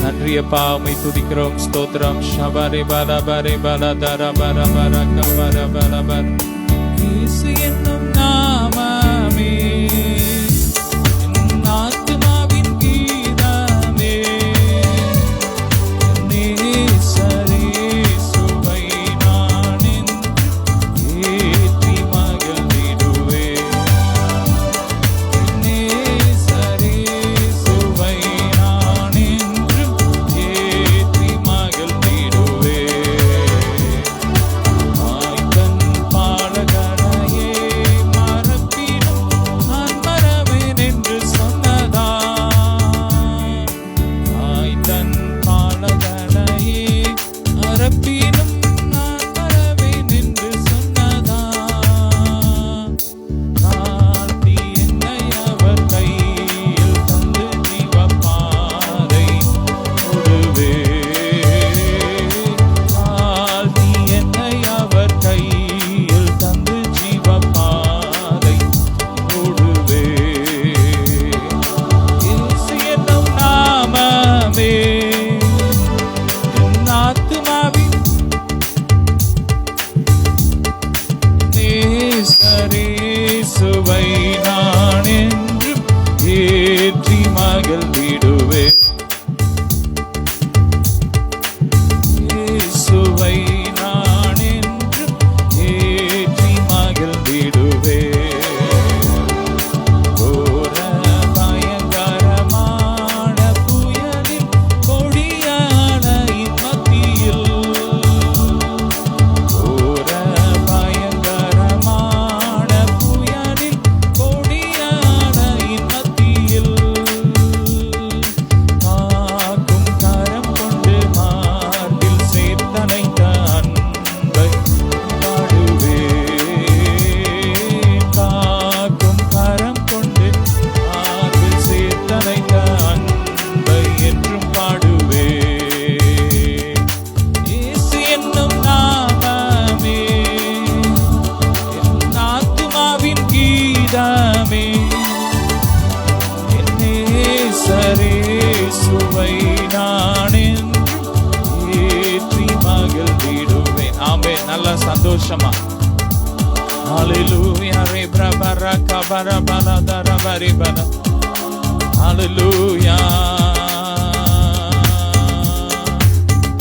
நன்றியப்பா, உம்மை துதிக்கிறோம், ஸ்தோத்திரம். ஷபரி பல பரி பல தர பர பர கபர பர பர. இயேசு என்னும் நாமமே என் ஆத்துமாவின் கீதமே, நேசரே சுவை நான் ஏற்றி மகிழ்ந்திடுவே. நேசரே சுவை நான் ஏற்றி மகிழ்ந்திடுவே. ஆய்தன் பாலகனையே மறப்பினும் நான் மறவேன் என்று சொன்னதா. ஆய்தன் பாலகனையே மறப்பினும் நான் மறவேன் என்று சொன்னதா. தாழ்த்தி என்னை அவர் கையில் தந்து ஜீவப்பாதை விடுவே. தாழ்த்தி என்னை அவர் கையில் தந்து ஜீவப்பாதை விடுவே. இயேசு என்னும் நாமமே என் ஆத்துமாவின் நேசரே சுவை நான் என்றும் ஏற்றி மகிழ்ந்திடுவே. இயேசுவை நான் என்றும் ஏற்றி மகிழ்ந்திடுவே. கோர பயங்கரமான புயலில் கொடியான இம்மத்தியில், கோர பயங்கரமான புயலில் கொடியான இம்மத்தியில், காக்கும் கரம் கொண்டு மார்பில் சேர்த்தணைத்த அன்பை பாடுவே. காக்கும் கரம் கொண்டு மார்பில் சேர்த்தணைத்த அன்பை என்றும் பாடுவே. இயேசு என்னும் நாமமே என் ஆத்துமாவின் கீதமே, என் நேசரே சுவை நான் என்றும் ஏற்றி மகிழ்ந்திடுவேன். ஆமென். நல்ல சந்தோஷமா ஹalleluya ரே பிரபர கபர பல தர பரி பல. ஹalleluya.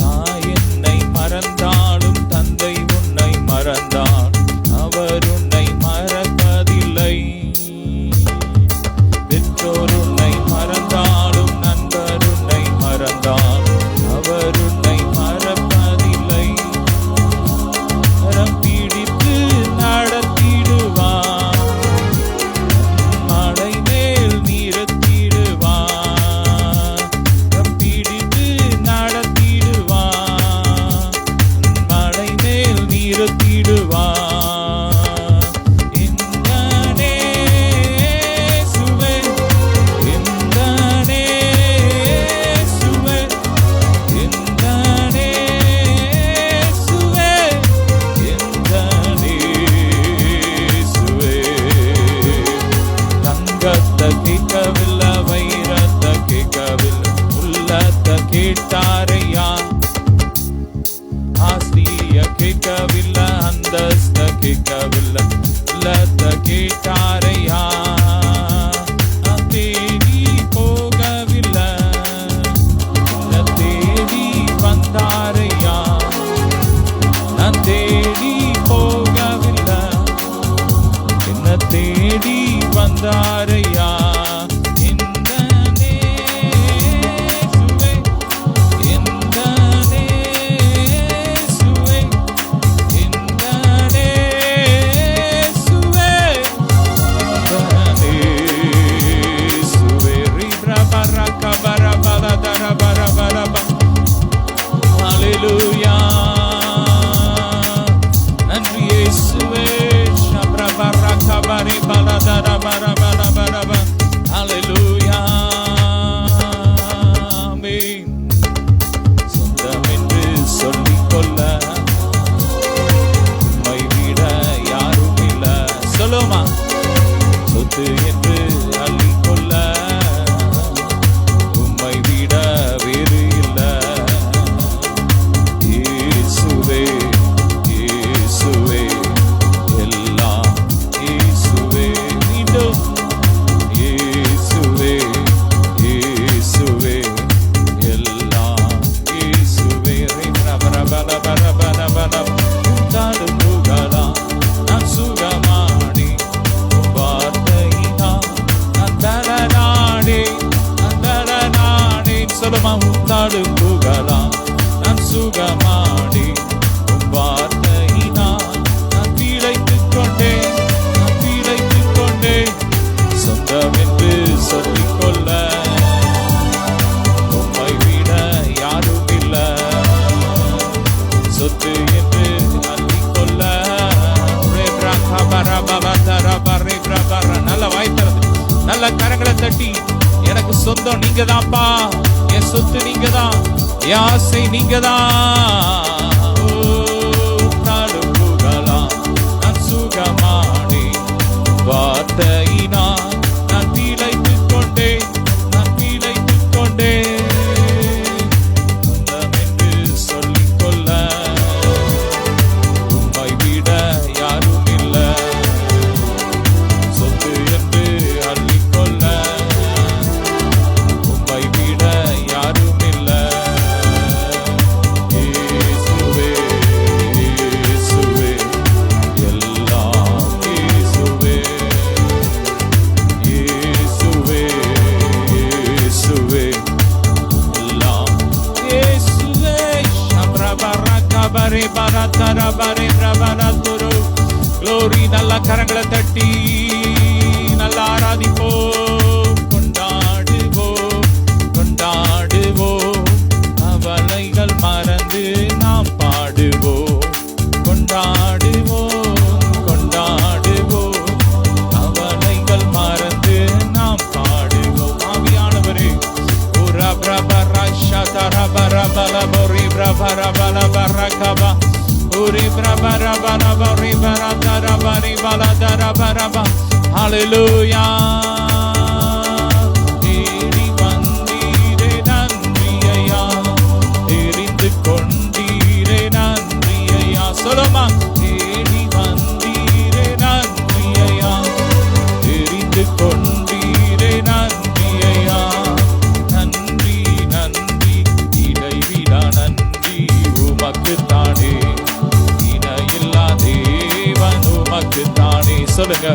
தாய் என்னை மறந்தாலும் தந்தை உன்னை மறந்தால் அவர் உன்னை மறப்பதில்லை. பெற்றோர் உன்னை மறந்தாலும் நண்பர் உன்னை மறந்தால் அவர் உன்னை மறப்பதில்லை. கரம் பிடித்து நடத்திடுவார், மலை மேல் நிறுத்திடுவார். சொல்லுமா, உத்தாடு புகழாம் நான் சுகமாடி உன் வார்த்தையினால் நான் பிழைத்துக் கொண்டேன், நான் பிழைத்துக் கொண்டேன். சொந்தம் என்று சொல்லிக்கொள்ள உம்மை விட யாரும் இல்ல, சொத்து என்று அள்ளிக்கொள்ள. நல்ல வாய்த்தது, நல்ல கரங்களை தட்டி, எனக்கு சொந்தம் நீங்க தான்ப்பா, என் சொத்து நீங்க தான், என் ஆசை நீங்க தான். நான் சுகமானே வார்த்தையினா நான் பிழைத்துக் கொண்டேன், நான் பிழைத்துக் கொண்டேன். சொந்தம் என்று சொல்லிக்கொள்ள உம்மை விட யாரும் இல்ல, சொத்து என்று அள்ளிக்கொள்ள உம்மை விட யாரும் இல்ல. இயேசுவே இயேசுவே எல்லாம் இயேசுவே, இயேசுவே இயேசுவே எல்லாம் இயேசுவே. ஷப்ரபரகபரே பரதரபரே பிரபரதுரு. க்ளோரி. நல்ல கரங்களை தட்டி நல்ல ஆராதிப்போம், கொண்டாடுவோம், கொண்டாடுவோம். கவலைகள் மறந்து நாம் பாடுவோம், கொண்டாடுவோம், கொண்டாடுவோம். கவலைகள் மறந்து நாம் பாடுவோம். ஆவியானவரே, உரா பிரபரா ஷதரபர பலபரி பிரபர பலபரகபா உரி பிரபர பலபரி பரதரபரி பலதரபரபா. ஹல்லேலூயா. தேடி வந்தீரே நன்றியா, தெரிந்து கொண்டீரே நன்றியா. சொல்லுமா, தேடி வந்தீரே நன்றியா, தெரிந்து கொண்டீரே நன்றியா. நன்றி நன்றி இடைவிடா நன்றி உமக்குத்தானே, இணையில்லா தேவன் உமக்குத்தானே. சொல்லுங்க,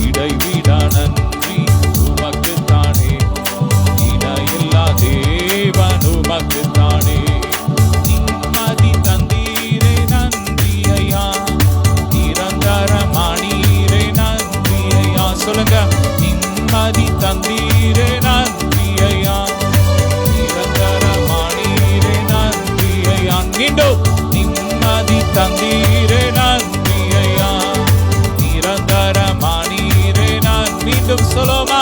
இடைவிடா நன்றி உமக்குத்தானே, இணையில்லா தேவன் உமக்குத்தானே. நிம்மதி தந்தீரே நன்றி ஐயா, நிரந்தரமானீரே நன்றி ஐயா. சொல்லுங்க, நிம்மதி தந்தீரே நன்றி ஐயா, நிரந்தரமானீரே நன்றி ஐயா. மீண்டும், நிம்மதி தந்தீரே நன்றி ஐயா, நிரந்தரமானீரே நான். மீண்டும் சொல்லுமா,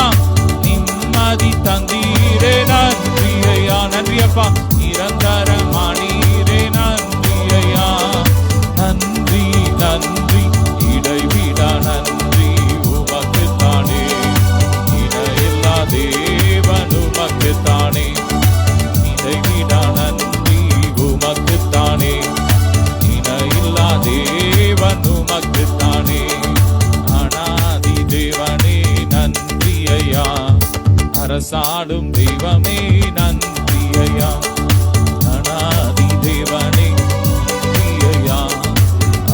நிம்மதி தந்தீரே நன்றி ஐயா. நன்றி அப்பா, நிரந்தரமானீரே நன்றி ஐயா. நன்றி நன்றி இடைவிடா நன்றி உமக்குத்தானே, இணையில்லா தேவன் உமக்குத்தானே, இடைவிடா நன்றி உமக்குத்தானே, இணையில்லா தேவன் உமக்குத்தானே. அனாதி தேவனே நன்றி ஐயா, அரசாடும் தெய்வமே நன்றி ஐயா. அனாதி தேவனே நன்றி ஐயா,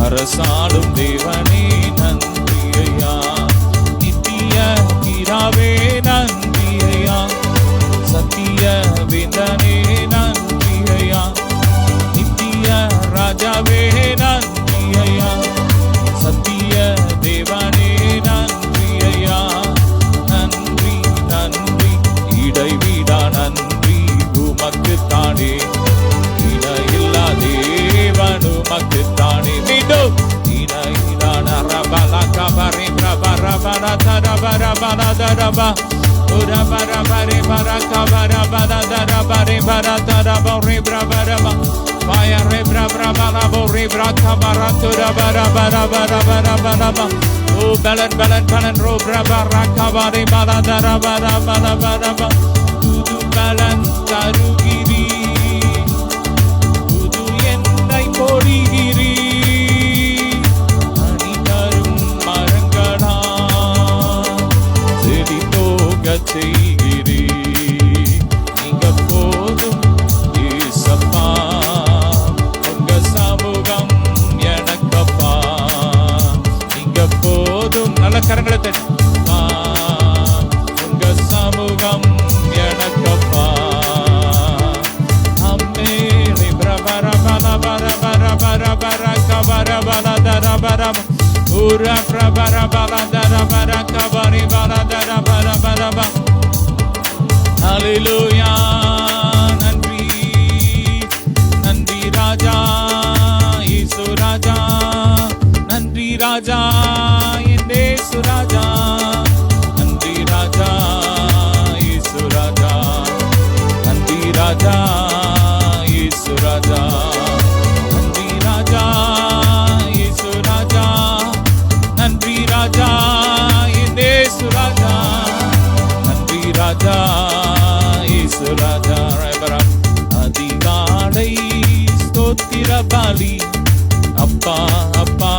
அரசாடும் தேவனே நன்றி ஐயா. நித்திய பிதாவே நன்றி ஐயா, சத்திய வேந்தனே நன்றி ஐயா. நித்திய ராஜாவே நன்றி ஐயா, சத்திய தேவனே நன்றி ஐயா. நன்றி நன்றி இடைவிடா நன்றி உமக்குத்தானே, இணையில்லா தேவன் உமக்குத்தானே. மீண்டும், இணையிலான ரபல கபரி பிரபர பரதரபர பரதரபா உரபரபரி பரகபர பரதரபரி பரதரபரி பிரபரபா. Fire rebra braba la bori braka baratura bara bara bara bara bara bara. Oh balan balan balan ro braba raka bari bara dara bara bara bara bara. Udu balan tarugiri, udu endai porigiri. Ani tarum marangada, sedi toga cheigiri. Inga podum isappa. நல்ல கரங்களை தட்டி, உங்க சமூகம் எனக்கப்பா. bara bara bara bara kabara bala dara bara ura prabara bala dara bara kabari bala dara bara bara ba. Hallelujah. நன்றி நன்றி ராஜா இயேசு ராஜா, நன்றி ராஜா என் இயேசு ராஜா, நன்றி ராஜா இயேசு ராஜா, நன்றி ராஜா இயேசு ராஜா, நன்றி ராஜா இயேசு ராஜா, நன்றி ராஜா என் இயேசு ராஜா, நன்றி ராஜா இயேசு ராஜா. அதிகாலை ஸ்தோத்திர பலி அப்பா அப்பா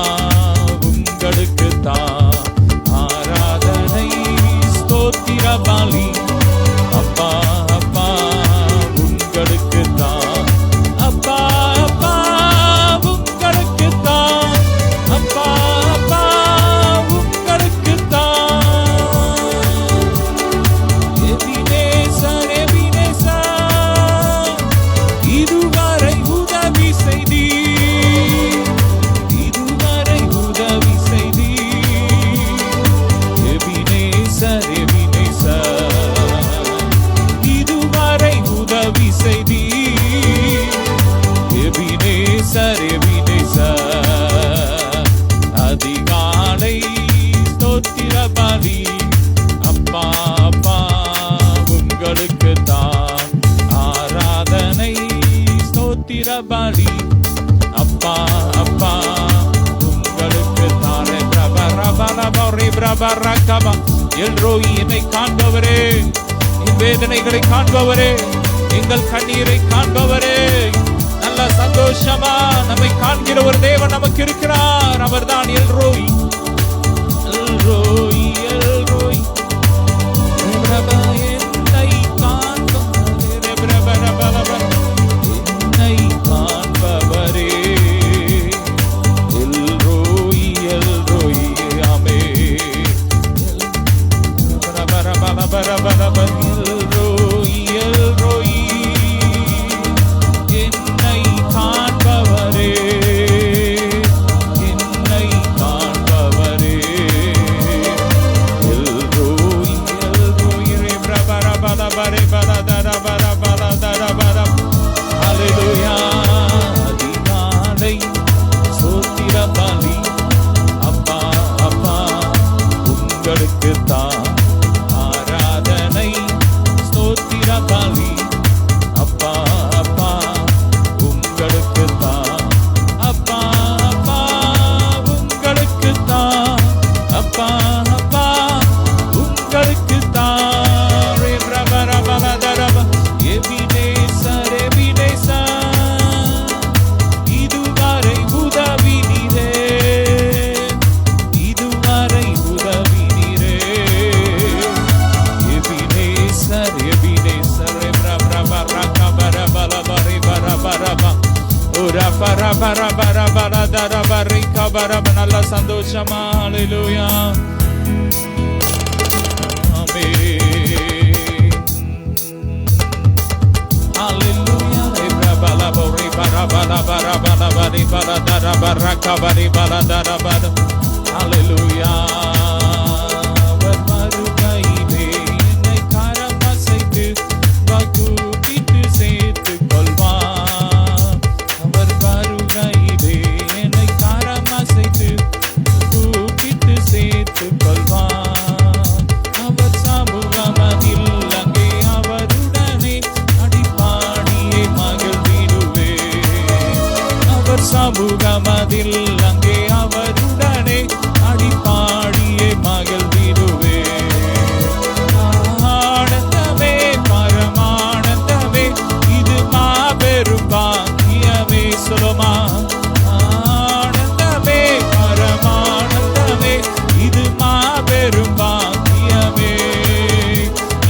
உங்களுக்கு தான் ஆராதனை, ஸ்தோத்திர பலி அப்பா அப்பா உங்களுக்கு தான், அப்பா அப்பா உங்களுக்கு தான், அப்பா அப்பா உங்களுக்கு தான். எபினேசர் எபினேசர் இதுவரை உதவி செய்தீர், இதுவரை உதவி செய்தீர். எபினேசர் எபினேசர் இதுவரை உதவி செய்தீர். எபினேசர் எபினேசர் அதிகாலை ஸ்தோத்திர பலி அப்பா அப்பா உங்களுக்கு தான் ஆராதனை, ஸ்தோத்திர பலி அப்பா அப்பா உங்களுக்கு தானே. எல்ரோயி என்னை காண்பவரே, என் வேதனைகளை காண்பவரே, எங்கள் கண்ணீரை காண்பவரே, நல்ல சந்தோஷமா நம்மை காண்கிற ஒரு தேவன் நமக்கு இருக்கிறார். அவர்தான் எல்ரோயி எல்ரோயி எல்ரோயி. என்னை காண்பவரே எல்ரோயி எல்ரோயி ஆமே. எல்ரோயி எல்ரோயி என்னை காண்பவரே, என்னை காண்பவரே எல்ரோயி எல்ரோயி ரே பிரபர பல பரே பல தர பர பல தர பர. ஹல்லேலூயா. அதிகாலை ஸ்தோத்திர பலி அப்பா அப்பா உங்களுக்கு தான் ஆராதனை, ஸ்தோத்திர பலி அப்பா அப்பா உங்களுக்கு தான், அப்பா அப்பா உங்களுக்கு தான், அப்பா அப்பா உங்களுக்கு தான். ரே பிரபர பல தரப எபினேசர் எபினேசர் இதுவரை உதவி நீரே, இதுவரை உதவி நீரே. எபினேசர் எபினேசர் பிரபர கபர பல பரி பர பரப உரா பர பர பர பர தர பரி கபர. நல்ல சந்தோஷமா. ஹல்லேலூயா. ஆமென். Hallelujah. Bala bori bara bala bara bala bari bala dara baraka bari bala dara bala. Hallelujah. வருகையிலே என்னை கரம் அசைத்து வகுப்பித்து சேர்த்து கொள்வார். அவர் வருகையிலே என்னை கரம் அசைத்து கூப்பிட்டு சேர்த்து கொள்வார். அவர் சமூகமதில் அங்கே அவருடனே அடிப்பாடியே மகிழ்ந்திடுவே. அவர் சமூகமதில் அங்கே அவருடனே அடிப்பாடியே மகிழ்ந்திடுவே. ஆனந்தமே பரமானந்தமே இது மாபெரும் பாக்கியமே. சொல்லுமா. ஆனந்தமே பரமானந்தமே இது மாபெரும் பாக்கியமே.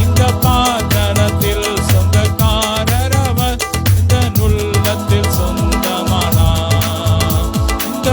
இந்த பாதலத்தில் சொந்தக்காரர் அவர், இந்த நுள்ளத்தில் சொந்தமானார். இந்த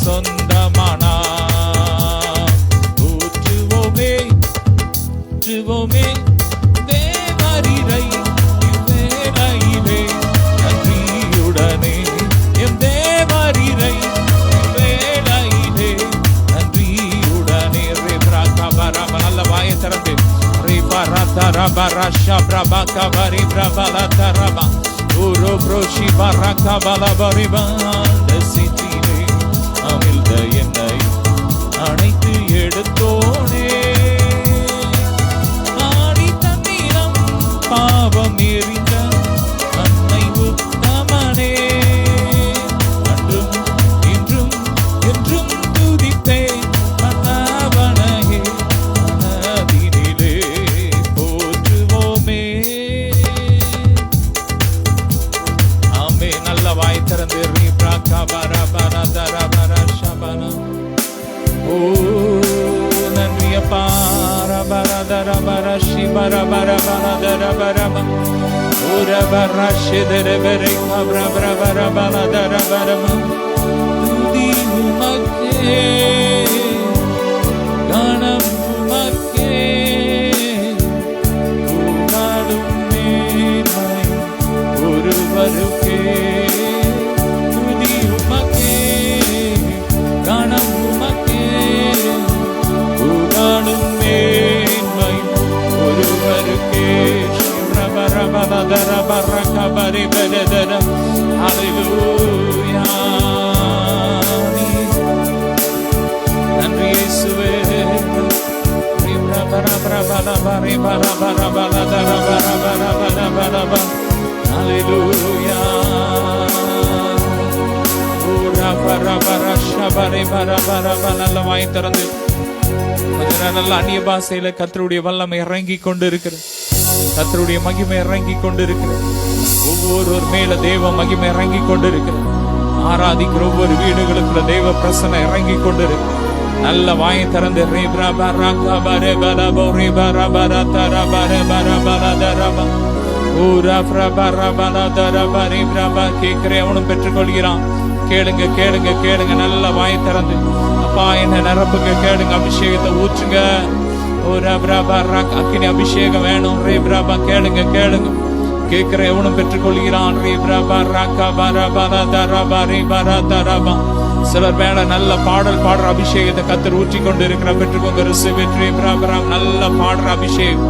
சொந்தமானா. ஊற்றுவோமே ஊற்றுவோமே தேவரீரை இவ்வேளையிலே நன்றியுடனே. எம் தேவரீரை இவ்வேளையிலே நன்றியுடனே. ரேப்ரா கபரப நல்ல வாயை திறந்து ரேபரா தரப ரஷா பிரபா கபரி பிரபல தரபா ஊரோ புரோஷி பரக்கா பலபரிபா. சிற்றிலே அமிழ்ந்த என்னை அணைத்து எடுத்தோனே. ஆடி தண்ணீரம் பாவம் எறிந்த அன்னை உத்தமனே. அன்றும் இன்றும் என்றும் துதிப்பேன் மன்னவனையே. மனதினிலே போற்றுவோமே. ஆமே. நல்ல வாய் திறந்து ரீப்ரா கபரா பரதரா பரஷபனா. ஓ நன்றியப்பா. ரபரதரா பரஷி பரபர பரதரா பரபா உரபரஷிதரபரை கபரபர பரதரா பரபா. துதி உமக்கே கணம் உமக்கே புகழும் மேன்மை ஒருவருக்கே. துதி உமக்கே கணம் உமக்கே புகழும் மேன்மை ஒருவருக்கே. ரபரபரதர பரகபரி பரதர. ஹல்லேலூயா. நன்றி இயேசுவே. ரபரபரபரபரி பரபரபரதர பரபரபரபரப. ஹல்லேலூயா. ஓ ரபரபரஷபரி பரபரப. நல்ல வாய் திறந்து நல்ல அந்நிய பாஷையில கர்த்தருடைய வல்லமை இறங்கி கொண்டு இருக்கிறது. கர்த்தருடைய மகிமை இறங்கி கொண்டு இருக்கிறது. ஒவ்வொரு மேல தேவ மகிமை இறங்கி கொண்டு இருக்கிறது. ஆராதிக்கிற ஒவ்வொரு வீடுகளுக்குள்ள தேவ பிரசன்னம் இறங்கி கொண்டு இருக்கு. நல்ல வாயை திறந்து ரேப்ரா பரகா பரே பரபோ ரேபரா பரதரா பரே பரபரதரபா ஊரா பிரபரபரதரபா ரேப்ரா. கேட்கிறேன் அவனும் பெற்றுக்கொள்கிறான். கேளுங்க கேளுங்க கேளுங்க. நல்ல வாயை திறந்து அப்பா என்ன நிரப்புங்க. கேளுங்க. அபிஷேகத்தை ஊற்றுங்க. அக்கினி அபிஷேகம் வேணும். ரேப்ராபா கேளுங்க கேளுங்க. கேட்கிற எவனும் பெற்றுக்கொள்கிறான். சிலர் மேல நல்ல பாடல் பாடுற அபிஷேகத்தை கத்தர் ஊற்றி கொண்டு இருக்கிற பெற்றுக்கோங்க. நல்ல பாடுற அபிஷேகம்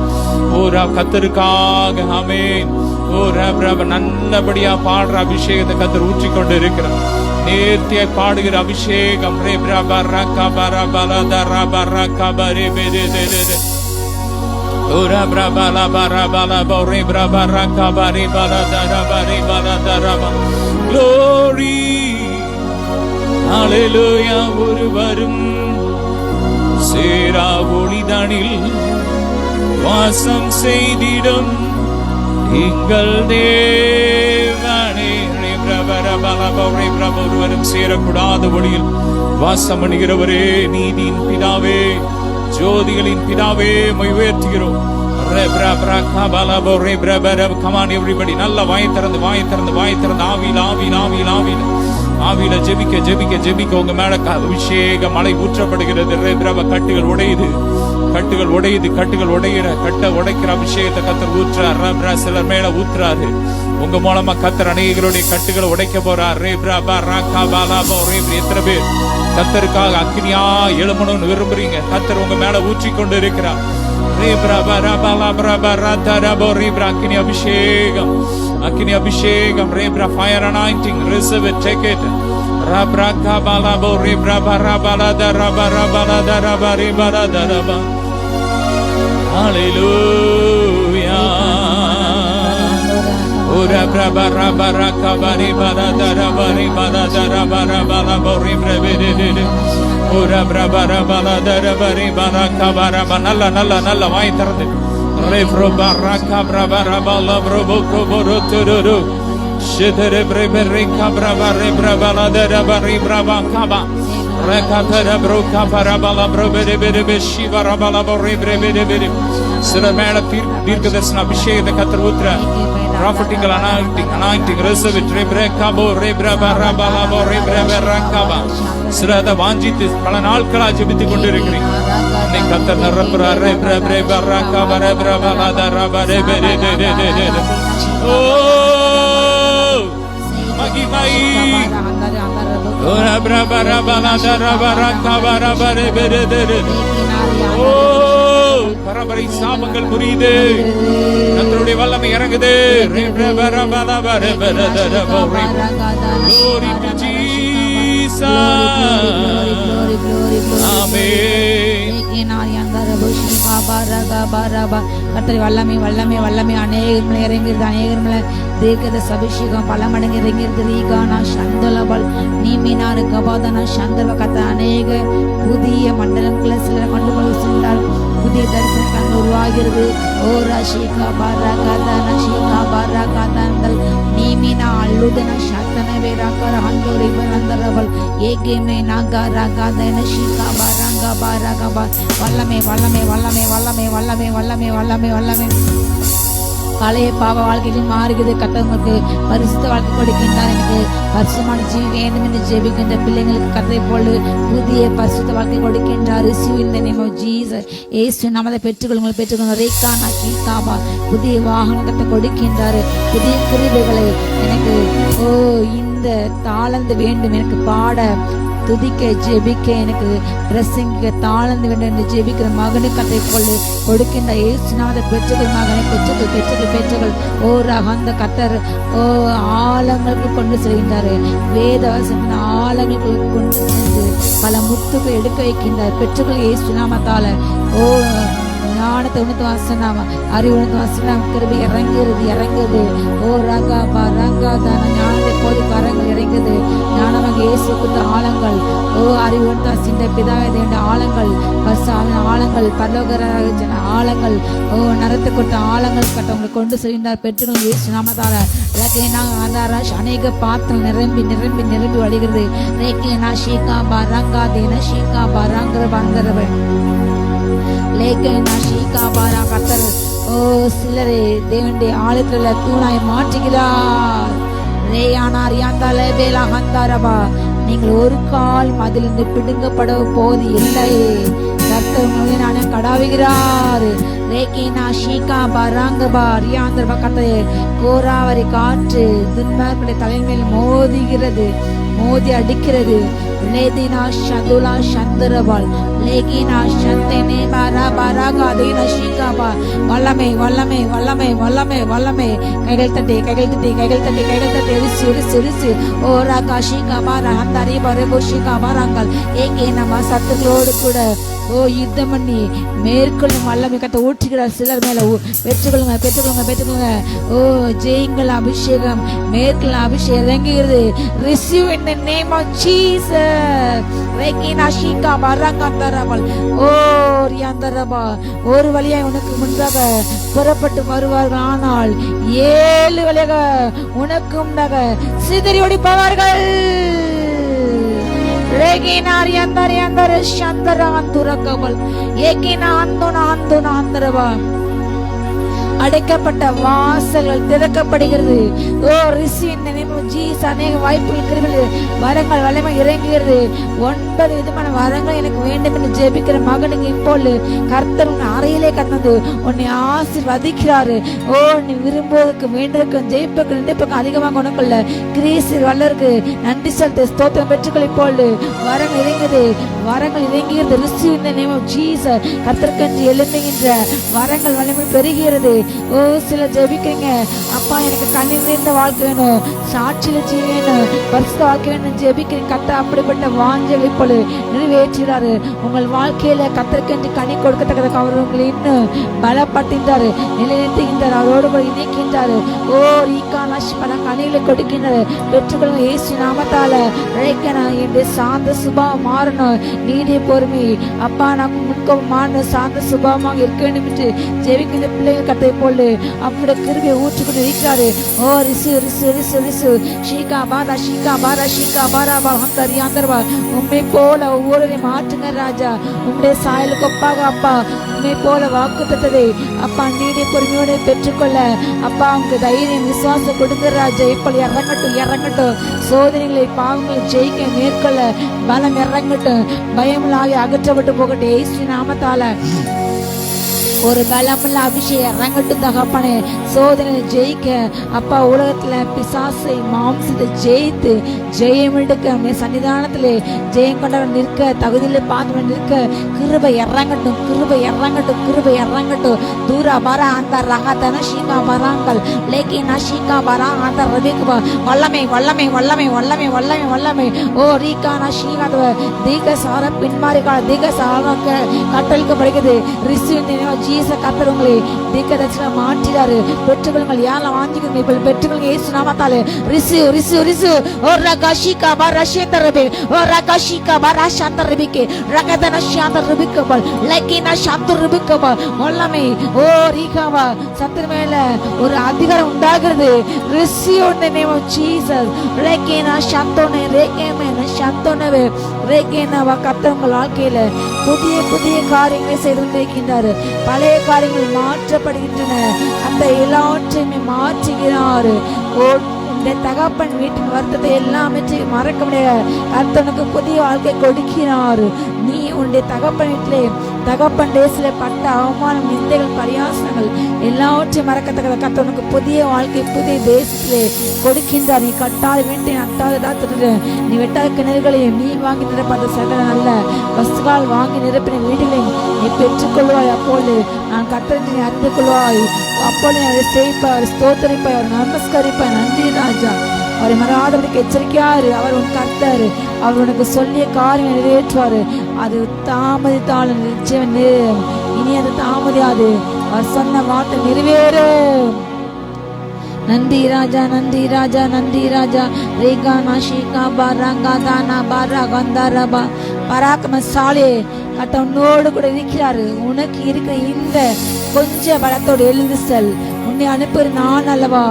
ஓரா கத்தருக்காக. ஆமென். நல்லபடியா பாடுற அபிஷேகத்தை கத்தர் ஊற்றி கொண்டு இருக்கிறார். நேர்த்தியாய் பாடுகிற அபிஷேகம். ஒருவரும் சேரா ஒளிதனில் வாசம் செய்திடும் எங்கள் தேவனே. ஒருவரும் சேரக்கூடாத ஒளியில் வாசம் பண்ணுகிறவரே, நீதியின் பிதாவே, ஜோதிகளின் பிதாவே, உயர்த்துகிறோம். நல்ல வாய் திறந்து வாய் திறந்து வாய் திறந்து ஆவியில் ஆவியில் ஆவியில் ஆவியில் ஆவியில ஜெபிக்க ஜெபிக்க ஜெபிக்க உங்க மேல அபிஷேக மழை ஊற்றப்படுகிறது. கட்டுகள் உடையுது, கட்டுகள் உடையுது, கட்டுகள் உடைகிற கட்ட உடைக்கிற அபிஷேகத்தை கத்தர் ஊற்றுறார். சிலர் மேல ஊற்றுறாரு. உங்க மூலமா கத்தர் அநேகருடைய கட்டுகளை உடைக்க போறார். எத்தனை பேர் கத்தருக்காக அக்கினியா எழுமணும்னு விரும்புறீங்க? கத்தர் உங்க மேல ஊற்றி கொண்டு இருக்கிறார். அக்கினி அபிஷேகம், அக்கினி அபிஷேகம். fire anointing, receive it, take it. Hallelujah. Ora braba raba raka bari bara dara bari bara dara bara bala bori brebe. Ora braba raba dara bari bara kabara nalla nalla nalla வாய் திறந்து refro baraka braba raba la brobo koboro tururu shedere brebe reka braba rebraba la dara bari braba kaba reka dara broka braba la brobe de shiva raba la bori brebe. சில மேல தீர்க்கதரிசன அபிஷேகத்தை கத்தர் ஊத்துறார். prophetical anointing receive it. Rebrekabo rebrabarababo rebreberakaba. சிலதை வாஞ்சித்து பல நாட்களா ஜெபித்துக் கொண்டிருக்கிறீங்க. இன்னைக்கு கர்த்தர் நிரப்புறார். rebreberakaba rebrebaladaраbareberede. ஓ மகிமை பரம்பரை சாபங்கள் புரியுது. கர்த்தருடைய வல்லமை இறங்குது. Glory to Jesus. Amen. கர்த்தர் வல்லமை வல்லமை வல்லமை அநேகர் இறங்கிறது. அநேகர் தேகத அபிஷேகம் பல மடங்கு இறங்கிறது. ரீகானா சந்தலபல் நீமினாரு கபாதனா சந்தர்வ கத்த அநேக புதிய மண்டலங்களை சிலர் கொண்டு போய் சென்றால் புதிய தரிசன கண் உருவாகிறது. ஓ ரஷிகா பரகதன ஷிகா பரகதந்தல் நீமினா அல்லுதன சத்தன வேராக்கர ஹந்தோரி பரந்தரபல் ஏகேமே நாகரகதன ஷிகா பரங்க பரகப வல்லமே வல்லமே வல்லமே வல்லமே வல்லமே வல்லமே வல்லமே வல்லமே பழைய பாவ வாழ்க்கையில் மாறுகிறது. கர்த்தருக்கு பரிசுத்த வாழ்க்கை கொடுக்கின்றார். எனக்கு பரிசுத்தமான ஜீவி வேண்டும் என்று ஜெபிக்கின்ற பிள்ளைங்களுக்கு கர்த்தரை போல புதிய பரிசுத்த வாழ்க்கை கொடுக்கின்றார். Receive in the name of Jesus. இயேசு நாமத்தை பெற்றுக்கொள்ளுங்கள். ரேகானா கீகாபா புதிய வாகனத்தை கொடுக்கின்றார். புதிய கிருபைகளை எனக்கு இந்த தாளந்து வேண்டும். எனக்கு பாட துதிக்க ஜெபிக்க எனக்கு பிரசங்கிக்க தாளந்து வேண்டும் என்று ஜெபிக்கிற மகனுக்கு அதை கொள்ளு கொடுக்கின்ற இயேசுநாத பெற்றுகள் மகனை பெற்றுகள் ஓ ரகந்த கத்தர் ஆழங்களுக்கு கொண்டு செல்கின்றார். வேத வசன ஆழங்களுக்கு கொண்டு சென்று பல முத்துக்கள் எடுக்க வைக்கின்றார். பெற்றுகள் இயேசுநாமத்தால ஞானத்தை உணர்த்து வாசனாம அறிவு உணர்த்து வாசனாம கிருபை இறங்குது. ஓ ரங்கா ரங்காதான ஞானத்தை போதிக்கு அரங்கள் இறங்குது. ஞானமாக இயேசு கொடுத்த ஆழங்கள் அறிவு உணர்த்து சிந்த பிதாவை வேண்ட ஆழங்கள் ஆழங்கள் பரலோகராக ஆழங்கள் நரத்தை கொடுத்த ஆழங்கள் கட்டவங்களை கொண்டு செல்கின்றார். பெற்றுகள் இயேசு நாமத்தால அநேக பாத்திரம் நிரம்பி நிரம்பி நிரம்பி வழிகிறது. ரேக்கேனா ஷீகா பரங்கா தேன ஷீகா பராங்கிற பந்தரவன் கர்த்தர் சிலரை தேவனுடைய ஆலயத்துல தூணாய் மாற்றுகிறார். நீங்கள் ஒரு கால் மதிலிருந்து பிடுங்கப்பட போது இல்லை. கர்த்தர் நானே கடாவுகிறார். கோராவரி காற்று துன்மார்க்குடைய தலைமையில் மோதுகிறது, மோதி அடிக்கிறது. லேதினா சதுலா சந்தரபால் லேகினா சந்தேனே பாரா பாராகா தேனா ஷீகாபா வல்லமே வல்லமே வல்லமே வல்லமே வல்லமே கைகள் தட்டி கைகள் தட்டி கைகள் தட்டி கைகள் தட்டி எரிசி ஓ ராகா ஷீகாபா ரஹந்தாரி பரகோ ஷீகாபா ராங்கல் ஏகே நம்ம சத்துக்களோடு கூட யுத்தம் பண்ணி மேற்கொள்ளும் வல்லமை கத்த ஊற்றுகிறார். சிலர் மேல பெற்றுக்கொள்ளுங்க. ஜெயங்கள் அபிஷேகம் மேற்கொள்ள அபிஷேகம் இறங்குகிறது. Receive in the name of Jesus. ஒரு வழியாய் உனக்கு முன்பாக புறப்பட்டு வருவார்கள். ஆனால் 7 வழியாக உனக்கு முன்னாக சிதறி ஓடிப்பார்கள். அடைக்கப்பட்ட வாசல்கள் திறக்கப்படுகிறது. அநேக வாய்ப்புகள் வரங்கள் வல்லமை இறங்குகிறது. 9 விதமான வரங்கள் எனக்கு வேண்டும் என்று ஜெபிக்கிற மகனுக்கு இப்போது கர்த்தர் உன் அறையிலே கடந்து உன்னை ஆசீர்வதிக்கிறாரு. நீ விரும்புவதற்கு வேண்டதற்கு ஜெயிப்புக்கு நினைப்புக்கு அதிகமாக உனக்குள்ள கிரீஸ் வல்லருக்கு நன்றி செலுத்த ஸ்தோத்திரம் பெற்றுக்கள். இப்போது வரங்கள் இறங்குது, வரங்கள் இறங்குகிறது. Receive in the name of Jesus. கர்த்தருக்கு எழுந்துகின்ற வரங்கள் வல்லமை பெருகிறது. சில ஜெபிக்கிறீங்க, அப்பா எனக்கு கண்ணீர் நிறைந்த வாழ்க்கை வேணும், சாட்சியில வேணும், பரிசுத்த வாழ்க்கை வேணும் ஜெபிக்கிறீங்க. கர்த்தர் அப்படிப்பட்ட வாஞ்சல் இப்பொழுது நிறைவேற்றுகிறாரு. உங்கள் வாழ்க்கையில கர்த்தருக்கு கனி கொடுக்கத்தக்கதாக அவர் உங்களை இன்னும் பலப்பட்டுகின்றாரு, நிலைநிறுத்துகின்றார், அவரோடு கூட இணைக்கின்றாரு. பல கனிகளை கொடுக்கின்றாரு. பெற்றுக்கொள்ளுங்க இயேசு நாமத்தால. என்னுடைய சாந்த சுபாவம் மாறணும், நீடிய பொறுமை அப்பா நான் முன்கோபம் மாறணும், சாந்த சுபாவமாக இருக்க வேண்டும் என்று ஜெபிக்கின்ற பிள்ளைகள் கர்த்தர் இப்பொழுது அவருடைய கிருபையை ஊற்றிக்கொண்டு இருக்கிறாரு. ஓ ரிசு ரிசு ரிசு ரிசு ஷீகா பாரா ஷீகா பாரா ஷீகா பாரா பாந்தர் யாந்தர்வா. உண்மை போல ஒவ்வொருவரையும் மாற்றுங்க ராஜா. உங்களுடைய சாயலுக்கு ஒப்பாக அப்பா உண்மை போல வாக்கு தத்ததை அப்பா நீடிய பொறுமையோட பெற்றுக்கொள்ள அப்பா அவங்க தைரியம் விசுவாசம் கொடுங்க ராஜா. இப்படி இறங்கட்டும் இறங்கட்டும். சோதனைகளை பாவங்களை ஜெயிக்க மேற்கொள்ள பலம் இறங்கட்டும். பயமில்லாக அகற்றப்பட்டு போகட்டும். இயேசு நாமத்தால ஒரு பலமுள்ள அபிஷேகம் இறங்கட்டும் தகப்பனே. சோதனை ஜெயிக்க அப்பா உலகத்துல பிசாசை மாம்சத்தை ஜெயித்து ஜெயம் எடுக்க சன்னிதானத்திலே ஜெயம் கொண்டவன் நிற்க தகுதியில பார்த்து நிற்க கிருபை இறங்கட்டும் கிருபை இறங்கட்டும் கிருபை இறங்கட்டும். தூரா பரா அந்த ரகத்தன ஷீகா பராங்கள் லேக்கினா ஷீகா பரா அந்த ரபிக்குபா. வல்லமை வல்லமை வல்லமை வல்லமை வல்லமை வல்லமை. ஓ ரீகானா ஷீகா தீக சார பின்மாறி தீக சார கட்டளிக்கப்படுகிறது. ரிசு ஜீச கர்த்தர் உங்களை தீர்க்க தரிசனமா மாற்றினாரு. பெற்றுக்கொள்ளுங்கள். யாரெல்லாம் வாங்கிக்கிறீங்க இப்போ பெற்றுக்கொள்ளுங்க. இயேசு நாமத்தாலே ரிசு ரிசு ரிசு. ஓ ரகாஷிகா பரஷேந்தரபே ஓ ரகாஷிகா பரஷாந்தரபிகே ரகதன ஷாந்தரபிகபல் லக்கினா ஷாந்தரபிகபல். வல்லமை ஓ ரீகாவா சத்திர மேல ஒரு அதிகாரம் உண்டாகிறது. Receive in the name of Jesus. ரேகேனா ஷாந்தோனே ரேகேமேன ஷாந்தோனவே ரேகேனாவா. கர்த்தர் உங்கள் வாழ்க்கையில புதிய புதிய காரியங்களை செய்து கொண்டிருக்கின்றார். பழைய காரியங்கள் மாற்றப்படுகின்றன. அந்த எல்லாவற்றையுமே மாற்றுகிறார். தகப்பன் வீட்டின் வருத்தத்தை எல்லாமே மறக்க முடியாது. கர்த்தனுக்கு புதிய வாழ்க்கை கொடுக்கிறார். நீ உன்னுடைய தகப்பன் வீட்டிலே தகப்பன் தேசில பட்ட அவமானம் நிந்தைகள் பரியாசங்கள் எல்லாவற்றையும் மறக்கத்தக்க கர்த்தனுக்கு புதிய வாழ்க்கை புதிய தேசத்திலே கொடுக்கின்றார். நீ கட்டாத வீட்டை அட்டாத நீ வெட்டாத கிணறுகளையும் நீ வாங்கி நிரப்பாத சகல நல்ல வஸ்துகள் வாங்கி நிரப்பின வீடுகளையும் நீ பெற்றுக்கொள்வாய். அப்போது நான் கர்த்தரை நீ அறிந்து கொள்வாய். அப்போது அதை செய்ப்பார் ஸ்தோத்தரிப்பாய் அவர் நமஸ்கரிப்பாய். நன்றி ராஜா. அவரை மறாதவனுக்கு எச்சரிக்கையாரு. அவர் உன் கர்த்தர். அவர் உனக்கு சொல்லிய காரியம் நிறைவேற்றுவாரு. அது தாமதித்தாலும் நிச்சயம் இனி அது தாமதியாது. அவர் சொன்ன வார்த்தை நிறைவேறும். நந்தி ராஜா நந்தி ராஜா நந்தி ராஜா. ரேகா நாஷிகா பாராங்கா தானா பாரா கந்தாரபா. பராக்கிரமசாலி கர்த்தர் உன்னோடு கூட இருக்கிறாரு. உனக்கு இருக்கிற இந்த கொஞ்ச பலத்தோடு எழுந்து செல். உன்னை அனுப்புற நான் அல்லவா.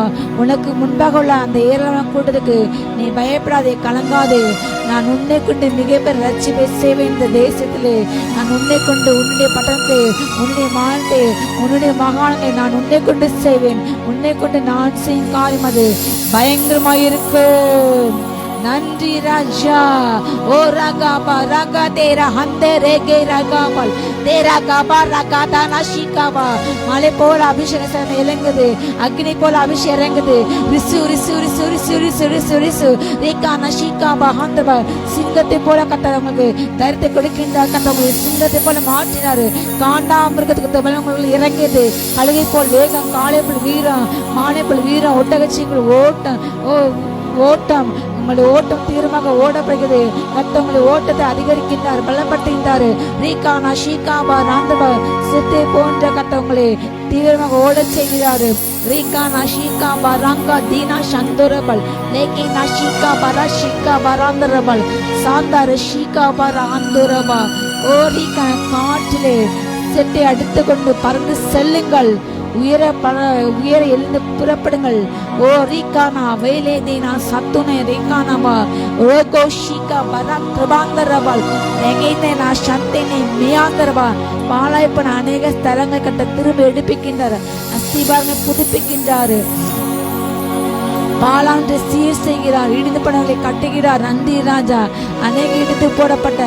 உனக்கு முன்பாக உள்ள அந்த ஏராளமான கூட்டத்துக்கு நீ பயப்படாதே கலங்காதே. நான் உன்னை கொண்டு மிகப்பெரிய ரட்சிப்பை செய்வேன் இந்த தேசத்திலே. நான் உன்னை கொண்டு உன்னுடைய பட்டணத்தை உன்னுடைய மாநிலத்தை உன்னுடைய மாகாணங்களை நான் உன்னை கொண்டு செய்வேன். உன்னை கொண்டு நான் செய்யும் காரியம் அது பயங்கரமாயிருக்கும். நன்றி ராஜா. ஓ ரகாபா ரகா தேரா ஹந்தே ரேகே ரகாபல் தேரா காபா ரகா தானா ஷீகாபா. மலை போல அபிஷேகம் இறங்குது. அக்னி போல அபிஷேகம் இறங்குது. ரிசு ரிசு ரிசு ரிசு ரிசு ரிசு ரிசு ரேகானா ஷீகாபா ஹந்தபா. சிங்கத்தை போல கர்த்தர் உங்களுக்கு தைரியத்தை கொடுக்கின்றார். கர்த்தர் உங்களுக்கு சிங்கத்தை போல மாற்றினாரு. காண்டாமிருகத்துக்கு பலங்கள் இறங்கியது. கழுகை போல் வேகம் காளை போல் வீரம் மானை போல் வீரம் ஒட்டகச்சிங்கள் ஓட்டம். ஓ ஓட்டம் உங்களுடைய ஓட்டம் தீவிரமாக ஓடப்படுகிறது. கர்த்தர் உங்களுடைய ஓட்டத்தை அதிகரிக்கின்றார் பலப்படுத்துகின்றார். ரீகானா ஷீகாபா ராந்தபா சித்தை போன்ற கர்த்தர் உங்களை தீவிரமாக ஓட செய்கிறாரு. ரீகானா ஷீகாபா ராங்கா தீனா சந்தோரபல் லேகினா ஷீகாபா ரஷீகாபா ராந்தரபல் சாந்தார ஷீகாபா ராந்தோரபா. ஓ ரீகான காற்றிலே செட்டை அடித்து கொண்டு பறந்து செல்லுங்கள். உயர எழுந்து புறப்படுங்கள். ஓ ரீகானா வேலே தேனா சத்துனே ரீகானாபா ரோகோ ஷீகா பரா கிருபாந்தரபால் ரெகைதேனா சந்தேனே மியாந்தரபா. பாலாய்ப்பன அநேக ஸ்தலங்கள் கட்ட திரும்ப எடுப்பிக்கின்றார். அஸ்திபாரங்களை புதுப்பிக்கின்றார். பாலாண்டு சீர் செய்கிறார். இடிந்து படங்களை கட்டுகிறார். நந்தி ராஜா. அநேக இடித்து போடப்பட்ட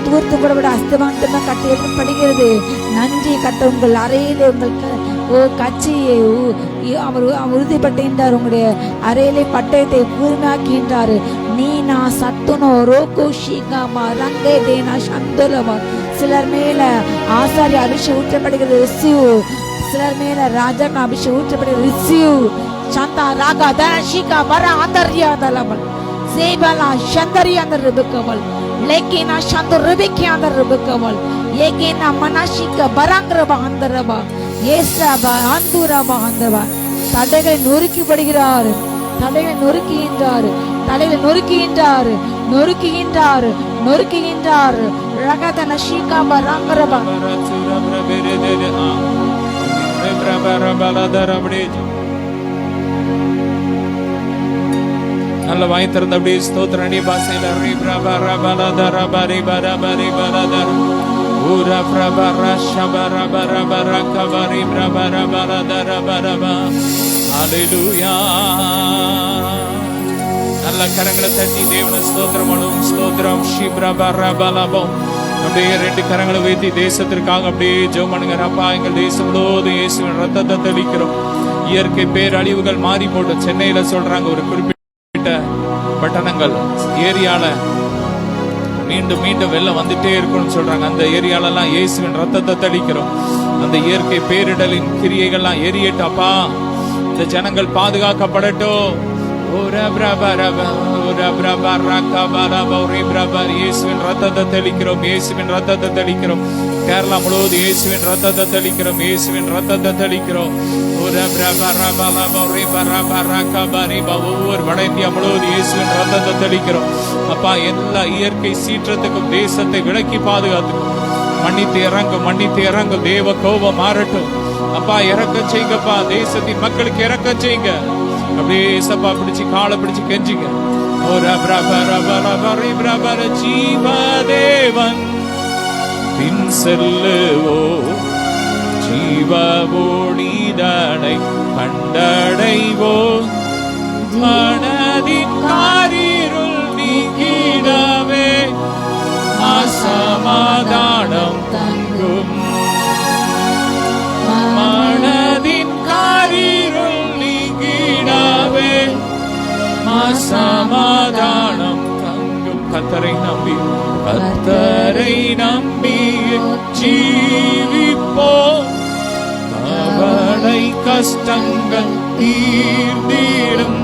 தூர்த்து போடப்பட்ட அஸ்திபாரத்தை கட்டி எழுதப்படுகிறது. நன்றி கட்ட உங்கள் அறையிலே உங்களுக்கு கட்சியை அவர் உறுதிப்பட்டுகின்றார். உங்களுடைய அறையிலே பட்டயத்தை கூர்மையாக்கின்றார். நீனா சத்துனோ ரோகோ ஷீகாமா ரங்கே தேனா சந்தோலமா. சிலர் மேல ஆசாரிய அபிஷேகம் ஊற்றப்படுகிறது. ரிசீவ். சிலர் மேல ராஜாக்கு அபிஷேகம் ஊற்றப்படுகிறது. ரிசீவ். சந்தா ராகா தனஷிகா வர ஆந்தர்யாதலமல் சேபலா சந்தரியாந்தர் ருபக்கமல் லேக்கினா சந்தர் ருபிக்கி ஆந்தர் ருபக்கமல் ஏகேனா மனாஷிகா பராங்கிரபா ஆந்தரபா ஏசாபா ஆந்தூரபா ஆந்தரபா. தடைகளை நொறுக்கப்படுகிறார். தடைகளை நொறுக்குகின்றார். தடைகளை நொறுக்குகின்றார். நொறுக்குகின்றார். நொறுக்குகின்றார். ரகதன ஷீகா பராங்கிரபா. நல்ல வாய் திறந்த அப்படியே ஸ்தோத்திர அடி பாசையில நல்ல கரங்களை தட்டி தேவன ஸ்தோத்திரம் பண்ணுவோம். ஸ்தோத்திரம் ஷிப்ரபரபலபம். அப்படியே ரெண்டு கரங்களை வைத்து தேசத்திற்காக அப்படியே ஜெபம் பண்ணுங்க. அப்பா, எங்கள் தேசம் முழுவதும் இயேசுவின் ரத்தத்தை தெளிக்கிறோம். இயற்கை பேரழிவுகள் மாறி போட்டு சென்னையில சொல்றாங்க, ஒரு குறிப்பிட்ட பட்டணங்கள் ஏரியால மீண்டும் மீண்டும் வெள்ளம் வந்துட்டே இருக்கும்னு சொல்றாங்க. அந்த ஏரியாலெல்லாம் இயேசுவின் ரத்தத்தை தெளிக்கிறோம். அந்த இயற்கை பேரிடலின் கிரியைகள்லாம் எரியட்டும் அப்பா. இந்த ஜனங்கள் பாதுகாக்கப்படட்டும். இயேசுவின் ரத்தத்தை தெளிக்கிறோம். இயேசுவின் ரத்தத்தை தெளிக்கிறோம். கேரளா முழுவதும் இயேசுவின் ரத்தத்தை தெளிக்கிறோம். இயேசுவின் ரத்தத்தை தெளிக்கிறோம். ஒவ்வொரு வட இந்தியா முழுவதும் இயேசுவின் ரத்தத்தை தெளிக்கிறோம் அப்பா. எல்லா இயற்கை சீற்றத்துக்கும் தேசத்தை விலக்கி பாதுகாத்துக்கும். மன்னித்து இறங்கும், மன்னித்து இறங்கும். தேவ கோபம் மாறட்டும் அப்பா. இறக்க செய்யுங்கப்பா. தேசத்தின் மக்களுக்கு இறக்க செய்யுங்க. அப்படியே சப்பா பிடிச்சு காலை பிடிச்சு கெஞ்சிங்க. ஜீவதேவன் பின் செல்லுவோ, ஜீவமொழிதனை கண்டடைவோ, மனதின் காரிருள் நீங்கிடவே அசமாதானம் தங்கும். மனதின் காரிருள் நீங்கிடவே அசமாதானம் தங்கும். கர்த்தரை நம்பி, கர்த்தரை நம்பி ஜீவிப்போம். கவலை கஷ்டங்கள் தீர்ந்திடும்.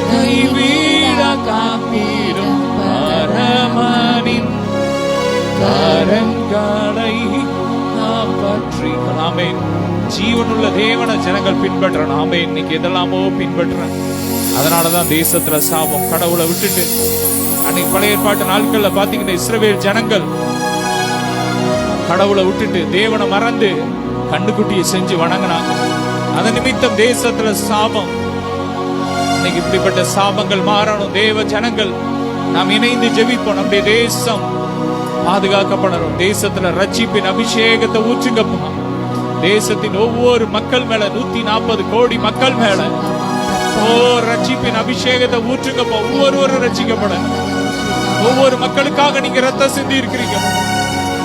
கைவிட காப்பீரும் பரமனின் கரங்களை நாம் பற்றிக்கலாம். ஆமென். ஜீவனுள்ள தேவன ஜனங்கள் பின்பற்றணும். ஆமென். இன்னைக்கு எதெல்லாமோ பின்பற்றுறேன். அதனாலதான் தேசத்துல சாபம். கடவுளை விட்டுட்டு அன்னைக்கு பழைய ஏற்பாட்டு நாட்கள்ல பாத்தீங்கன்னா இஸ்ரவேல் ஜனங்கள் கடவுளை விட்டுட்டு தேவனை மறந்து கண்ணுக்குட்டியை செஞ்சு வணங்கினாங்க. அதன் நிமித்தம் தேசத்துல சாபம். இன்னைக்கு இப்படிப்பட்ட சாபங்கள் மாறணும். தேவ ஜனங்கள் நாம் இணைந்து ஜெபிப்போம். நம்முடைய தேசம் பாதுகாக்கப்படணும். தேசத்துல ரட்சிப்பின் அபிஷேகத்தை ஊற்றுங்கப்பா. தேசத்தின் ஒவ்வொரு மக்கள் மேல 140 கோடி மக்கள் மேல ரட்சிப்பின் அபிஷேகத்தை ஊற்றுங்கப்பா. ஒவ்வொருவரும் ரட்சிக்கப்படணும். ஒவ்வொரு மக்களுக்காக நீங்க ரத்தம் சிந்தி இருக்கிறீங்க.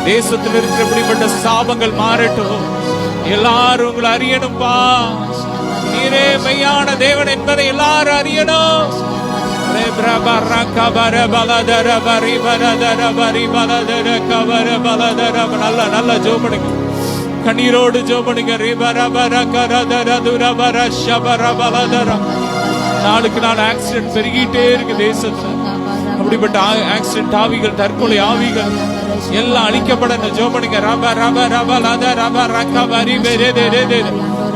தேசத்தில் இருக்கிற இப்படிப்பட்ட சாபங்கள் மாறட்டும். எல்லாரும் உங்களை அறியணும்பா. நீரே மெய்யான தேவன் என்பதை எல்லாரும் அறியணும். நல்ல ஜோபடுங்க. கண்ணீரோடு ஜோபடுங்க. நாளுக்கு நாள் ஆக்சிடென்ட் பெருகிட்டே இருக்கு தேசத்துல. அப்படிப்பட்ட ஆக்சிடென்ட் ஆவிகள், தற்கொலை ஆவிகள் எல்லாம் அழிக்கப்படணும். ஜோபடுங்க.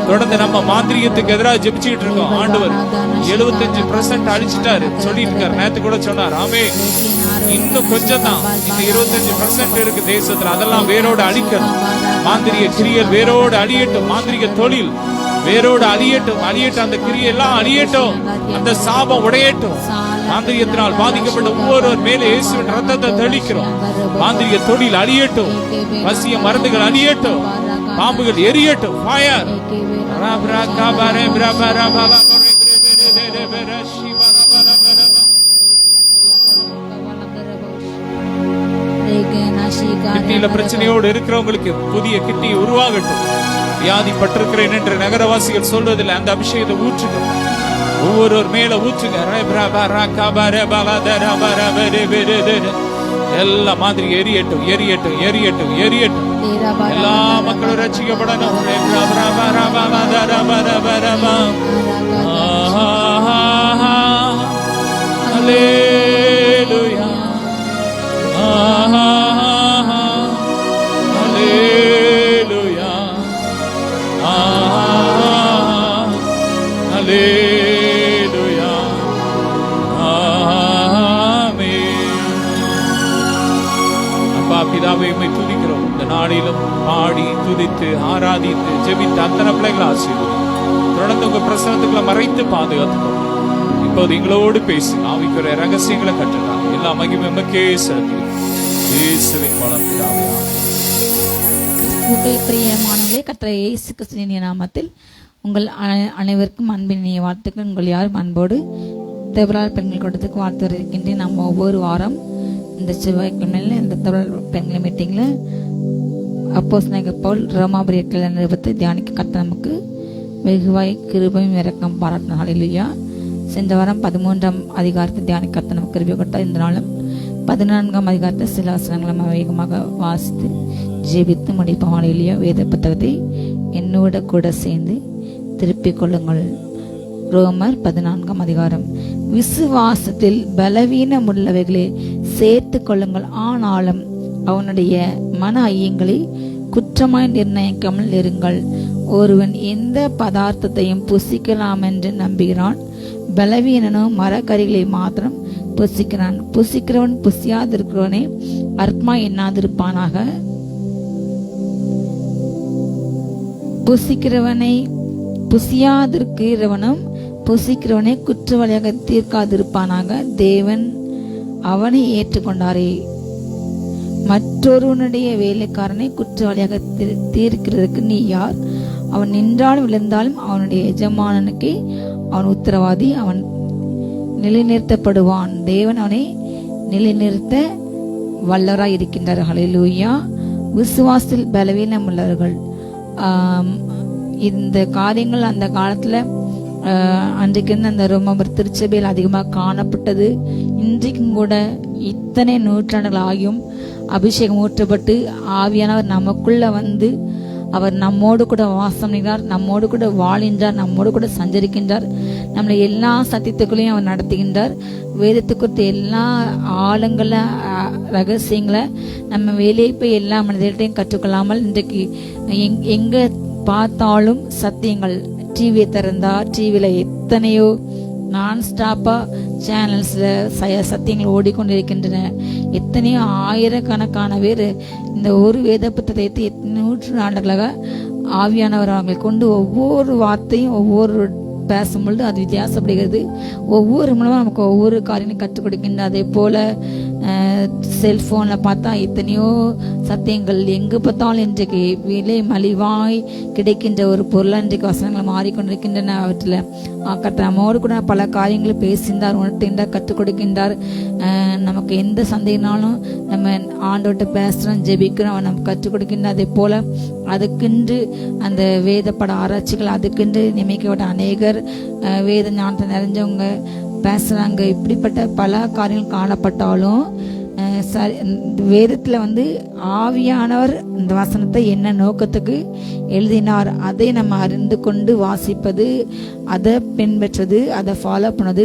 தொடர்ந்து நம்ம மாந்திரிகத்துக்கு எதிராக ஜெபிச்சுட்டு இருக்கோம். ஆண்டவர் 75% அழிச்சிட்டாரு சொல்லிட்டு இருக்காரு. நேத்து கூட சொன்னார். ஆமே, இன்னும் கொஞ்சம் தான். இன்னும் 25% இருக்கு தேசத்துல. அதெல்லாம் வேரோடு அழிக்கணும். மாந்திரிக கிரியல் வேரோடு அழியட்டும். மாந்திரிக தொழில் வேரோடு அழியட்டும். அழியட்டும். அந்த கிரியெல்லாம் அழியட்டும். அந்த சாபம் உடையட்டும். மாந்திரியத்தினால் பாதிக்கப்பட்ட ஒவ்வொருவர் மேலே இயேசுவின் ரத்தத்தை தெளிக்கிறோம். மாந்திரிக தொழில் அழியட்டும். வசிய மருந்துகள் அழியட்டும். பாம்புகள் எரியட்டும். ஃபயர். கிட்னியில பிரச்சனையோடு இருக்கிறவங்களுக்கு புதிய கிட்னி உருவாகட்டும். வியாதி பட்டிருக்கிறேன் என்று நகரவாசிகள் சொல்வதில் அந்த அபிஷேகத்தை ஊற்றுங்க. ஒவ்வொரு மேல ஊற்றுங்க. எல்லா மாதிரி எரியட்டும், எரியட்டும், எரியட்டும், எரியட்டும். எல்லா மக்களும் ரட்சிக்கப்படணும். அல்லேலூயா, அல்லேலூயா, அல்லேலூயா, ஆமென். அப்பா, பிதாவை உம்மை துதிக்கிறோம். இந்த நாளிலும் பாடி துதித்து ஆராதித்து ஜெபித்து அத்தனை பிள்ளைகளை ஆசீர்வதிங்க. தொடர்ந்து உங்க பிரசனத்துக்குள்ள மறைத்து பாதுகாத்துக்கணும். இப்போது எங்களோடு பேசி ஆவிக்குரிய ரகசியங்களை கற்றுட்டாங்க. எல்லா மகிமை எமக்கே செலுத்துகிறோம். இயேசுவின் மூலம் பிதாவே ஆமென். பிரியமானவர்களே, கர்த்தர் இயேசு கிறிஸ்துவின் நாமத்தில் உங்கள் அனைவருக்கும் அன்பின் வாழ்த்துக்கள். உங்கள் யாரும் அன்போடு தேவரால் பெண்கள் கூட்டத்துக்கு வாழ்த்து இருக்கின்றேன். நம்ம ஒவ்வொரு வாரம் இந்த செவ்வாய்க்கிழமையில் இந்த தேவரால் பெண்கள் மீட்டிங்கில் அப்போஸ்தலனாகிய பவுல் ரோமாபுரி 8 நிருபத்தை தியானிக்க கர்த்தர் நமக்கு வெகுவாய் கிருபையும் இரக்கம் பாராட்டினார். ஹல்லேலூயா. சென்ற வாரம் 13ஆம் அதிகாரத்தை தியானிக்க கர்த்தர் நமக்கு கிருபை கொடுத்தார். இந்த நாளும் 14ஆம் அதிகாரத்தை சில வசனங்களை நம்ம வேகமாக வாசித்து ஜெபித்து முடிப்போம். ஹல்லேலூயா. வேத புத்தகத்தை என்னோட கூட சேர்ந்து திருப்பிக் கொள்ளுங்கள். ரோமர் 14ஆம் அதிகாரம். விசுவாசத்தில் பலவீனம் உள்ளவைகளை சேர்த்து கொள்ளுங்கள், ஆனாலும் அவனுடைய மன ஐயங்களை குற்றமாய் நிர்ணயிக்காமல் இருங்கள். ஒருவன் எந்த பதார்த்தத்தையும் புசிக்கலாம் என்று நம்புகிறான், பலவீனனோ மரக்கறிகளை மாத்திரம் புசிக்கிறான். புசிக்கிறவன் புசியாதிருக்கிறவனே அர்த்தமா எண்ணாதிருப்பானாக. புசியாதிருக்கிறவனும் புசிக்கிறவனை குற்றவாளியாக தீர்க்காதிருப்பானாக. தேவன் அவனை ஏற்றுக்கொண்டாரே. மற்றொருவனுடைய வேலைக்காரனை குற்றவாளியாக தீர்க்கிறதுக்கு நீ யார்? அவன் நின்றாலும் விழுந்தாலும் அவனுடைய எஜமானனுக்கு அவன் உத்தரவாதி, அவன் நிலைநிறுத்தப்படுவான். தேவன் அவனை நிலைநிறுத்த வல்லவராய் இருக்கின்றார். ஹல்லேலூயா. விசுவாசத்தில் பலவீனம் உள்ளவர்கள். இந்த காரியங்கள் அந்த காலத்துல அன்றைக்கு அந்த ரோமர் திருச்சபையில் அதிகமாக காணப்பட்டது. இன்றைக்கும் கூட இத்தனை நூற்றாண்டுகள் ஆகியும் அபிஷேகம் ஊற்றப்பட்டு ஆவியானவர் நமக்குள்ள வந்து அவர் நம்மோடு கூட வாசம் செய்கிறார், நம்மோடு கூட வாழ்கின்றார், நம்மோடு கூட சஞ்சரிக்கின்றார். நம்மளை எல்லா சத்தியத்துக்குள்ளேயும் அவர் நடத்துகின்றார். வேதத்தை குறித்த எல்லா ஆழங்கள ரகசியங்களை நம்ம வேலையை போய் எல்லா மனிதர்களையும் கற்றுக்கொள்ளாமல் இன்றைக்கு எங்க பார்த்தாலும் சத்தியங்கள். டிவியை திறந்தா டிவியில எத்தனையோ நான் ஸ்டாப்பா சேனல்ஸ்ல சத்தியங்கள் ஓடிக்கொண்டிருக்கின்றன. எத்தனையோ ஆயிரக்கணக்கான பேர் இந்த ஒரு வேத புத்தகத்தை 100 ஆண்டுகளாக ஆவியானவர் அவங்களை கொண்டு ஒவ்வொரு வார்த்தையும் ஒவ்வொரு பேசும்பொழுது அது வித்தியாசப்படுகிறது. ஒவ்வொரு மூலமா நமக்கு ஒவ்வொரு காரியத்தையும் கற்றுக் கொடுக்கின்ற. அதே போல செல்போன்ல பார்த்தா எத்தனையோ சத்தியங்கள் எங்கு பார்த்தாலும் இன்றைக்கு விலை மலிவாய் கிடைக்கின்ற ஒரு பொருளாக இன்றைக்கு வசனங்கள் மாறிக்கொண்டிருக்கின்றன. அவற்றில் கர்த்தர் நம்மோடு கூட பல காரியங்களை பேசினார், உணர்த்துகின்றார், கற்றுக் கொடுக்கின்றார். நமக்கு எந்த சந்தேகனாலும் நம்ம ஆண்டோட்ட பேசுகிறோம், ஜெபிக்கிறோம், அவன் நமக்கு கற்றுக் கொடுக்கின்றார். அதே போல அதுக்கென்று அந்த வேதப்பட ஆராய்ச்சிகள் அதுக்கென்று நியமிக்கப்பட்ட அநேகர் வேத ஞானத்தை நிறைஞ்சவங்க பேசுறாங்க. இப்படிப்பட்ட பல காரியங்கள் காணப்பட்டாலும் வேதத்துல ஆவியானவர் இந்த வசனத்தை என்ன நோக்கத்துக்கு எழுதினார் அதை நம்ம அறிந்து கொண்டு வாசிப்பது, அதை பின்பற்றது, அதை ஃபாலோ பண்ணது,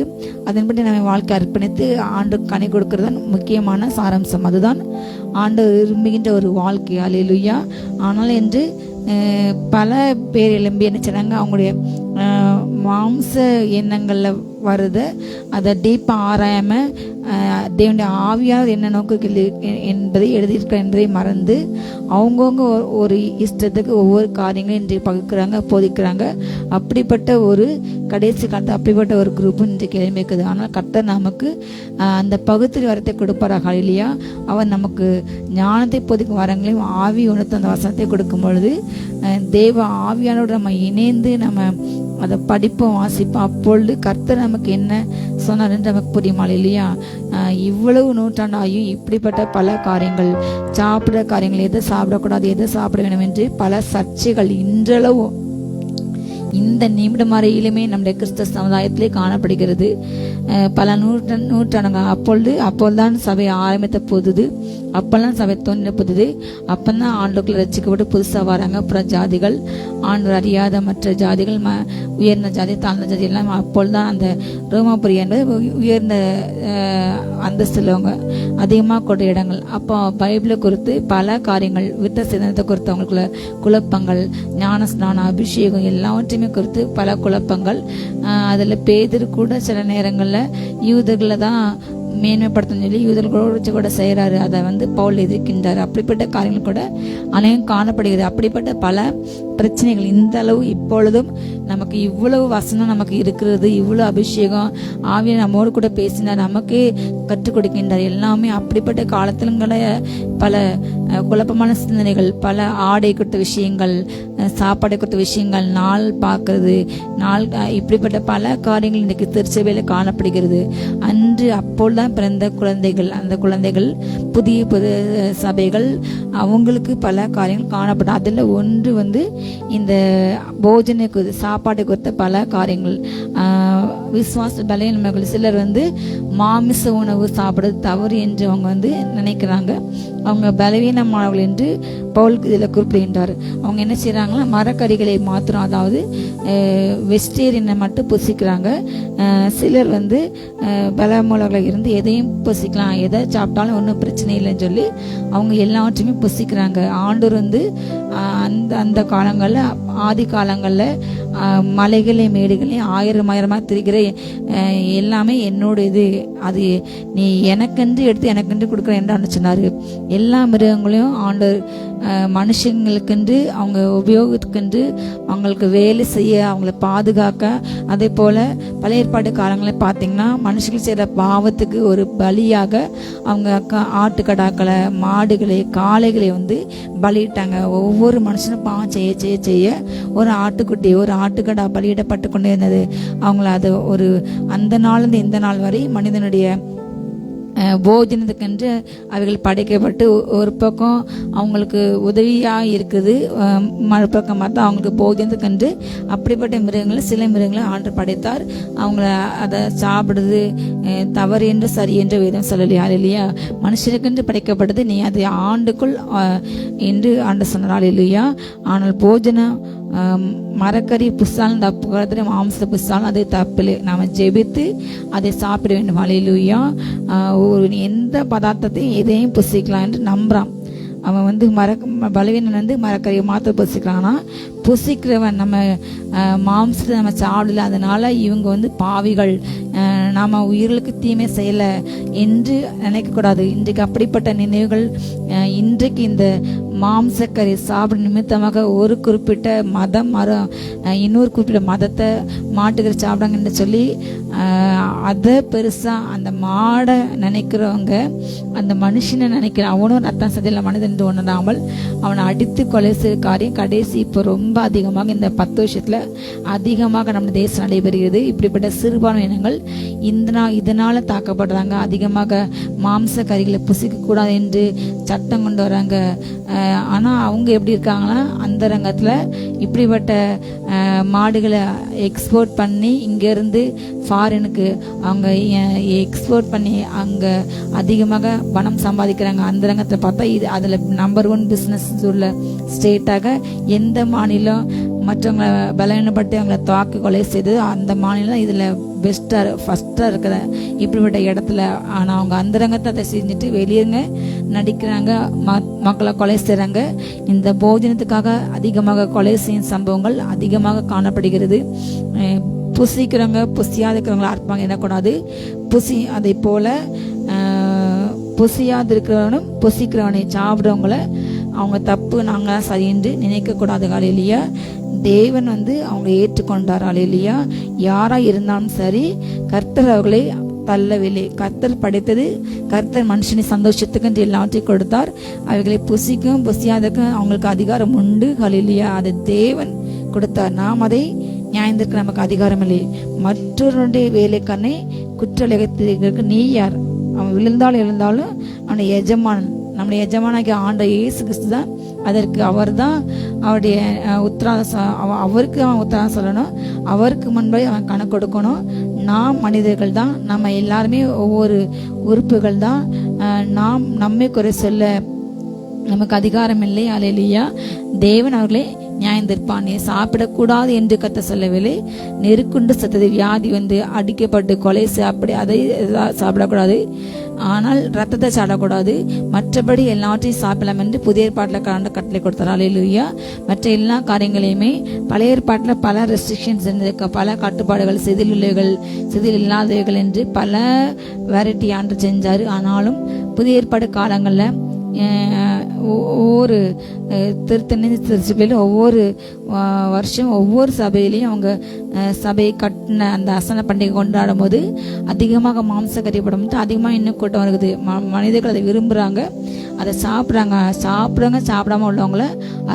அதன்படி நம்ம வாழ்க்கை அர்ப்பணித்து ஆண்டு கனி கொடுக்கறது முக்கியமான சாராம்சம். அதுதான் ஆண்டு விரும்புகின்ற ஒரு வாழ்க்கை. அல்லேலூயா. ஆனால் என்று பல பேர் எழும்பி என்ன செய்றாங்க, அவங்களுடைய மாம்ச எண்ணங்கள்ல வருது அதை டீப்பாக ஆராயாம தேவனுடைய ஆவியார் என்ன நோக்கு என்பதை எழுதியிருக்க என்பதை மறந்து அவங்கவுங்க ஒரு இஷ்டத்துக்கு ஒவ்வொரு காரியங்களும் இன்றைக்கு பகுக்கிறாங்க, போதிக்கிறாங்க. அப்படிப்பட்ட ஒரு கடைசி காலத்தை அப்படிப்பட்ட ஒரு குரூப்பு இன்றைக்கு எழுமிக்குது. ஆனால் கர்த்தர் நமக்கு அந்த பகுத்தறி வரத்தை கொடுப்பாராக இல்லையா? அவர் நமக்கு ஞானத்தை போதிக்கும் வரங்களையும் ஆவி உணர்த்து அந்த வசனத்தை கொடுக்கும் பொழுது தேவ ஆவியானோடு நம்ம இணைந்து நம்ம அதை படிப்போம், வாசிப்போம். அப்பொழுது கர்த்தர் நமக்கு என்ன சொன்னார் என்று நமக்கு புரியுமா இல்லையா? இவ்வளவு நூற்றாண்டாயும் இப்படிப்பட்ட பல காரியங்கள், சாப்பிட்ற காரியங்கள், எதை சாப்பிடக்கூடாது, எதை சாப்பிட வேண்டும் என்று பல சர்ச்சைகள் இன்றளவும் இந்த நிமிடம் வரையிலுமே நம்முடைய கிறிஸ்தவ சமுதாயத்திலே காணப்படுகிறது. பல நூற்றாண்டுகள் அப்பொழுதுதான் சபை ஆரம்பித்த போதுது, அப்பெல்லாம் சபை தோன்ற போதுது. அப்பந்தான் ஆண்டுக்குள்ள ரசிக்கப்பட்டு புதுசாக வராங்க புற ஜாதிகள், ஆண்டு அறியாத மற்ற ஜாதிகள், உயர்ந்த ஜாதி, தாழ்ந்த ஜாதி எல்லாம். அப்பொழுதுதான் அந்த ரோமாபுரி என்பது உயர்ந்த அந்தஸ்துள்ளவங்க அதிகமாக கொண்ட இடங்கள். அப்போ பைபிளை குறித்து பல காரியங்கள், விருத்த சேதனத்தை குறித்து அவங்களுக்குள்ள குழப்பங்கள், ஞான ஸ்நானம், அபிஷேகம் எல்லாவற்றையுமே குறித்து பல குழப்பங்கள். அதில் பேதர் கூட சில நேரங்களில் யூதர்களை தான் மேன்மைப்படுத்தணும்னு சொல்லி யூதர்களோடு கூட செய்கிறாரு. அதை பவுல் எதிர்க்கின்றார். அப்படிப்பட்ட காரியங்கள் கூட அநேகம் காணப்படுகிறது. அப்படிப்பட்ட பல பிரச்சனைகள் இந்த அளவு இப்பொழுதும் நமக்கு இவ்வளவு வசனம் நமக்கு இருக்கிறது, இவ்வளவு அபிஷேகம் ஆவியை நம்மோடு கூட பேசினார், நமக்கே கற்றுக் கொடுக்கின்றார். எல்லாமே அப்படிப்பட்ட காலத்திலங்கள பல குழப்பமான சிந்தனைகள், பல ஆடை குறித்த விஷயங்கள், சாப்பாடை குறித்த விஷயங்கள், நாள் பார்க்கறது, நாள் இப்படிப்பட்ட பல காரியங்கள் இன்றைக்கு திருச்சபையில் காணப்படுகிறது. அன்று அப்போதுதான் பிறந்த குழந்தைகள், அந்த குழந்தைகள் புதிய புதிய சபைகள் அவங்களுக்கு பல காரியங்கள் காணப்படும். அதில் ஒன்று இந்த போஜனை சாப்பாடு குறித்த பல காரியங்கள். விசுவாச பலவீனர்கள் சிலர் மாமிச உணவு சாப்பிடுறது தவறு என்று அவங்க நினைக்கிறாங்க. அவங்க பலவீனமானவர்கள் என்று பவுலுக்கு இதில் குறிப்பிடுகின்றார். அவங்க என்ன செய்கிறாங்கன்னா, மரக்கறிகளை மாத்திரம், அதாவது வெஜிடேரியனை மட்டும் புசிக்கிறாங்க. சிலர் பலமுள்ளவர்களாக இருந்து எதையும் புசிக்கலாம், எதை சாப்பிட்டாலும் ஒன்றும் பிரச்சனை இல்லைன்னு சொல்லி அவங்க எல்லாவற்றையுமே புசிக்கிறாங்க. ஆண்டவர் அந்த காலங்களில், ஆதி காலங்களில் மலைகளையும் மேடுகளையும் ஆயிரமாக திரிகிற எல்லாமே என்னோட இது, அது நீ எனக்கென்று எடுத்து எனக்கென்று கொடுக்குற என்று சொன்னார். எல்லா மிருகங்களையும் ஆண்டவர் மனுஷங்களுக்கென்று அவங்க உபயோகத்துக்கென்று அவங்களுக்கு வேலை செய்ய, அவங்கள பாதுகாக்க, அதே போல் பழைய ஏற்பாடு காலங்களில் பார்த்தீங்கன்னா மனுஷர்கள் செய்கிற பாவத்துக்கு ஒரு பலியாக அவங்க ஆட்டுக்கடாக்களை, மாடுகளை, காளைகளை பலியிட்டாங்க. ஒவ்வொரு மனுஷனும் பாவம் செய்ய செய்ய செய்ய ஒரு ஆட்டுக்குட்டி, ஒரு ஆட்டுக்கடா பலியிடப்பட்டு கொண்டே இருந்தது. அவங்கள அது ஒரு அந்த நாள்லேருந்து இந்த நாள் வரை மனிதனுடைய போஜனத்துக்கென்று அவைகள் படைக்கப்பட்டு ஒரு பக்கம் அவங்களுக்கு உதவியாக இருக்குது, மறுபக்கம் பார்த்தா அவங்களுக்கு போஜனத்துக்கென்று அப்படிப்பட்ட மிருகங்களை, சில மிருகங்களை ஆண்டு படைத்தார். அவங்கள அதை சாப்பிடுறது தவறு என்று சரி என்று வேதம் சொல்லலையா இல்லையா? மனுஷனுக்கென்று படைக்கப்பட்டது, நீ அதை ஆண்டுக்குள் என்று ஆண்டு சொன்னார் இல்லையா? ஆனால் போஜனம் மரக்கறி புஸ்தாலும் தப்பு, மாம்ச புஸ்தாலும் அது தப்பில்லை. நாம் ஜெபித்து அதை சாப்பிட வேண்டும். ஹல்லேலூயா. எந்த பதார்த்தத்தையும் எதையும் புசிக்கலாம் என்று நம்புறான். அவன் பலவீனன் மரக்கறியை மாத்திர புசிக்கிறான்னா, புசிக்கிறவன் நம்ம மாம்சத்தை நம்ம சாப்பிடல, அதனால இவங்க பாவிகள், நாம் உயிர்களுக்கு தீமை செய்யலை என்று நினைக்கக்கூடாது. இன்றைக்கு அப்படிப்பட்ட நினைவுகள், இன்றைக்கு இந்த மாம்சக்கறி சாப்பிட நிமித்தமாக ஒரு குறிப்பிட்ட மதம் இன்னொரு குறிப்பிட்ட மதத்தை மாட்டுக்கறி சாப்பிடாங்கன்னு சொல்லி அதை பெருசாக அந்த மாடை நினைக்கிறவங்க அந்த மனுஷனை நினைக்கிற, அவனும் ரத்தம் சதையில் மனிதன் என்று உணராமல் அவனை அடித்து கொலை செய்கிற காரியம் கடைசி இப்போ ரொம்ப அதிகமாக இந்த 10 வருஷத்தில் அதிகமாக நம்ம தேசம் நடைபெறுகிறது. இப்படிப்பட்ட சிறுபான்மை இனங்கள் இதனால் தாக்கப்படுறாங்க. அதிகமாக மாம்ச கறிகளை புசிக்கக்கூடாது என்று சட்டம் கொண்டு வராங்க. ஆனால் அவங்க எப்படி இருக்காங்கன்னா, அந்த ரங்கத்தில் இப்படிப்பட்ட மாடுகளை எக்ஸ்போர்ட் பண்ணி இங்கேருந்து ஃபாரினுக்கு அவங்க எக்ஸ்போர்ட் பண்ணி அங்கே அதிகமாக பணம் சம்பாதிக்கிறாங்க. அந்த ரங்கத்தில் பார்த்தா இது அதில் நம்பர் 1 பிஸ்னஸ் உள்ள ஸ்டேட்டாக எந்த மாநிலம் மற்றவங்களை பலவீனப்பட்டு அவங்களை தாக்கு கொலை செய்து அந்த மாநிலம் இதில் ஃபஸ்ட்டாக இருக்கிற இப்படிப்பட்ட இடத்துல. ஆனால் அவங்க அந்த ரங்கத்தை அதை செஞ்சுட்டு வெளியேங்க நடிக்கிறாங்க, மக்களை கொலை செய்கிறாங்க. இந்த போஜனத்துக்காக அதிகமாக கொலை செய்யும் சம்பவங்கள் அதிகமாக காணப்படுகிறது. புசிக்கிறவங்க புசியாதிருக்கிறவங்களா இருப்பாங்க எனக்கூடாது. அதே போல் புசியாது இருக்கிறவனும் புசிக்கிறவனை சாப்பிட்றவங்கள அவங்க தப்பு, நாங்கள் சரின்னு நினைக்கக்கூடாது. ஹல்லேலூயா. தேவன் அவங்க ஏற்றுக்கொண்டார். ஹல்லேலூயா. யாராக இருந்தாலும் சரி, கர்த்தர் அவர்களை தள்ளவில்லை. கர்த்தர் படைத்தது, கர்த்தர் மனுஷனை சந்தோஷத்துக்கு எல்லாத்தையும் கொடுத்தார். அவைகளை புசிக்கும் புசியாதக்கும் அவங்களுக்கு அதிகாரம் உண்டு. ஹல்லேலூயா. அதை தேவன் கொடுத்தார். நாம் அதை நியாயந்திருக்க நமக்கு அதிகாரம் இல்லை. மற்றொருடைய வேலைக்காரனை குற்றலகத்திற்கு நீ யார்? அவன் விழுந்தாலும் எழுந்தாலும் அவனுடைய எஜமானன், நம்முடைய எஜமானாகிய ஆண்டவர் இயேசு கிறிஸ்து தான். அதற்கு அவர் தான் அவருடைய அவருக்கு அவன் உத்தரவாதம் சொல்லணும். அவருக்கு முன்பாக அவன் கணக்கு கொடுக்கணும். நாம் மனிதர்கள் தான், நம்ம எல்லாருமே ஒவ்வொரு உறுப்புகள் தான். நாம் நம்மை குறை சொல்ல நமக்கு அதிகாரம் இல்லை. ஹல்லேலூயா. தேவன் அவர்களை நியாயந்திருப்பான். நீ சாப்பிடக்கூடாது என்று கத்த சொல்லவில்லை. நெருக்குண்டு சத்தது வியாதி வந்து அடிக்கப்பட்டு கொலை சாப்பிட அதை சாப்பிடக்கூடாது, ஆனால் ரத்தத்தை சாப்பிடக்கூடாது, மற்றபடி எல்லாவற்றையும் சாப்பிடலாம் என்று புதிய ஏற்பாட்டில் கட்டளை கொடுத்தார். அல்லேலூயா. மற்ற எல்லா காரியங்களையுமே பழைய ஏற்பாட்டில் பல ரெஸ்ட்ரிக்ஷன்ஸ் இருந்திருக்க, பல கட்டுப்பாடுகள், செதிலுள்ளவைகள் செதில் இல்லாதவைகள் என்று பல வெரைட்டி ஆண்டு செஞ்சார். ஆனாலும் புதிய ஏற்பாடு காலங்களில் ஒவ்வொரு திருச்சபையில் ஒவ்வொரு வருஷம் ஒவ்வொரு சபையிலையும் அவங்க சபையை கட்டின அந்த அசன பண்டிகை கொண்டாடும் போது அதிகமாக மாம்சக்கறி போடும்போது அதிகமாக இன்னும் கூட்டம் இருக்குது. மனிதர்கள் அதை விரும்புகிறாங்க, அதை சாப்பிட்றவங்க சாப்பிடாம உள்ளவங்கள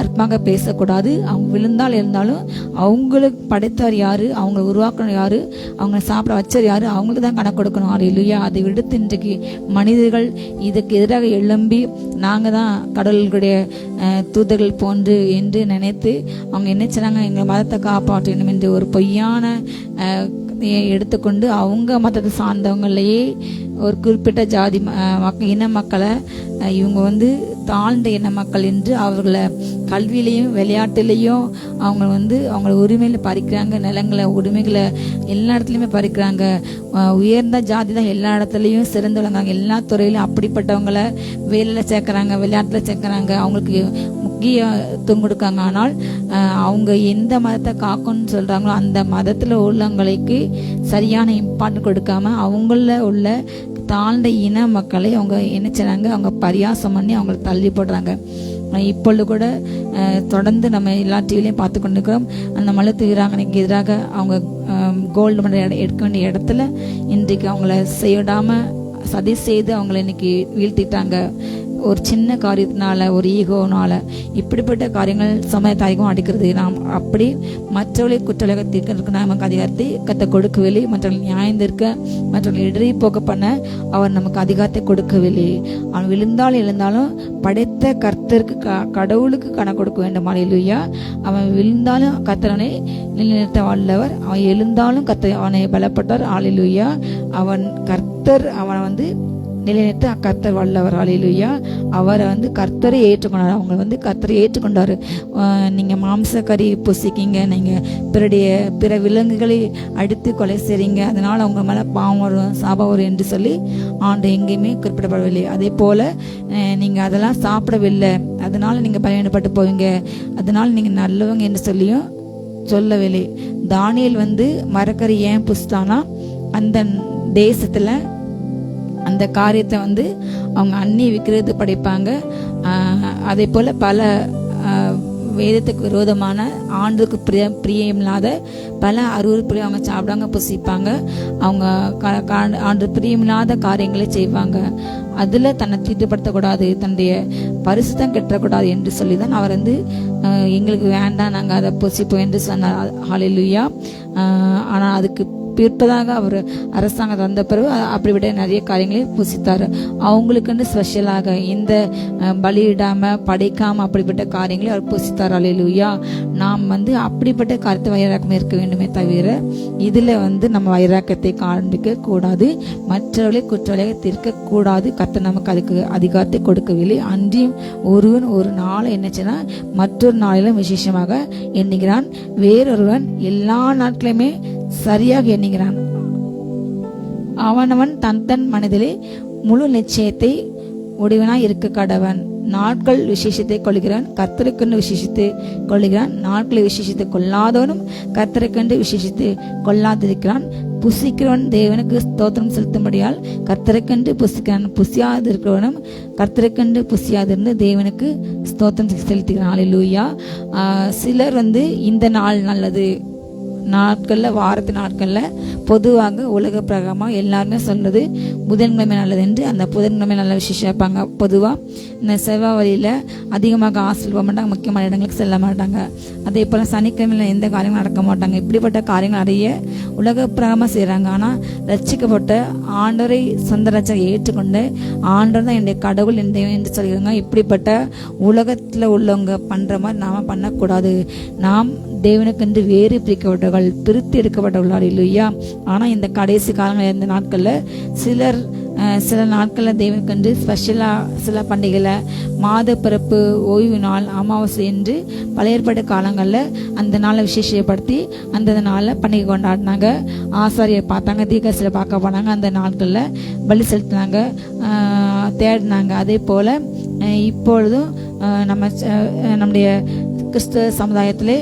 அற்பமாக பேசக்கூடாது. அவங்க விழுந்தால் இருந்தாலும் அவங்களுக்கு படைத்தவர் யாரு, அவங்களை உருவாக்கணும் யாரு, அவங்களை சாப்பிட வச்சவர் யாரு, அவங்களுக்கு தான் கணக்கு கொடுக்கணும். அல்லேலூயா. அதை விடுத்து இன்றைக்கு மனிதர்கள் இதுக்கு எதிராக எழும்பி நாங்கள் தான் கடவுளுடைய தூதர்கள் போன்று என்று நினைத்து அவங்க என்ன செய்றாங்க, எங்கள் மதத்தை காப்பாற்றணும் என்று ஒரு பொய்யான எடுத்துக்கொண்டு அவங்க மதத்தை சார்ந்தவங்களையே ஒரு குறிப்பிட்ட ஜாதி இன மக்களை இவங்க வந்து தாழ்ந்த இன மக்கள் என்று அவர்களை கல்வியிலையும் விளையாட்டுலேயும் அவங்க வந்து அவங்கள உரிமையில பறிக்கிறாங்க, நிலங்களை உரிமைகளை எல்லா இடத்துலையுமே பறிக்கிறாங்க. உயர்ந்த ஜாதி தான் எல்லா இடத்துலையும் சிறந்து விளங்குறாங்க, எல்லா துறையிலும் அப்படிப்பட்டவங்களை வேலையில் சேர்க்குறாங்க, விளையாட்டில் சேர்க்குறாங்க, அவங்களுக்கு முக்கியத்துவம் கொடுக்காங்க. ஆனால் அவங்க எந்த மதத்தை காக்கணும்னு சொல்கிறாங்களோ அந்த மதத்தில் உள்ளவங்களுக்கு சரியான இம்பார்ட்டன்ட் கொடுக்காம அவங்கள உள்ள தாழ்ந்த இன மக்களை அவங்க என்ன செய்றாங்க, அவங்க பரியாசம் பண்ணி அவங்களை தள்ளி போடுறாங்க. இப்பொழுது கூட தொடர்ந்து நம்ம எல்லா டிவிலையும் பார்த்து கொண்டிருக்கிறோம். அந்த மலத்து வீராங்கனைக்கு எதிராக அவங்க கோல்டு மெடல் எடுக்க வேண்டிய இடத்துல இன்றைக்கு அவங்கள செய்யடாமல் சதி செய்து அவங்கள இன்னைக்கு வீழ்த்திட்டாங்க. ஒரு சின்ன காரியத்தினால, ஒரு ஈகோனால இப்படிப்பட்ட காரியங்கள் சமயத்தை அதிகம் அடிக்கிறது. நாம் அப்படி மற்றவர்களை குற்றவாளியாக தீர்க்க நமக்கு அதிகாரத்தை கத்த கொடுக்கவில்லை. மற்றவர்கள் நியாயந்திருக்க, மற்றவர்கள் இடறி போக பண்ண அவர் நமக்கு அதிகாரத்தை கொடுக்கவில்லை. அவன் விழுந்தாலும் எழுந்தாலும் படைத்த கர்த்தருக்கு கடவுளுக்கு கணக்கு கொடுக்க வேண்டும். அல்லேலூயா. அவன் விழுந்தாலும் கர்த்தரனை நிலைநிறுத்த வல்லவர், அவன் எழுந்தாலும் கர்த்தர் அவனை பலப்பட்டார். அல்லேலூயா. அவன் கர்த்தர் அவனை வந்து நிலைநிறுத்த கர்த்தர் வல்லவர். அல்லேலூயா. அவரை வந்து கர்த்தரை ஏற்றுக்கொண்டார். அவங்க வந்து கர்த்தரை ஏற்றுக்கொண்டாரு. நீங்கள் மாம்சக்கறி புசிக்கிங்க, நீங்கள் பிற விலங்குகளை அடித்து கொலை செய்றீங்க, அதனால் அவங்க மேலே பாவம் வரும், சாபம் வரும் என்று சொல்லி ஆண்டு எங்கேயுமே குறிப்பிடப்படவில்லை. அதே போல் நீங்கள் அதெல்லாம் சாப்பிடவில்லை, அதனால் நீங்கள் பயன்பட்டு போவீங்க, அதனால் நீங்கள் நல்லவங்க என்று சொல்லியும் சொல்லவில்லை. தானியேல் வந்து மரக்கறி ஏன் புசித்தானா, அந்த தேசத்தில் அந்த காரியத்தை வந்து அவங்க அந்நிய விக்கிரகத்தை படைப்பாங்க. அதே போல் பல வேதத்துக்கு விரோதமான ஆண்டுக்கு பிரியமில்லாத பல அருவருப்புகளை அவங்க சாப்பிடாங்க, புசிப்பாங்க. அவங்க ஆண்டு பிரியமில்லாத காரியங்களை செய்வாங்க. அதில் தன்னை தீட்டுப்படுத்தக்கூடாது, தன்னுடைய பரிசுத்தம் கெட்டக்கூடாது என்று சொல்லி தான் அவர் வந்து எங்களுக்கு வேண்டாம், நாங்கள் அதை புசிப்போம் என்று சொன்னார். ஹல்லேலூயா. ஆனால் அதுக்கு பிற்பதாக அவர் அரசாங்கம் வந்த பிறகு அப்படிவிட நிறைய காரியங்களை புசித்தார். அவங்களுக்குன்னு ஸ்பெஷலாக இந்த பலியிடாமல் படைக்காமல் அப்படிப்பட்ட காரியங்களை அவர் புசித்தார். அல்லேலூயா. நாம் வந்து அப்படிப்பட்ட காரியத்தை வைராக்கம் இருக்க வேண்டுமே தவிர இதில் வந்து நம்ம வைராக்கத்தை காண்பிக்க கூடாது, மற்றவர்களை குற்றவாளியாக தீர்க்கக்கூடாது. கர்த்தர் நமக்கு அதுக்கு அதிகாரத்தை கொடுக்கவில்லை. அன்றியும் ஒருவன் ஒரு நாளை என்னச்சுன்னா மற்றொரு நாளிலும் விசேஷமாக எண்ணுகிறான், வேறொருவன் எல்லா நாட்களையுமே சரியாக எண்ணுகிறான். அவனவன் தன் மனதிலே முழு நிச்சயத்தை உடையவனாய் இருக்க கடவன். நாட்கள் விசேஷத்தை கொள்கிறான், கர்த்தருக்கென்று விசேஷித்து கொள்கிறான். நாட்களை விசேஷித்து கொள்ளாதவனும் கர்த்தருக்கென்று விசேஷித்து கொள்ளாதிருக்கிறான். புசிக்கிறவன் தேவனுக்கு ஸ்தோத்திரம் செலுத்தும்படியால் கர்த்தருக்கென்று புசிக்கிறான். புசியாதிருக்கிறவனும் கர்த்தருக்கென்று புசியாதிருந்து தேவனுக்கு ஸ்தோத்திரம் செலுத்துகிறான். அல்லேலூயா. சிலர் வந்து இந்த நாள் நல்லது, நாட்களில் வாரத்து நாட்களில் பொதுவாக உலக பிரகாரமாக எல்லாருமே சொல்றது புதன்கிழமை நல்லது என்று அந்த புதன்கிழமை நல்ல விசேஷம் வைப்பாங்க. பொதுவாக இந்த செவ்வாய் வழியில் அதிகமாக ஹாஸ்டல் போக மாட்டாங்க, முக்கியமான இடங்களுக்கு செல்ல மாட்டாங்க. அதே போல் சனிக்கிழமையில் எந்த காரியங்களும் நடக்க மாட்டாங்க. இப்படிப்பட்ட காரியங்கள் நிறைய உலக பிரகாரமாக செய்கிறாங்க. ஆனால் ரட்சிக்கப்பட்ட ஆண்டவரை சொந்த ரட்சகரை ஏற்றுக்கொண்டு ஆண்டவர் தான் என்னுடைய கடவுள் என்று சொல்கிறாங்க. இப்படிப்பட்ட உலகத்தில் உள்ளவங்க பண்ணுற மாதிரி நாம் பண்ணக்கூடாது. நாம் தேவனுக்கென்று வேறு பிரிக்கப்பட்டவர்கள், பிரித்து எடுக்கப்பட்டவர்கள். அல்லேலூயா. ஆனால் இந்த கடைசி காலங்கள் இந்த நாட்களில் சிலர் சில நாட்களில் தேவனுக்கென்று ஸ்பெஷலாக சில பண்டிகையில் மாத பிறப்பு, ஓய்வு நாள், அமாவாசை என்று பழைய ஏற்பாடு காலங்களில் அந்த நாளை விசேஷப்படுத்தி அந்த நாளில் பண்டிகை கொண்டாடினாங்க. ஆசாரியை பார்த்தாங்க, தீர்க்கதரிசியை பார்க்க போனாங்க, அந்த நாட்களில் பலி செலுத்தினாங்க, தேடினாங்க. அதே போல் இப்பொழுதும் நம்முடைய கிறிஸ்தவ சமுதாயத்திலே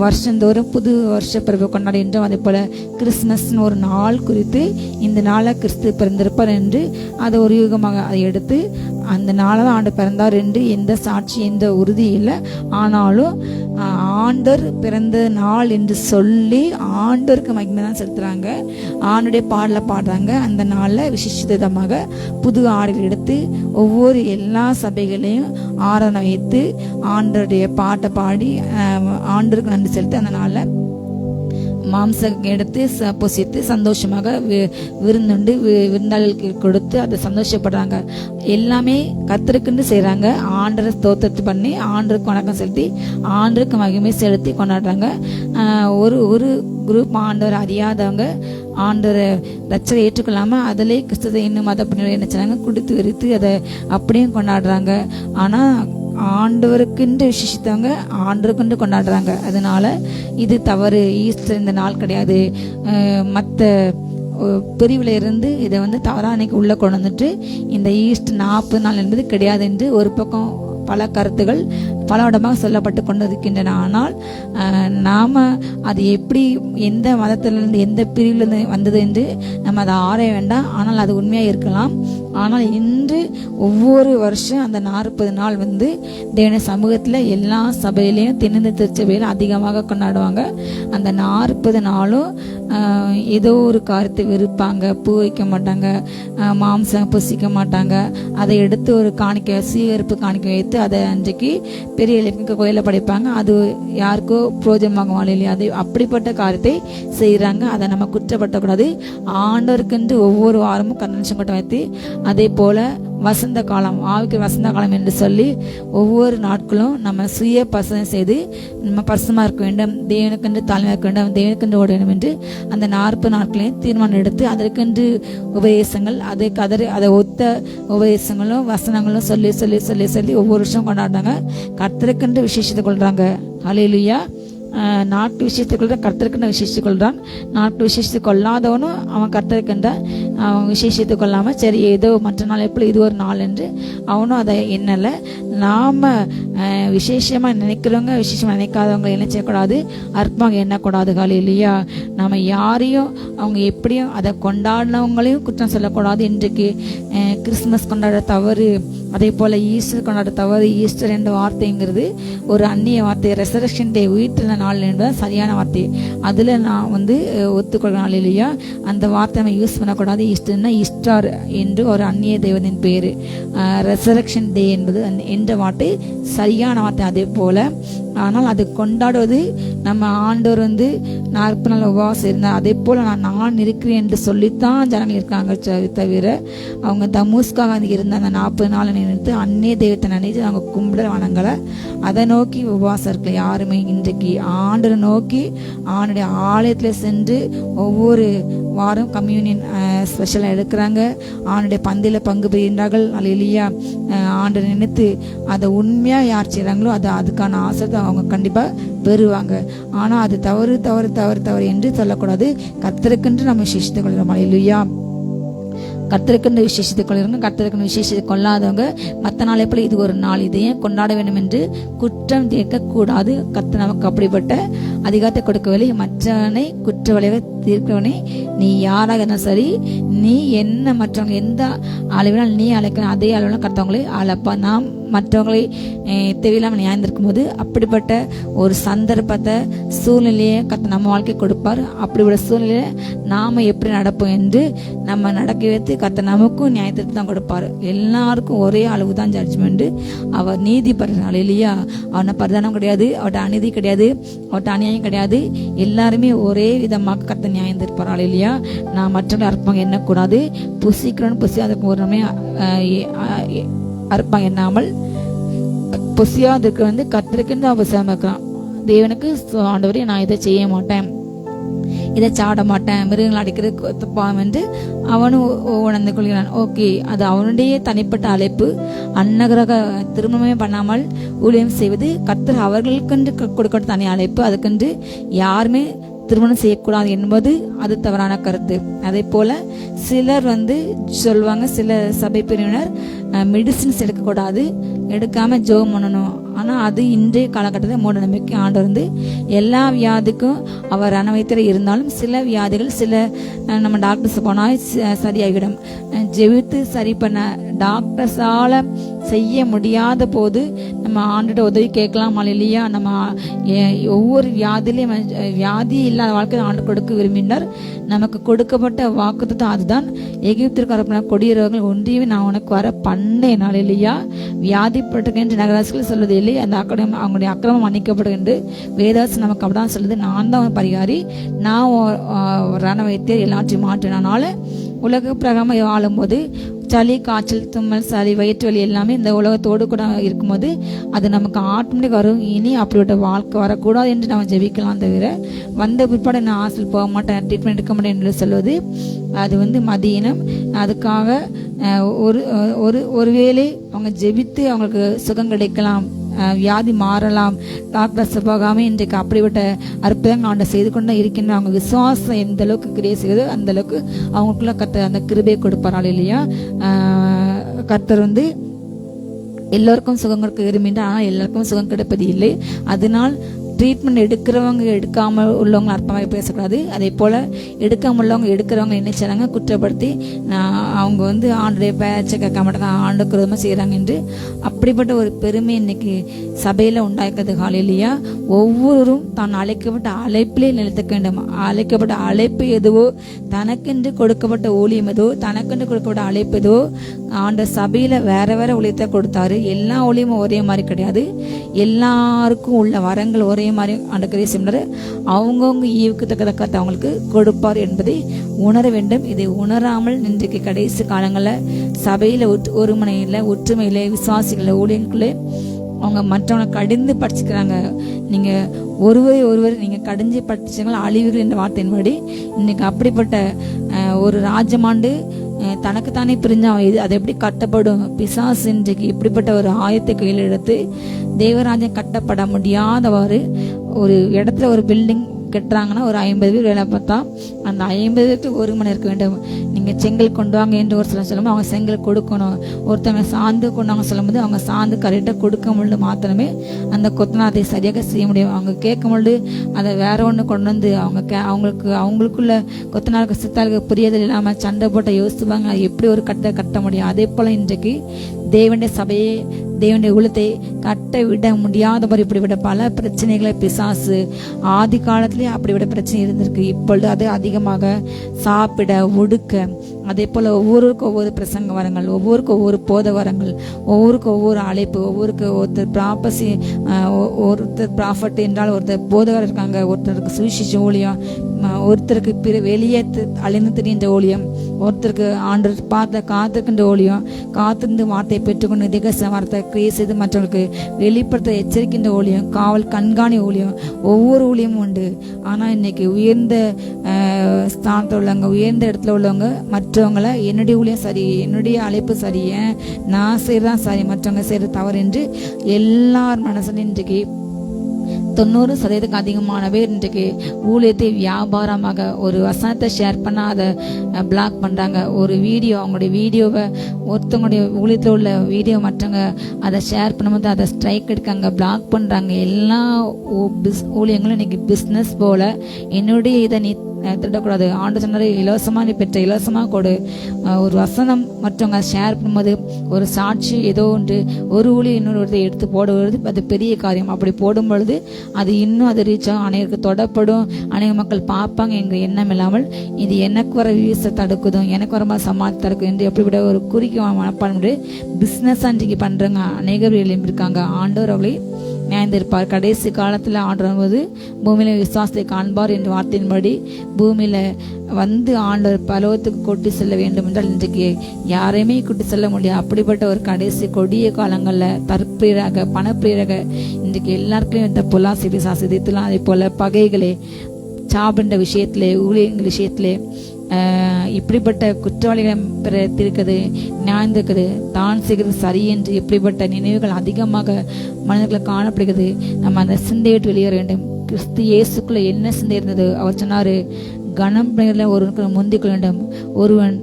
வருஷந்தோறும் புது வருஷ பிறகு கொண்டாடுகின்றோம். அதே போல் கிறிஸ்மஸ்னு ஒரு நாள் குறித்து இந்த நாளை கிறிஸ்து பிறந்திருப்பார் என்று அதை ஒரு யுகமாக அதை எடுத்து அந்த நாளை தான் ஆண்டு பிறந்தார் என்று எந்த சாட்சி எந்த உறுதி இல்லை. ஆனாலும் ஆண்டவர் பிறந்த நாள் என்று சொல்லி ஆண்டவருக்கு மகிமை தான் செலுத்துகிறாங்க, ஆண்டுடைய பாடலை பாடுறாங்க. அந்த நாளில் விசேஷிதமாக புது ஆடைகள் எடுத்து ஒவ்வொரு எல்லா சபைகளையும் ஆராதனை வைத்து ஆண்டருடைய பாட்டை பாடி ஆண்டருக்கு நன்றி செலுத்தி அந்த நாளில் மாம்சம் எடுத்து புசித்து சந்தோஷமாக விருந்துண்டு விருந்தாளிகளுக்கு கொடுத்து அதை சந்தோஷப்படுறாங்க. எல்லாமே கர்த்தருக்குன்னு செய்கிறாங்க. ஆண்டரை ஸ்தோத்திரம் பண்ணி ஆண்டருக்கு வணக்கம் செலுத்தி ஆண்டருக்கு மகிமை செலுத்தி கொண்டாடுறாங்க. ஒரு குரூப் ஆண்டவர் அறியாதவங்க ஆண்டவரை ரட்சரை ஏற்றுக்கொள்ளாமல் அதிலே கிறிஸ்துவ இன்னும் மத பின்னணி என்ன செய்றாங்க, குடித்து வெறித்து அதை அப்படியும் கொண்டாடுறாங்க. ஆனால் ஆண்டவருக்குன்று விசேஷித்தவங்க ஆண்டவருக்குன்று கொண்டாடுறாங்க. அதனால இது தவறு. ஈஸ்டர் இந்த நாள் கிடையாது. மற்ற பிரிவில் இருந்து இதை தவறாக அன்னைக்கு உள்ளே கொண்டு வந்துட்டு இந்த ஈஸ்டர் 40 நாள் என்பது கிடையாது என்று ஒரு பக்கம் பல கருத்துகள் பல இடமாக சொல்லப்பட்டு கொண்டு இருக்கின்றன. ஆனால் நாம் அது எப்படி எந்த மதத்திலிருந்து எந்த பிரிவிலிருந்து வந்தது என்று நம்ம அதை ஆராய வேண்டாம். ஆனால் அது உண்மையாக இருக்கலாம். ஆனால் இன்று ஒவ்வொரு வருஷம் அந்த 40 நாள் தேவனுடைய சமூகத்தில் எல்லா சபையிலையும் தென்னிந்திய திருச்சபையிலும் அதிகமாக கொண்டாடுவாங்க. அந்த 40 நாளும் ஏதோ ஒரு காரியத்தை விருப்பாங்க, பூ வைக்க மாட்டாங்க, மாம்சம் புசிக்க மாட்டாங்க. அதை எடுத்து ஒரு காணிக்கை சீகரிப்பு காணிக்கை வைத்து அதை அன்றைக்கு பெரிய இலக்கிய கோயிலில் படைப்பாங்க. அது யாருக்கோ புரோஜனமாக இல்லையா, அது அப்படிப்பட்ட காரியத்தை செய்கிறாங்க. அதை நம்ம குற்றப்படுத்தக்கூடாது. ஆண்டவருக்கென்று ஒவ்வொரு வாரமும் கன்வென்ஷன் கூட்டம் வைத்து அதே போல வசந்த காலம், ஆவிக்கு வசந்த காலம் என்று சொல்லி ஒவ்வொரு நாட்களும் நம்ம சுய பரிசோதனை செய்து நம்ம பரிசுமா இருக்க வேண்டும், தேவனுக்கென்று தாழ்மையாக இருக்க வேண்டும், தேவனுக்கென்று ஓட வேண்டும் என்று அந்த 40 நாட்களையும் தீர்மானம் எடுத்து அதற்கென்று உபதேசங்கள் அதை ஒத்த உபதேசங்களும் வசனங்களும் சொல்லி சொல்லி சொல்லி சொல்லி ஒவ்வொரு வருஷம் கொண்டாடுறாங்க. கர்த்தருக்கென்று விசேஷத்தை கொள்றாங்க. ஹல்லேலூயா. நாட்டு விஷயத்துக்குள்ள கர்த்தருக்குன்னு விசேஷித்து கொள்றான். நாட்டு விசேஷத்து கொள்ளாதவனும் அவன் கர்த்தருக்குன்ற அவன் விசேஷத்து கொள்ளாமல் சரி ஏதோ மற்ற நாள் எப்படி இது ஒரு நாள் என்று அவனும் அதை எண்ணலை. நாம் விசேஷமாக நினைக்கிறவங்க விசேஷமாக நினைக்காதவங்க என்ன செய்யக்கூடாது, அற்பமாக எண்ணக்கூடாது. ஹல்லேலூயா. நம்ம யாரையும் அவங்க எப்படியும் அதை கொண்டாடினவங்களையும் குற்றம் சொல்லக்கூடாது. இன்றைக்கு கிறிஸ்மஸ் கொண்டாட தவறு, அதே போல் ஈஸ்டர் கொண்டாட தவறு. ஈஸ்டர் என்ற வார்த்தைங்கிறது ஒரு அந்நிய வார்த்தை. ரெசரக்ஷன் டே, உயிர்த்தெழுந்த நாள் என்பது சரியான வார்த்தை. அதில் நான் ஒத்துக்கொள்கிற நாள் இல்லையா, அந்த வார்த்தை நம்ம யூஸ் பண்ணக்கூடாது. ஈஸ்டர்னா ஈஸ்டார் என்று ஒரு அந்நிய தெய்வத்தின் பேர். ரெசரக்ஷன் டே என்பது என்ற வார்த்தை சரியான வார்த்தை. அதே போல் ஆனால் அது கொண்டாடுவது நம்ம ஆண்டவர் 40 நாள் உபவாசம் இருந்தார். அதே போல் நான் இருக்கிறேன் என்று சொல்லித்தான் ஜனங்கள் இருக்காங்க. தவிர அவங்க தமுஸ்காக இருந்த அந்த 40 நாள் நினைத்து அந்நிய தெய்வத்தை நினைத்து அவங்க கும்பிட வணங்கலை. அதை நோக்கி உபவாசம் இருக்கல யாருமே. இன்றைக்கு ஆண்டரை நோக்கி ஆண்டுடைய ஆலயத்தில் சென்று ஒவ்வொரு வாரம் கம்யூனியன் ஸ்பெஷலாக எடுக்கிறாங்க. ஆண்டுடைய பந்தியில் பங்கு பெறுகின்றார்கள். அல்லேலூயா. ஆண்டரை நினைத்து அதை உண்மையாக யார் செய்கிறாங்களோ அதுக்கான ஆசை அவங்க கண்டிப்பாக பெறுவாங்க. ஆனால் அது தவறு தவறு தவறு தவறு என்று சொல்லக்கூடாது. கர்த்தருக்கென்று நம்ம விசேஷித்துக் கொள்கிறோம். அல்லேலூயா. கர்த்தருக்கென்று விசேஷித்துக் கொள்கிறவங்க, கர்த்தருக்கென்று விசேஷித்துக் கொள்ளாதவங்க மற்ற நாள் எப்படி இது ஒரு நாள் இதையே கொண்டாட வேண்டும் என்று குற்றம் தீர்க்கக்கூடாது. கர்த்தர் நமக்கு அப்படிப்பட்ட அதிகாரத்தை கொடுக்கவில்லை. மற்றவனை குற்ற விளைவை தீர்க்கிறவனே நீ யாராக இருந்தாலும் சரி, நீ என்ன மற்றவங்க எந்த அளவினால் நீ அழைக்கணும் அதே அளவில் கர்த்தவங்களை அழைப்பா. நாம் மற்றவங்களை தேவையில்லாமல் நியாயந்திருக்கும் போது அப்படிப்பட்ட ஒரு சந்தர்ப்பத்தை சூழ்நிலையை கர்த்தர் நம்ம வாழ்க்கை கொடுப்பார். அப்படிப்பட்ட சூழ்நிலையை நாம் எப்படி நடப்போம் என்று நம்ம நடக்க வைத்து கர்த்தர் நமக்கும் நியாயத்தை தான் கொடுப்பார். எல்லாருக்கும் ஒரே அளவு தான் ஜட்ஜ்மெண்ட். அவர் நீதிபதினால இல்லையா, அவனை பரிதானம் கிடையாது, அவர்கிட்ட அநீதி கிடையாது, அவர்கிட்ட அநியாயம் கிடையாது. எல்லாருமே ஒரே விதமாக கர்த்தர் நியாயம் இருப்பார் இல்லையா. நான் மற்றவங்களை அற்பமாக எண்ணக்கூடாது. புசிக்கிறோன்னு புசி அதற்கு ஒரு அற்பம் எண்ணாமல் புசியாதுக்கு கர்த்தருக்குன்னு அவசியம் இருக்கலாம். தேவனுக்கு ஆண்டவரே நான் இதை செய்ய மாட்டேன், இதை சாட மாட்டேன், மிருகங்கள் அடிக்கிறது தப்பாம் என்று அவனும் உணர்ந்து கொள்கிறான். ஓகே, அது அவனுடைய தனிப்பட்ட அழைப்பு. அன்னகரக திருமணமே பண்ணாமல் ஊழியம் செய்வது கர்த்தர் அவர்களுக்கென்று கொடுக்க தனி அழைப்பு. அதுக்கென்று யாருமே திருமணம் செய்யக்கூடாது என்பது அது தவறான கருத்து. அதே போல சிலர் சொல்லுவாங்க, சில சபை பிரிவினர் மெடிசின்ஸ் எடுக்கக்கூடாது, எடுக்காம ஜெபம் பண்ணணும். ஆனால் அது இன்றைய காலகட்டத்தில் மூட நம்பிக்கை. ஆண்டு எல்லா வியாதிக்கும் அவர் ரணவைத்திர இருந்தாலும் சில வியாதிகள் சில நம்ம டாக்டர்ஸ் போனால் சரியாகிவிடும். ஜெபித்து சரி பண்ண டாக்டர்ஸால செய்ய முடியாத போது நம்ம ஆண்டுகிட்ட உதவி கேட்கலாம் இல்லையா? நம்ம ஒவ்வொரு வியாதிலையும் வியாதி இல்லாத வாழ்க்கை ஆண்டு கொடுக்க விரும்பினார். நமக்கு கொடுக்கப்பட்ட வாக்குத்தத்தம் அதுதான். எகிப்திற்கு வரப்போன கொடியவர்கள் ஒன்றியமே நான் உனக்கு வர பண்ணேன் நாள் இல்லையா? வியாதிப்பட்டிருக்கின்ற நகராசிகள் சொல்வது இல்லை, அந்த அவங்களுடைய அக்கிரமம் மன்னிக்கப்படுகின்ற வேதாசம் நமக்கு அப்படிதான் சொல்லுது. நான் தான் பரிகாரி, நான் ரண வைத்தியர், எல்லாத்தையும் மாற்றினால உலக பிரகாம ஆளும்போது சளி, காய்ச்சல், தும்மல், சளி, வயிற்று வலி எல்லாமே இந்த உலகத்தோடு கூட இருக்கும்போது அது நமக்கு ஆட்டோமேட்டிக் வரும். இனி அப்படிப்பட்ட வாழ்க்கை வரக்கூடாது என்று நம்ம ஜெபிக்கலாம். தவிர வந்த பிற்பாடு நான் ஹாஸ்பிட்டல் போக மாட்டேன், ட்ரீட்மெண்ட் எடுக்க மாட்டேன் என்று சொல்வது அது மதியினம். அதுக்காக ஒருவேளை அவங்க ஜெபித்து அவங்களுக்கு சுகம் கிடைக்கலாம், வியாதி மாறலாம், டாக்டர்ஸ் போகாம இன்றைக்கு அப்படிப்பட்ட அற்புதங்கள் ஆண்ட செய்து கொண்டே இருக்கின்ற அவங்க விசுவாசம் எந்த அளவுக்கு கிரியை செய்யுதோ அந்த அளவுக்கு அவங்களுக்குள்ள கர்த்தர் அந்த கிருபையை கொடுப்பாரால் இல்லையா? கர்த்தர் எல்லோருக்கும் சுகம் கொடுக்க விரும்பின்ற, ஆனால் எல்லாருக்கும் சுகம் கிடைப்பது இல்லை. அதனால் ட்ரீட்மெண்ட் எடுக்கிறவங்க எடுக்காமல் உள்ளவங்க அர்த்தமாக பேசக்கூடாது. அதே போல் எடுக்காமல் உள்ளவங்க எடுக்கிறவங்க என்ன செய்கிறாங்க, குற்றப்படுத்தி அவங்க ஆண்டுடைய பேச்சை கேட்க மாட்டாங்க, ஆண்டுக்கு விரோதமாக செய்கிறாங்க என்று அப்படிப்பட்ட ஒரு பெருமை இன்னைக்கு சபையில் உண்டாக்குறது காலையிலையா? ஒவ்வொருவரும் தான் அழைக்கப்பட்ட அழைப்பிலே நிலைத்துக்க வேண்டும். அழைக்கப்பட்ட அழைப்பு எதுவோ, தனக்கென்று கொடுக்கப்பட்ட ஊழியம் எதோ, தனக்கென்று கொடுக்கப்பட்ட அழைப்பு எதோ, ஆண்ட சபையில் வேற வேற ஊழியத்தை கொடுத்தாரு. எல்லா ஊழியமும் ஒரே மாதிரி கிடையாது. எல்லாருக்கும் உள்ள வரங்கள் ஒரே மாதிரி ஆண்டக்கரே செய்கிறார். அவங்கவுங்க ஈவுக்கு தக்கத்தை அவங்களுக்கு கொடுப்பார் என்பதை உணர வேண்டும். இதை உணராமல் இன்றைக்கு கடைசி காலங்களில் சபையில் ஒற்றுமையில் விசுவாசிகளை ஊழியர்களே அவங்க மற்றவங்களை கடிந்து படிச்சுக்கிறாங்க. நீங்கள் ஒருவர் நீங்கள் கடிஞ்சு படிச்சவங்கள அழிவுகள் என்ற வார்த்தையின்படி இன்னைக்கு அப்படிப்பட்ட ஒரு ராஜமாண்டு தனக்குத்தானே பிரிஞ்சு அவன் அது எப்படி கட்டப்படும்? பிசாசு இன்றைக்கு இப்படிப்பட்ட ஒரு ஆயத்தை கையில் எடுத்து தேவராஜ்யம் கட்டப்பட முடியாதவாறு ஒரு இடத்துல ஒரு பில்டிங் கட்டுறாங்கன்னா ஒரு 50 பேர் வேலை பார்த்தா அந்த 50 பேருக்கு 1 மணி இருக்க வேண்டும். நீங்கள் செங்கல் கொண்டு வாங்க என்று ஒரு சில சொல்லும்போது அவங்க செங்கல் கொடுக்கணும். ஒருத்தவங்க சாந்து கொண்டு வாங்க சொல்லும்போது அவங்க சாந்து கரெக்டாக கொடுக்க பொழுது மாத்திரமே அந்த கொத்தனார் அதை சரியாக செய்ய முடியும். அவங்க கேட்கும் பொழுது அதை வேற ஒன்று கொண்டு அவங்களுக்குள்ள கொத்தனாருக்கு சித்தாளுக்கு புரியது இல்லாமல் சண்டை போட்ட யோசிப்பாங்க எப்படி ஒரு கட்ட முடியும். அதே போல் இன்றைக்கு தேவனுடைய சபையை தேவனுடைய உள்ளத்தை கட்ட விட முடியாதவர் இப்படிப்பட்ட பல பிரச்சனைகளை பிசாசு ஆதி காலத்திலே அப்படிப்பட்ட பிரச்சனை இருந்திருக்கு. இப்பொழுது அது அதிகமாக சாப்பிட ஒடுக்க, அதே போல் ஒவ்வொருவருக்கும் ஒவ்வொரு பிரசங்க வரங்கள், ஒவ்வொருக்கும் ஒவ்வொரு போத வரங்கள், ஒவ்வொருக்கும் ஒவ்வொரு அழைப்பு, ஒருத்தர் ப்ராப்பசி, ஒருத்தர் ப்ராஃபட் என்றால் ஒருத்தர் போதகர் இருக்காங்க, ஒருத்தருக்கு சுவிசேஷ ஊழியம், ஒருத்தருக்கு வெளியே அழிந்து திரிகின்ற ஊழியம், ஒருத்தருக்கு ஆண்டு பார்த்த காத்திருக்கின்ற ஊழியம், காத்திருந்து வார்த்தையை பெற்றுக்கொண்டு திகச வார்த்தை கிரியை செய்து மற்றவர்களுக்கு வெளிப்படுத்த எச்சரிக்கின்ற ஊழியம், காவல் கண்காணி ஊழியம், ஒவ்வொரு ஊழியமும் உண்டு. ஆனால் இன்னைக்கு உயர்ந்த ஸ்தானத்தில் உள்ளவங்க, உயர்ந்த இடத்துல உள்ளவங்க மற்றவங்களை என்னுடைய ஊழியம் சரி, என்னுடைய அழைப்பு சரி, நான் செய்யறதான் சரி, மற்றவங்க செய்யறது தவறு என்று எல்லார் மனசுல இன்றைக்கு 90% அதிகமான பேர் இன்றைக்கு ஊழியத்தை வியாபாரமாக ஒரு வசனத்தை ஷேர் பண்ணால் அதை பிளாக் பண்ணுறாங்க. ஒரு வீடியோ, அவங்களுடைய வீடியோவை ஒருத்தவங்களுடைய ஊழியத்தில் உள்ள வீடியோ மற்றவங்க அதை ஷேர் பண்ணும்போது அதை ஸ்ட்ரைக் எடுக்காங்க, பிளாக் பண்ணுறாங்க. எல்லா ஊழியங்களும் இன்னைக்கு பிஸ்னஸ் போல் என்னுடைய இதை நீ திருடக்கூடாது. ஆண்டு சொன்னார், இலவசமாக நீ பெற்ற இலவசமாக கொடு. ஒரு வசனம் மற்றவங்க ஷேர் பண்ணும்போது ஒரு சாட்சி ஏதோ ஒன்று ஒரு ஊழியர் இன்னொரு எடுத்து போடுவது அது பெரிய காரியம். அப்படி போடும் பொழுது அது இன்னும் அது ரீச் ஆகும், அநேகருக்கு தொடப்படும், அநேக மக்கள் பார்ப்பாங்க என்ற எண்ணம் இல்லாமல் இது எனக்கு வர வியூஸை தடுக்குதும், எனக்கு வர மாதிரி சமாளி தடுக்கும் என்று எப்படிப்பட்ட ஒரு குறிக்க மனப்பான்மை பிஸ்னஸ் அன்றைக்கு பண்ணுறவங்க அநேகர் இருக்காங்க. ஆண்டவர் அவர்களை நியாயந்திருப்பார். கடைசி காலத்தில் ஆண்டும்போது பூமியில விசுவாசத்தை காண்பார் என்ற வார்த்தையின்படி பூமியில ஆண்டவர் பலவத்துக்கு கொட்டி செல்ல வேண்டும் என்றால் இன்றைக்கு யாரையுமே கொட்டி செல்ல முடியாது. அப்படிப்பட்ட ஒரு கடைசி கொடிய காலங்களில் தற்பிரியராக பணப்பிரியராக இன்றைக்கு எல்லாருக்கும் இந்த பொல்லாசி பிசாசு இதெல்லாம், அதே போல பகைகளே சாப்பிடுற விஷயத்திலே, ஊழியர்கள் விஷயத்திலே இப்படிப்பட்ட குற்றவாளிகளை இருக்குது, நியாயம் இருக்குது, தான் செய்கிறது சரி என்று இப்படிப்பட்ட நினைவுகள் அதிகமாக மனிதர்களுக்கு காணப்படுகிறது. நம்ம அந்த சிந்தையை விட்டு வெளியேற வேண்டும். கிறிஸ்து இயேசுக்குள்ள என்ன சிந்தை இருந்தது? அவர் சொன்னாரு, கனம் ஒருவனுக்கு முந்திக் கொள்ள வேண்டும். ஒருவன்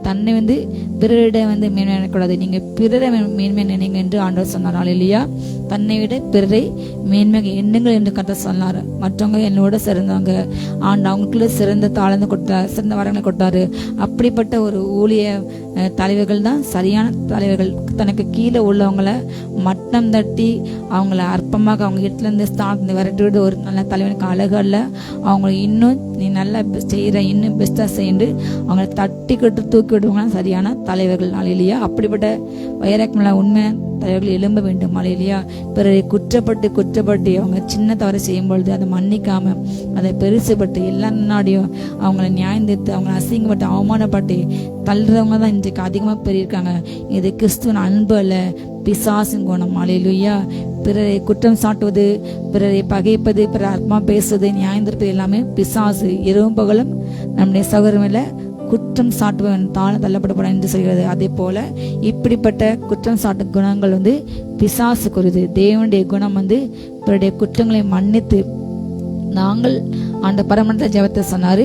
தன்னை பிறரிடம் மேன்மை நினைக்கூடாது, நீங்க பிறரை மேன்மை நினைங்க என்று ஆண்டவர் சொன்னார். அல்லேலூயா. தன்னை விட பிறரை மேன்மையாக எண்ணுங்கள் என்று கர்த்தர் சொன்னார். மற்றவங்க என்னோட சிறந்தவங்க, அவங்களுக்குள்ள சிறந்த தாழ்ந்து கொடுத்தார், சிறந்த வரங்களை கொடுத்தாரு. அப்படிப்பட்ட ஒரு ஊழிய தலைவர்கள் தான் சரியான தலைவர்கள். தனக்கு கீழே உள்ளவங்களை மட்டம் தட்டி அவங்கள அற்பமாக அவங்க இடத்துல இருந்து ஸ்தானத்து விரட்டி விட ஒரு நல்ல தலைவனுக்கு அழகு அல்ல. அவங்கள இன்னும் நீ நல்லா செய்யற, இன்னும் பெஸ்டா செய்து அவங்களை தட்டி கட்டு தூக்கி விடுவாங்க சரியான தலைவர்கள். அல்லேலூயா. அப்படிப்பட்ட வைராக்கியமுள்ள உண்மை தலைவர்கள் எழும்ப வேண்டும். அல்லேலூயா. பிறரை குற்றப்பட்டு அவங்க சின்ன தவறு செய்யும் பொழுது அதை மன்னிக்காம அதை பெருசுப்பட்டு எல்லா முன்னாடியும் அவங்கள நியாயம் தீர்த்து அவங்களை அசிங்கப்பட்டு அவமானப்பட்டு தள்ளுறவங்க தான் இன்றைக்கு அதிகமாக பெரியிருக்காங்க. இது கிறிஸ்துவின் அன்பு அல்ல, பிசாசின் குணம். அல்லேலூயா. பிறரை குற்றம் சாட்டுவது, பிறரை பகைப்பது, பிறர் அற்பமா பேசுவது, நியாயம் தீர்ப்பது எல்லாமே பிசாசு. இரவும் பகலும் நம்முடைய சகோதரமில்ல குற்றம் சாட்டுவன் தாழ தள்ளப்படப்பட என்று சொல்கிறது. அதே போல இப்படிப்பட்ட குற்றம் சாட்டு குணங்கள் பிசாசு குறிது. தேவனுடைய குணம் பிறருடைய குற்றங்களை மன்னித்து, நாங்கள் அந்த பரமண்ட ஜெபத்தை சொன்னாரு,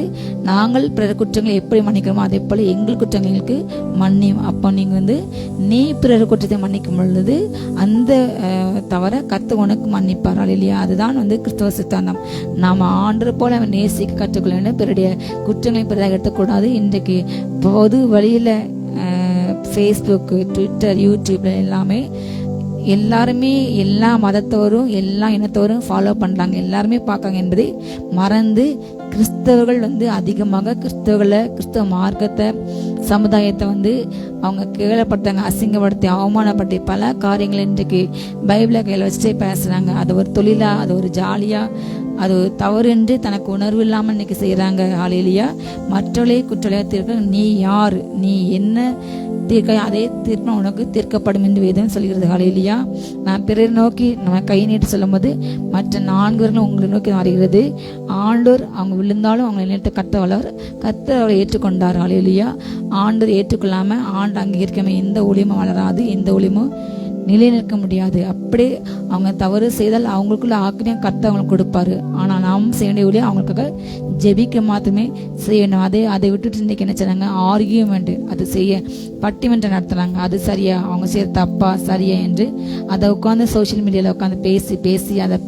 நாங்கள் பிறர் குற்றங்களை எப்படி மன்னிக்கிறோமோ அதே போல எங்கள் குற்றங்களுக்கு மன்னியும். அப்போ நீங்க நீ பிறர் குற்றத்தை மன்னிக்கும் பொழுது அந்த தவிர கர்த்தர் உனக்கு மன்னிப்பார். இல்லையா? அதுதான் கிறிஸ்தவ சித்தாந்தம். நாம ஆண்டவர் போல நேசிக்க கற்றுக்கொள்ள வேண்டும். பிறருடைய குற்றங்களை பிறதாக எடுத்துக்கூடாது. இன்றைக்கு பொது வழியில ஃபேஸ்புக், ட்விட்டர், யூடியூப்ல எல்லாருமே எல்லா மதத்தோரும் எல்லா இனத்தோரும் ஃபாலோ பண்றாங்க, எல்லாருமே பார்க்காங்க என்பதை மறந்து கிறிஸ்தவர்கள் அதிகமாக கிறிஸ்தவ மார்க்கத்தை, சமுதாயத்தை அவங்க கேவலப்படுத்தாங்க, அசிங்கப்படுத்தி அவமானப்படுத்தி பல காரியங்கள் இன்றைக்கு பைபிளை கையில் வச்சுட்டே பேசுறாங்க. அது ஒரு தொழிலா, அது ஒரு ஜாலியா, அது தவறு என்று தனக்கு உணர்வு இல்லாமல் இன்னைக்கு செய்யறாங்க. அல்லேலூயா. மற்றவர்களே குற்றவாளியாக தீர்க்க நீ யார்? நீ என்ன தீர்க்க, அதே தீர்ப்பு உனக்கு தீர்க்கப்படும் என்று வேதம் சொல்கிறது. அல்லேலூயா. நான் பிறர் நோக்கி நம்ம கை நீட்டு சொல்லும் போது மற்ற 4 பேர்களும் உங்களை நோக்கி வருகிறது. ஆண்டோர் அவங்க விழுந்தாலும் அவங்களை நினைத்து கர்த்தர் அவரை ஏற்றுக்கொண்டார். அல்லேலூயா. ஆண்டோர் ஏற்றுக்கொள்ளாம ஆண்டு அங்கீகரிக்காம எந்த ஊழியமும் வளராது, எந்த ஊழியமும் நிலை நிற்க முடியாது. அப்படியே அவங்க தவறு செய்தால் அவங்களுக்குள்ள ஆக்கினியம் கர்த்தர் அவங்களுக்கு கொடுப்பாரு. ஆனா நாம் செய்ய வேண்டிய ஊழியம் அவங்களுக்காக ஜெபிக்க மாத்திரமே செய்ய வேண்டும். அதை விட்டுட்டு இன்னைக்கு என்ன செய்றாங்க? ஆர்கியூமெண்ட், அது செய்ய பட்டிமன்றம் நடத்துறாங்க. அது சரியா, அவங்க செய்ய தப்பா சரியா என்று அதை உட்காந்து சோசியல் மீடியால உட்காந்து பேசி அதை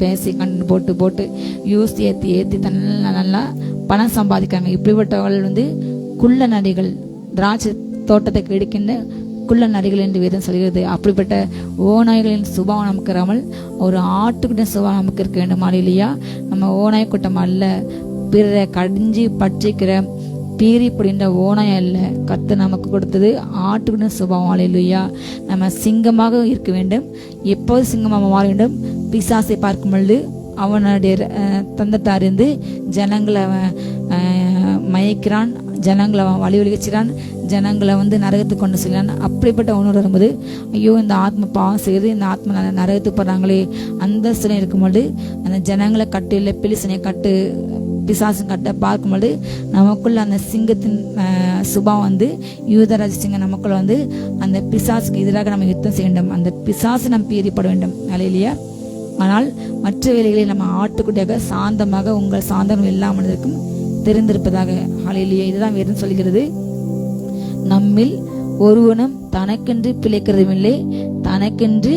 கண்டு போட்டு யூஸ் ஏத்தி நல்லா பணம் சம்பாதிக்கிறாங்க. இப்படிப்பட்டவர்கள் குள்ள நடிகள், திராட்சை தோட்டத்தை கெடுக்கின்ற குள்ள நரிகள் என்று வேதம் சொல்கிறது. அப்படிப்பட்ட ஓநாய்களின் சுபாவம் நமக்கு இராமல் ஒரு ஆட்டுக்கிட்ட சுபாவம் நமக்கு இருக்க வேண்டும். இல்லையா? நம்ம ஓநாய் கூட்டம் அல்ல, பிறரை கடிஞ்சு பற்றிக்கிற பீறி பிடின்ற ஓநாய் அல்ல. கர்த்தர் நமக்கு கொடுத்தது ஆட்டுக்கிட்ட சுபாவம். அல்லேலூயா. நம்ம சிங்கமாக இருக்க வேண்டும். எப்போது சிங்கமாக மாற வேண்டும்? பிசாசை பார்க்கும் பொழுது அவனுடைய தந்தத்தை அறிந்து ஜனங்களை மயக்கிறான், ஜனங்களை வழிவழிக்கிறான், ஜனங்களை நரகத்துக்கு கொண்டு செல்கிறான். அப்படிப்பட்ட உணர்வு வரும்போது ஐயோ இந்த ஆத்ம பாவம் செய்து இந்த ஆத்மா நரகத்துக்கு போடுறாங்களே அந்த சிலை இருக்கும்போது அந்த ஜனங்களை கட்டு இல்லை பிலிசனை கட்டு பிசாசு கட்ட பார்க்கும்போது நமக்குள்ள அந்த சிங்கத்தின் சுபாவம் யூதராஜ சிங்கம் நமக்குள்ள அந்த பிசாசுக்கு எதிராக நம்ம யுத்தம் செய்ய வேண்டும். அந்த பிசாசு நம்ம பீறிப்பட வேண்டும். அல்லேலூயா. ஆனால் மற்ற வேலைகளில் நம்ம ஆட்டுக்குட்டியாக சாந்தமாக உங்கள் சாந்தம் எல்லா மனிதருக்கும் தெரிந்திருப்பதாக. அல்லேலூயா. இதுதான் வேதம் சொல்கிறது. நம்மில் ஒருவனும் தனக்கென்று பிழைக்கிறதும் இல்லை, தனக்கென்று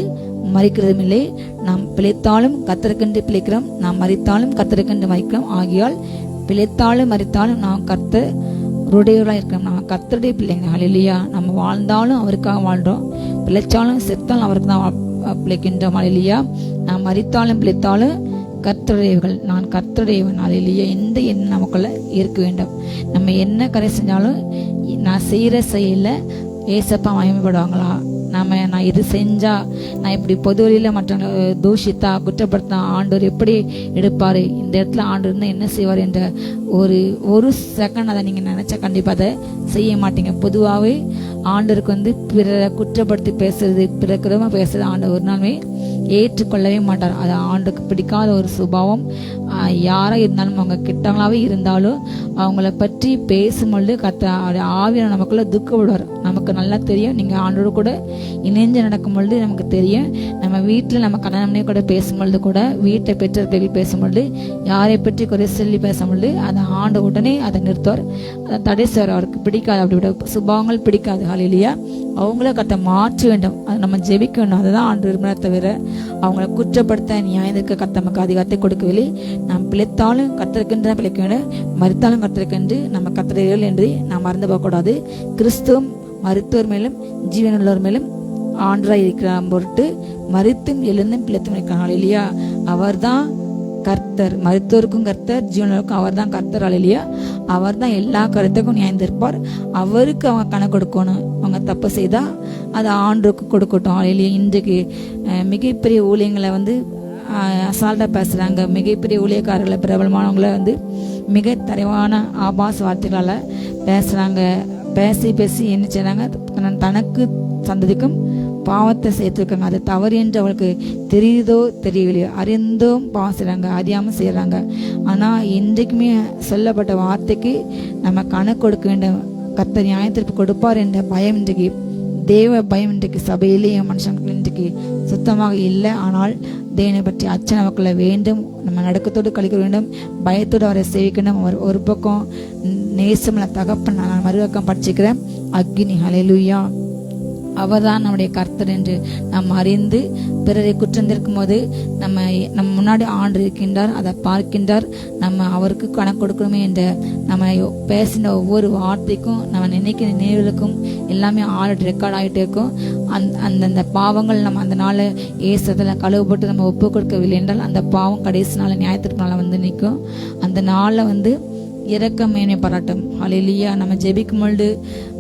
மறிக்கிறதும் இல்லை. நாம் பிழைத்தாலும் கர்த்தருக்கென்று பிழைக்கிறோம், நாம் மறித்தாலும் கர்த்தருக்கென்று மறிக்கிறோம். ஆகியால் பிழைத்தாலும் மறித்தாலும் நாம் கர்த்தருடையவர்களாக இருக்கிறோம். நாம் கர்த்தருடைய பிள்ளைங்க. அல்லேலூயா. நம்ம வாழ்ந்தாலும் அவருக்காக வாழ்றோம், பிழைச்சாலும் செத்தாலும் அவருக்கு தான் பிழைக்கின்றோம். அல்லேலூயா. நாம் மறித்தாலும் பிழைத்தாலும் கர்த்தருடையவர்கள், நான் கர்த்தருடையவன். அல்லேலூயா. எந்த எண்ணம் நமக்குள்ள இருக்க வேண்டும். நம்ம என்ன கரை செஞ்சாலும் நான் செய்யற செயல ஏசப்பா மகிமைப்படுவாங்களா? நான் இது செஞ்சா, நான் இப்படி பொது வழியில மற்றவங்க தூஷித்தா குற்றப்படுத்தா ஆண்டவர் எப்படி எடுப்பாரு, இந்த இடத்துல ஆண்டு இருந்தா என்ன செய்வார் என்ற ஒரு செகண்ட் அதை நீங்க நினைச்சா கண்டிப்பா அதை செய்ய மாட்டீங்க. பொதுவாகவே ஆண்டவருக்கு பிறரை குற்றப்படுத்தி பேசுறது, பிறக்கிறமா பேசுறது ஆண்டவர் ஒரு நாளுமே ஏற்றுக்கொள்ளவே மாட்டார். அது ஆண்டுக்கு பிடிக்காத ஒரு சுபாவம். யாராக இருந்தாலும் அவங்க கிட்டவங்களாவே இருந்தாலும் அவங்கள பற்றி பேசும்பொழுது கர்த்தர் ஆவியான நமக்குள்ள துக்கப்படுவார். நமக்கு நல்லா தெரியும், நீங்கள் ஆண்டோடு கூட இணைஞ்சு நடக்கும் பொழுது நமக்கு தெரியும். நம்ம வீட்டில் நம்ம கணவனே கூட பேசும்பொழுது கூட, வீட்டை பெற்றோர்கள் பேசும்பொழுது, யாரை பற்றி குறை சொல்லி பேசும்பொழுது அதை ஆண்டு உடனே அதை நிறுத்துவார், அதை தடை செய்வார். அவருக்கு பிடிக்காது, அப்படிப்பட்ட சுபாவங்கள் பிடிக்காது. ஹல்லேலூயா. அவங்கள கர்த்தர் மாற்ற வேண்டும், அதை நம்ம ஜெபிக்க வேண்டும். அதுதான் ஆண்டு விரும்பின தவிர அவங்கள குற்றப்படுத்த நியாயத்திற்கு கர்த்தர் நமக்கு அதிகாரத்தை கொடுக்கவில்லை. நாம் பிழைத்தாலும் கர்த்தருக்கென்று பிழைக்க வேண்டும், மரித்தாலும் கர்த்தருக்கென்று நம்ம கர்த்தர்கள் என்று நாம் மறந்து போகக்கூடாது. கிறிஸ்துவும் மருத்துவர் மேலும் ஜீவனுள்ளவர் மேலும் ஆண்டராய் இருக்கிற பொருட்டு மரித்தும் எழுந்தும் பிழைத்தும் இருக்கிறார். இல்லையா? அவர் தான் கர்த்தர், மருத்துவருக்கும் கர்த்தர், ஜீவனுக்கும் அவர் தான் கர்த்தர். இல்லையா? அவர் தான் எல்லா கருத்துக்கும் நியாயந்திருப்பார். அவருக்கு அவங்க கணக்கு கொடுக்கணும். அவங்க தப்பு செய்தா அதை ஆண்டுக்கு கொடுக்கட்டும். இல்லையா? இன்றைக்கு மிகப்பெரிய ஊழியங்களை அசால்ட்டாக பேசுகிறாங்க. மிகப்பெரிய ஊழியக்காரர்களை, பிரபலமானவங்களை மிக தரைவான ஆபாச வார்த்தைகளால் பேசுகிறாங்க. பேசி என்ன செய்கிறாங்க, தனக்கு சந்ததிக்கும் பாவத்தை சேர்த்துருக்காங்க. அது தவறு என்று அவளுக்கு தெரியுதோ தெரியலையோ, அறிந்தும் பாவம் செய்கிறாங்க, அறியாமல் செய்கிறாங்க. ஆனால் இன்றைக்குமே சொல்லப்பட்ட வார்த்தைக்கு நம்ம கணக்கு கொடுக்க வேண்டும். கர்த்தர் நியாயத்திற்கு கொடுப்பார் என்ற பயம் இன்றைக்கு, தேவ பயம் இன்றைக்கு சபையிலேயே மனுஷங்களுக்கு இன்றைக்கு சுத்தமாக இல்லை. ஆனால் தேவனை பற்றி அச்சம் நமக்குள்ள வேண்டும். நம்ம நடக்கத்தோடு கழிக்க வேண்டும், பயத்தோடு அவரை சேவிக்கணும். அவர் ஒரு பக்கம் நேசம்ல தகப்பன், நான் மறுபக்கம் படிச்சுக்கிறேன் அக்னி. ஹல்லேலூயா. அவர் தான் நம்முடைய கர்த்தர் என்று நாம் அறிந்து பிறரை குற்றந்திருக்கும் போது நம்ம முன்னாடி ஆண்டு இருக்கின்றார், அதை பார்க்கின்றார். நம்ம அவருக்கு கணக்கு கொடுக்கணுமே என்ற நம்ம பேசின ஒவ்வொரு வார்த்தைக்கும், நம்ம நினைக்கிற நினைவுகளுக்கும் எல்லாமே ஆல்ரெடி ரெக்கார்ட் ஆகிட்டே இருக்கும். அந்தந்த பாவங்கள் நம்ம அந்த நாள் ஏசத்தில் கழுவுப்பட்டு நம்ம ஒப்பு கொடுக்கவில்லை என்றால் அந்த பாவம் கடைசி நாள் நியாயத்திற்கு நாள் நிற்கும். அந்த நாளில் இரக்கமேனை பாராட்டும். ஹல்லேலூயா. நம்ம ஜெபிக்கும் பொழுது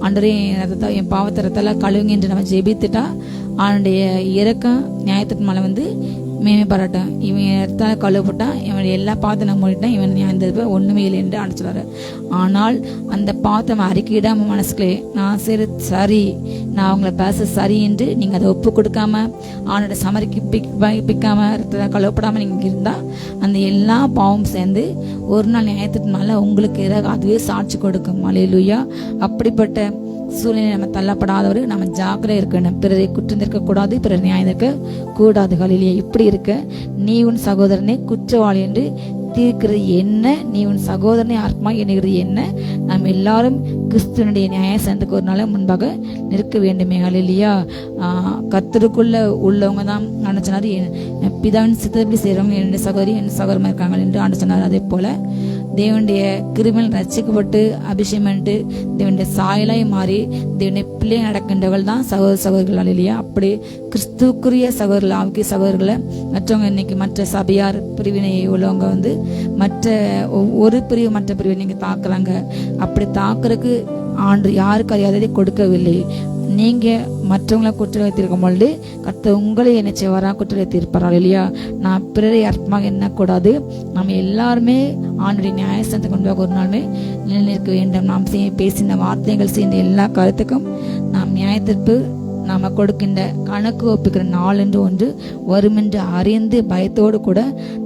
ஆண்டவரே என் பாவத்தை ரத்தால கழுவுங்க என்று நம்ம ஜெபித்துட்டா அவனுடைய இரக்கம் நியாயத்துக்கு மேலே மேமே பாராட்டும். இவன் இடத்தால கழுவப்பட்டான், இவன் எல்லா பாவத்தை நம்ம மூடிட்டான், இவன் நியாயம் ஒன்றுமே இல்லை என்று அனுப்பிச்சுறாரு. ஆனால் அந்த பாவத்தை நம்ம அறிக்கையிடாம மனசுக்குள்ளே நான் சரி சரி, நான் அவங்கள பேச சரி என்று நீங்கள் அதை ஒப்பு கொடுக்காம அவனோட சமரிப்பிக்காம ரத்தத்தை கழுவப்படாமல் நீங்கள் இருந்தால் அந்த எல்லா பாவம் சேர்ந்து ஒரு நாள் நியாயத்துக்கு மேலே உங்களுக்கு அதுவே சாட்சி கொடுக்கும். ஹல்லேலூயா. அப்படிப்பட்ட சூழ்நிலை நம்ம தள்ளப்படாதவர் நம்ம ஜாக்கிரதை இருக்கணும். பிறரை குற்றம் இருக்கக்கூடாது, பிறர் நியாயம் இருக்க கூடாது. ஹல்லேலூயா. இப்படி இருக்க நீ உன் சகோதரனை குற்றவாளி என்று தீர்க்கிறது என்ன? நீ உன் சகோதரனை ஆத்மா எண்ணுகிறது என்ன? நாம் எல்லாரும் கிறிஸ்துவனுடைய நியாயசனத்துக்கு ஒரு நாள் முன்பாக நிற்க வேண்டுமே. ஹல்லேலூயா. கர்த்தருக்குள்ள உள்ளவங்க தான் ஆண்டு பிதாவின் சித்தப்படி செய்கிறவங்க என்னுடைய சகோதரி என் சகோதரமாக இருக்காங்க என்று ஆண்டு சொன்னார். அதே போல தேவனுடைய கிருபையில் ரட்சிக்கப்பட்டு அபிஷேகம் பண்ணிட்டு தேவனுடைய சாயலாய் மாறி தேவனுடைய பிள்ளை நடக்கின்றவர்கள் தான் சகோதரர்கள். ஹல்லேலூயா. அப்படி கிறிஸ்துக்குரிய சகோதரர்கள், ஆவிக்குரிய சகோதரர்களை மற்றவங்க இன்னைக்கு மற்ற சபையார் பிரிவினை உள்ளவங்க மற்ற ஒரு பிரிவு மற்ற பிரிவை நீங்கள் தாக்குறாங்க. அப்படி தாக்குறதுக்கு ஆண்டு யாருக்கு அறியாததை கொடுக்கவில்லை. நீங்க மற்றவங்களை குற்றங்களை தீர்க்கும் பொழுது கர்த்தர் உங்களை என்ன செய்வாரா? குற்றங்களை தீர்ப்பார்கள். இல்லையா? நான் பிறரை அர்த்தமாக எண்ணக்கூடாது. நம்ம எல்லாருமே ஆண்டுடைய நியாயஸ்தானத்தை கொண்டு ஒரு நாளுமே நிலைநிற்க வேண்டும். நாம் பேசின வார்த்தைகள் செய்த எல்லா கருத்துக்கும் நாம் நியாயத்திற்கு நாம கொடுக்கின்ற கணக்கு ஒப்புக்கிற நாள் என்று ஒன்று வரும் என்று அறிந்து பயத்தோடு கூட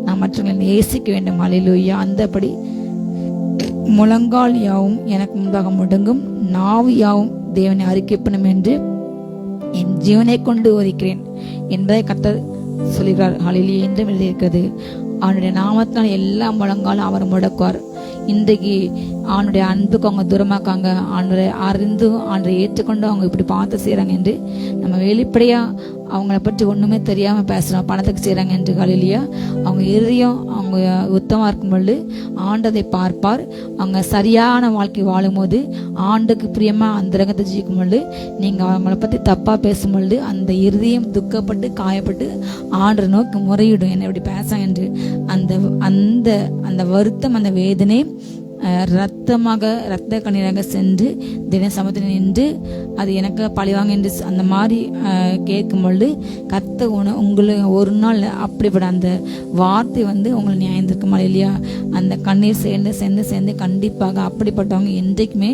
நாம் மற்றவங்களை நேசிக்க வேண்டும். ஹல்லேலூயா. அந்தபடி முழங்கால் யாவும் எனக்கு முன்பாக முடங்கும், நாவு யாவும் தேவனை அறிக்கைப்படும் என்று என் ஜீவனை கொண்டு ஒதுக்கிறேன் என்பதை கர்த்தர் சொல்கிறார். ஹல்லேலூயா. என்றும் எழுதியிருக்கிறது. அவனுடைய நாமத்தினால் எல்லா முழங்காலும் அவர் முடக்குவார். இன்றைக்கு அவனுடைய அன்புக்கு அவங்க தூரமாக்காங்க. ஆண்டரை அறிந்து ஆண்டரை ஏற்றுக்கொண்டு அவங்க இப்படி பார்த்து செய்கிறாங்க என்று நம்ம வெளிப்படையாக அவங்கள பற்றி ஒன்றுமே தெரியாமல் பேசுகிறோம். பணத்துக்கு செய்கிறாங்க என்று. ஹல்லேலூயா. அவங்க இறுதியும் அவங்க உத்தமாக இருக்கும் பொழுது ஆண்டதை பார்ப்பார். அவங்க சரியான வாழ்க்கை வாழும்போது ஆண்டுக்கு பிரியமாக அந்த ரகத்தை ஜீக்கும் பொழுது நீங்கள் அவங்கள பற்றி தப்பாக பேசும் பொழுது அந்த இறுதியும் துக்கப்பட்டு காயப்பட்டு ஆண்டரை நோக்கி முறையிடும், என்ன இப்படி பேசாங்க என்று. அந்த அந்த அந்த வருத்தம், அந்த வேதனை ரத்த கண்ணீராக சென்று தின சமத்தில் நின்று அது எனக்கு பழிவாங்க என்று அந்த மாதிரி கேட்கும் பொழுது கர்த்தர் உங்களுக்கு ஒரு நாள் அப்படிப்பட்ட அந்த வார்த்தை உங்களை நியாயந்திருக்குமா? இல்லையா? அந்த கண்ணீர் சேர்ந்து கண்டிப்பாக அப்படிப்பட்டவங்க என்றைக்குமே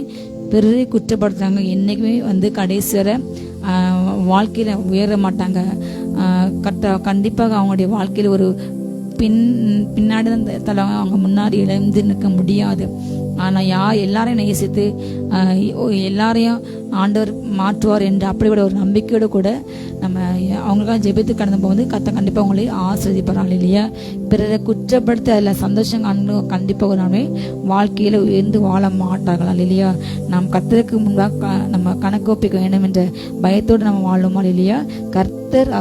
பிறரை குற்றப்படுத்துறாங்க. என்னைக்குமே கடைசி வரை வாழ்க்கையில் உயர மாட்டாங்க. கண்டிப்பாக அவங்களுடைய வாழ்க்கையில் ஒரு பின்னாடி தான் தலைவங்க, அவங்க முன்னாடி எழுந்து நிற்க முடியாது. ஆனால் எல்லாரையும் நேசித்து எல்லாரையும் ஆண்டவர் மாற்றுவார் என்று அப்படிப்பட்ட ஒரு நம்பிக்கையோடு கூட நம்ம அவங்களுக்காக ஜெபித்து கடந்து போகும்போது கண்டிப்பாக அவங்களை ஆசிர்வதிப்பார்கள் இல்லையா. பிறரை குற்றப்படுத்தி அதில் சந்தோஷம் கண்டிப்பாக ஒரு நாளே வாழ்க்கையில் உயர்ந்து வாழ மாட்டார்களா இல்லையா. நாம் கர்த்தருக்கு முன்பாக நம்ம கணக்கு ஒப்பிக்க வேண்டும் என்ற பயத்தோடு நம்ம வாழுமா இல்லையா. கர்த்தர்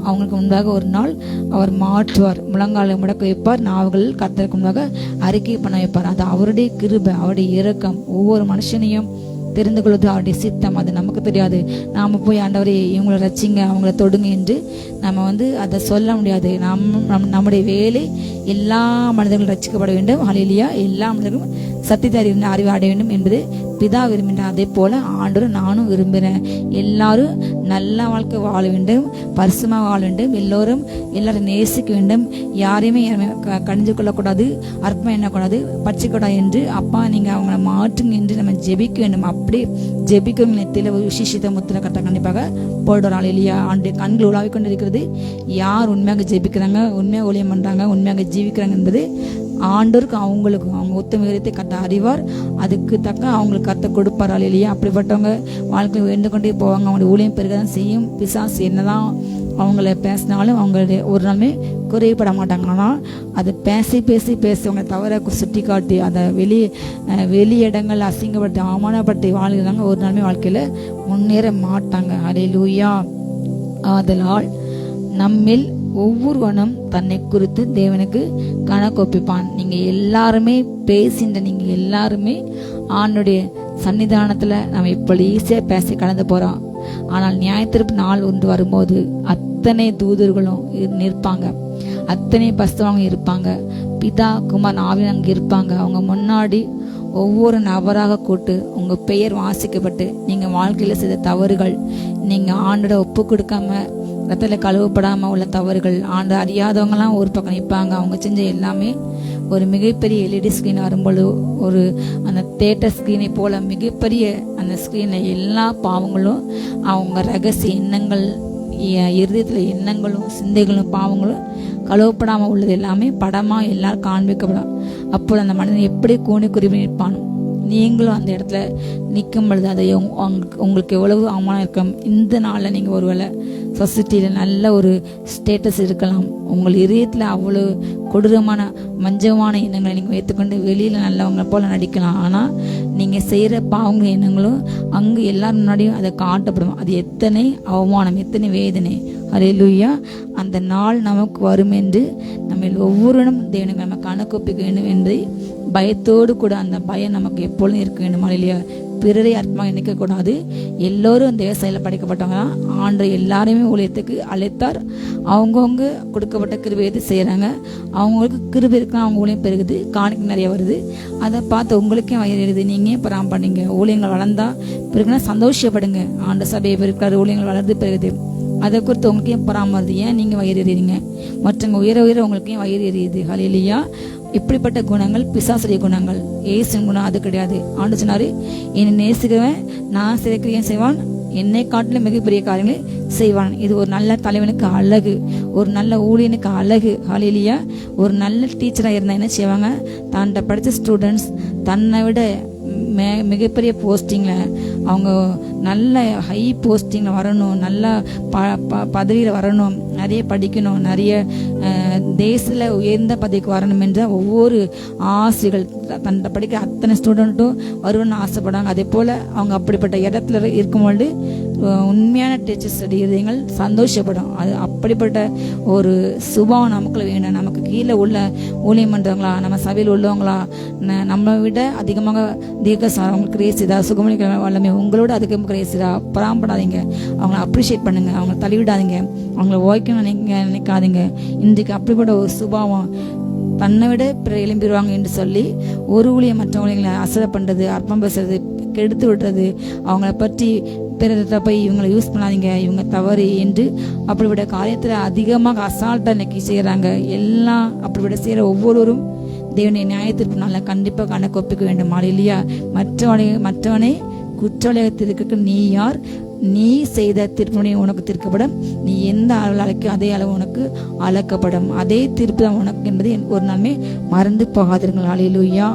அவங்களுக்கு முன்பாக ஒரு நாள் அவர் மாற்றுவார், முழங்காலை முடக்க வைப்பார், நாவுகள் கர்த்தருக்கு முன்பாக அறிக்கை பண்ண வைப்பார். அது அவருடைய கிருபை, அவருடைய இரக்கம். ஒவ்வொரு மனுஷனையும் தெரிந்து கொள்வது அவருடைய சித்தம். அது நமக்கு தெரியாது. நாம் போய் ஆண்டவரே இவங்களை ரசிங்க, அவங்கள தொடுங்க என்று நம்ம அதை சொல்ல முடியாது. நம்முடைய வேலை எல்லா மனிதர்களும் ரசிக்கப்பட வேண்டும். ஹல்லேலூயா. எல்லா மனிதர்களும் சத்தியத்தை அறிவு அடைய வேண்டும் என்பது பிதா விரும்பினார். அதே போல ஆண்டவரும் நானும் விரும்புகிறேன். எல்லாரும் நல்ல வாழ்க்கை வாழ வேண்டும், பரிசுமாக வாழ வேண்டும், எல்லாரும் நேசிக்க வேண்டும், யாரையுமே கணிஞ்சு கொள்ளக்கூடாது, அற்பம் எண்ணக்கூடாது, பச்சைக்கூடாது என்று அப்பா நீங்கள் அவங்கள மாற்றுங்க என்று நம்ம ஜெபிக்க வேண்டும். அப்படி ஜெபிக்கும் நெத்தியில் ஒரு விசேஷித்த முத்திர கட்ட கண்டிப்பாக போடுறாள் இல்லையா. ஆண்டு கண்கள் உலாவிக் கொண்டு இருக்கிறது. யார் உண்மையாக ஜெபிக்கிறாங்க, உண்மையாக ஊழியம் பண்ணுறாங்க, உண்மையாக ஜீவிக்கிறாங்க என்பது ஆண்டோருக்கு அவங்களுக்கும் அவங்க உத்தம விதத்தை கட்ட அறிவார். அதுக்கு தக்க அவங்களுக்கு கருத்தை கொடுப்பாரால் இல்லையா. அப்படிப்பட்டவங்க வாழ்க்கையை உயர்ந்து கொண்டே போவாங்க. அவங்களுடைய ஊழியம் பெருகதான் செய்யும். பிசாசு என்னதான் அவங்கள பேசினாலும் அவங்களுடைய ஒரு நாளுமே குறையப்பட மாட்டாங்க. ஆனால் அதை பேசி அவங்க தவற சுட்டி காட்டி அதை வெளி இடங்கள் அசிங்கப்பட்டு அவமானப்பட்டு வாழ்கிறாங்க. ஒரு நாளுமே வாழ்க்கையில் முன்னேற மாட்டாங்க. ஹல்லேலூயா. ஆதலால் நம்மில் ஒவ்வொருவனும் தன்னை குறித்து தேவனுக்கு கணக்கொப்பிப்பான். நீங்க எல்லாருமே நீங்க எல்லாருமே ஆண்டுடைய சன்னிதானத்துல நம்ம இப்படி ஈஸியா பேசி கடந்து போறோம். ஆனால் நியாயத்திற்பு நாள் ஒன்று வரும்போது அத்தனை தூதர்களும் நிற்பாங்க, அத்தனை பஸ்தவங்க இருப்பாங்க, பிதா குமார் ஆவியன் அங்க இருப்பாங்க. அவங்க முன்னாடி ஒவ்வொரு நபராக கூட்டு உங்க பெயர் வாசிக்கப்பட்டு நீங்க வாழ்க்கையில செய்த தவறுகள், நீங்க ஆண்டோட ஒப்பு கொடுக்காம ரத்தத்தில் கழுவப்படாமல் உள்ள தவறுகள், ஆண்டு அறியாதவங்கலாம் ஒரு பக்கம் நிற்பாங்க. அவங்க செஞ்ச எல்லாமே ஒரு மிகப்பெரிய எல்இடி ஸ்க்ரீன் வரும்போது ஒரு அந்த தியேட்டர் ஸ்க்ரீனை போல மிகப்பெரிய அந்த ஸ்க்ரீனில் எல்லா பாவங்களும் அவங்க ரகசிய எண்ணங்கள், இருதயத்தில் எண்ணங்களும் சிந்தைகளும் பாவங்களும் கழுவப்படாமல் உள்ளது எல்லாமே படமாக எல்லாரும் காண்பிக்கப்படும். அப்போது அந்த மனிதன் எப்படி கூணி குருவி நிற்பான். நீங்களும் அந்த இடத்துல நிற்கும் பொழுது அதை உங்களுக்கு எவ்வளவு அவமானம் இருக்கும். இந்த நாளில் நீங்கள் ஒருவேளை சொசைட்டியில் நல்ல ஒரு ஸ்டேட்டஸ் இருக்கலாம், உங்கள் இதயத்தில் அவ்வளோ கொடூரமான மஞ்சமான எண்ணங்களை நீங்கள் வைத்துக்கொண்டு வெளியில் நல்லவங்களை போல் நடிக்கலாம். ஆனால் நீங்கள் செய்கிற பாவங்கள் எண்ணங்களும் அங்கே எல்லாரும் முன்னாடியும் அதை காட்டப்படும். அது எத்தனை அவமானம், எத்தனை வேதனை. ஹல்லேலூயா. அந்த நாள் நமக்கு வரும் என்று நம்ம ஒவ்வொருவரும் தேவனுக்கு நம்ம கணக்கொப்பிக்க வேண்டும் என்று பயத்தோடு கூட அந்த பயம் நமக்கு எப்பொழுதும் இருக்க வேண்டும். இல்லையா. பிறரை அர்த்தமாக நினைக்கக்கூடாது. எல்லோரும் அந்த விவசாயில படைக்கப்பட்டவங்க தான். ஆண்டு எல்லாரையுமே ஊழியத்துக்கு அழைத்தார். அவங்கவுங்க கொடுக்கப்பட்ட கிருபையை செய்கிறாங்க. அவங்களுக்கு கிருபை இருக்குன்னா அவங்க ஊழியம் பெருகுது, காணிக்கை நிறைய வருது. அதை பார்த்து உங்களுக்கே வயிறுது. நீங்கள் பராம பண்ணீங்க, ஊழியங்கள் வளர்ந்தா பிறகுனா சந்தோஷப்படுங்க. ஆண்டு சபையை பெருக்காரு, ஊழியங்கள் வளர்ந்து பெருகுது. அதை குறித்து உங்களுக்கு ஏன் பராமரிது, ஏன் நீங்கள் வயிறு எறியறீங்க, மற்றவங்க உயர உங்களுக்கு ஏன் வயிறு எறியுது. ஹல்லேலூயா. இப்படிப்பட்ட குணங்கள் பிசாசுடைய குணங்கள். ஏசின் குணம் அது கிடையாது. ஆண்டு சொன்னாரு, என்னை நேசிக்கிறவன் நான் சிறைக்கிரியம் செய்வான், என்னை காட்டிலும் மிகப்பெரிய காரியங்களை செய்வான். இது ஒரு நல்ல தலைவனுக்கு அழகு, ஒரு நல்ல ஊழியனுக்கு அழகு. ஹல்லேலூயா. ஒரு நல்ல டீச்சராக இருந்தால் என்ன செய்வாங்க, தன்னை படித்த ஸ்டூடெண்ட்ஸ் தன்னை விட மிகப்பெரிய போஸ்டிங்கில் அவங்க நல்ல ஹை போஸ்டிங்கில் வரணும், நல்ல பதவியில் வரணும், நிறைய படிக்கணும், நிறைய தேசத்தில் உயர்ந்த பதவிக்கு வரணும் என்ற ஒவ்வொரு ஆசைகள் தன்னை படிக்கிற அத்தனை ஸ்டூடெண்ட்டும் வருவன்னு ஆசைப்படுறாங்க. அதே போல் அவங்க அப்படிப்பட்ட இடத்துல இருக்கும்பொழுது உண்மையான டீச்சர்ஸ் இதயங்கள் சந்தோஷப்படும். அது அப்படிப்பட்ட ஒரு சுபாவம் நமக்குள்ள வேணும். நமக்கு கீழே உள்ள ஊழியம் பண்ணுறவங்களா, நம்ம சபையில் உள்ளவங்களா, நம்ம விட அதிகமாக அவங்களுக்கு கிரேசிதா, சுகமளிக்கிற வல்லமே உங்களோட அதிகமாக கிரேசிதா, பராமப்படாதீங்க. அவங்கள அப்ரிஷியேட் பண்ணுங்க, அவங்கள தள்ளிவிடாதீங்க, அவங்கள ஓய்க்கணும் நினைக்காதீங்க. இன்றைக்கு அப்படிப்பட்ட ஒரு சுபாவம் தன்னை விட பிற எழும்பிடுவாங்க என்று சொல்லி ஒரு ஊழியம் மற்ற ஊழியங்களை அசட பண்ணுறது, அற்பம் பேசுறது, கெடுத்து விடுறது, அவங்கள பற்றி பிறரை போய் இவங்களை யூஸ் பண்ணாதீங்க, இவங்க தவறு என்று அப்படிப்பட்ட காரியத்தில் அதிகமாக அசால்ட்டாக இன்னைக்கு செய்கிறாங்க. எல்லாம் அப்படிப்பட்ட செய்கிற ஒவ்வொருவரும் தேவனுடைய நியாயத்திற்கு நல்லா கண்டிப்பாக கணக்கு ஒப்பிக்க வேண்டும். இல்லையா. மற்றவனை குற்றவாளியாக இருக்க நீ யார், நீ செய்த தீர்ப்பு உனக்கு தீர்க்கப்படும், நீ எந்த அளவில் அழைக்க அதே அளவு உனக்கு அளக்கப்படும். அதே தீர்ப்பு தான் உனக்கு என்பதை ஒரு நாளுமே மறந்து போகாதீர்கள். ஹல்லேலூயா.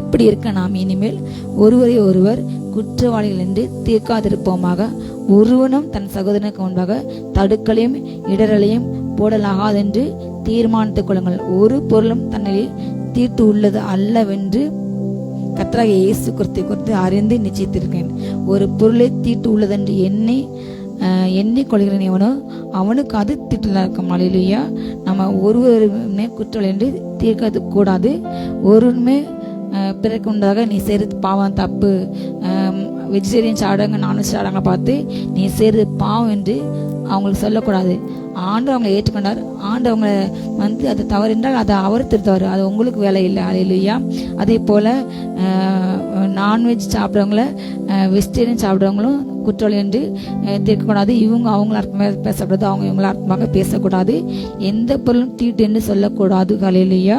இப்படி இருக்க நாம் இனிமேல் ஒருவரை ஒருவர் குற்றவாளிகள் என்று தீர்க்காதிருப்போமாக. ஒருவனும் தன் சகோதரனுக்கு முன்பாக தடுக்கலையும் இடரலையும் போடலாகாதென்று தீர்மானித்துக் கொள்ளுங்கள். ஒரு பொருளும் தன்னில் தீட்டு உள்ளது அல்லவென்று கர்த்தராகிய இயேசு கிறிஸ்துவை குறித்து அறிந்து நிச்சயித்திருக்கேன். ஒரு பொருளை தீட்டு உள்ளதென்று எண்ணிக்கொள்கிறேன் எவனோ அவனுக்கு அது தீட்டுல இருக்கும். ஹல்லேலூயா. நம்ம ஒருவருமே குற்றவாளி என்று தீர்க்க கூடாது. ஒருவருமே பிறகு உண்டாக நீ செய்கிறது பாவம் தப்பு, வெஜிடேரியன் சாப்பிடுங்க நான்வெஜ் சாப்பிடுங்க பார்த்து நீ செய்கிறது பாவம் என்று அவங்களுக்கு சொல்லக்கூடாது. ஆண்டு அவங்களை ஏற்றுக்கொண்டார். ஆண்டு அவங்களை அது தவறு என்றால் அதை அவர் திருத்தவர், அது உங்களுக்கு வேலை இல்லை. ஹல்லேலூயா. அதே போல் நான்வெஜ் சாப்பிட்றவங்கள வெஜிடேரியன் சாப்பிட்றவங்களும் குற்றவாளி என்று தீர்க்கக்கூடாது. இவங்க அவங்கள அர்த்தமாக பேசக்கூடாது, அவங்க இவங்கள அர்த்தமாக பேசக்கூடாது. எந்த பொருளும் தீட்டு என்று சொல்லக்கூடாது. ஹல்லேலூயா.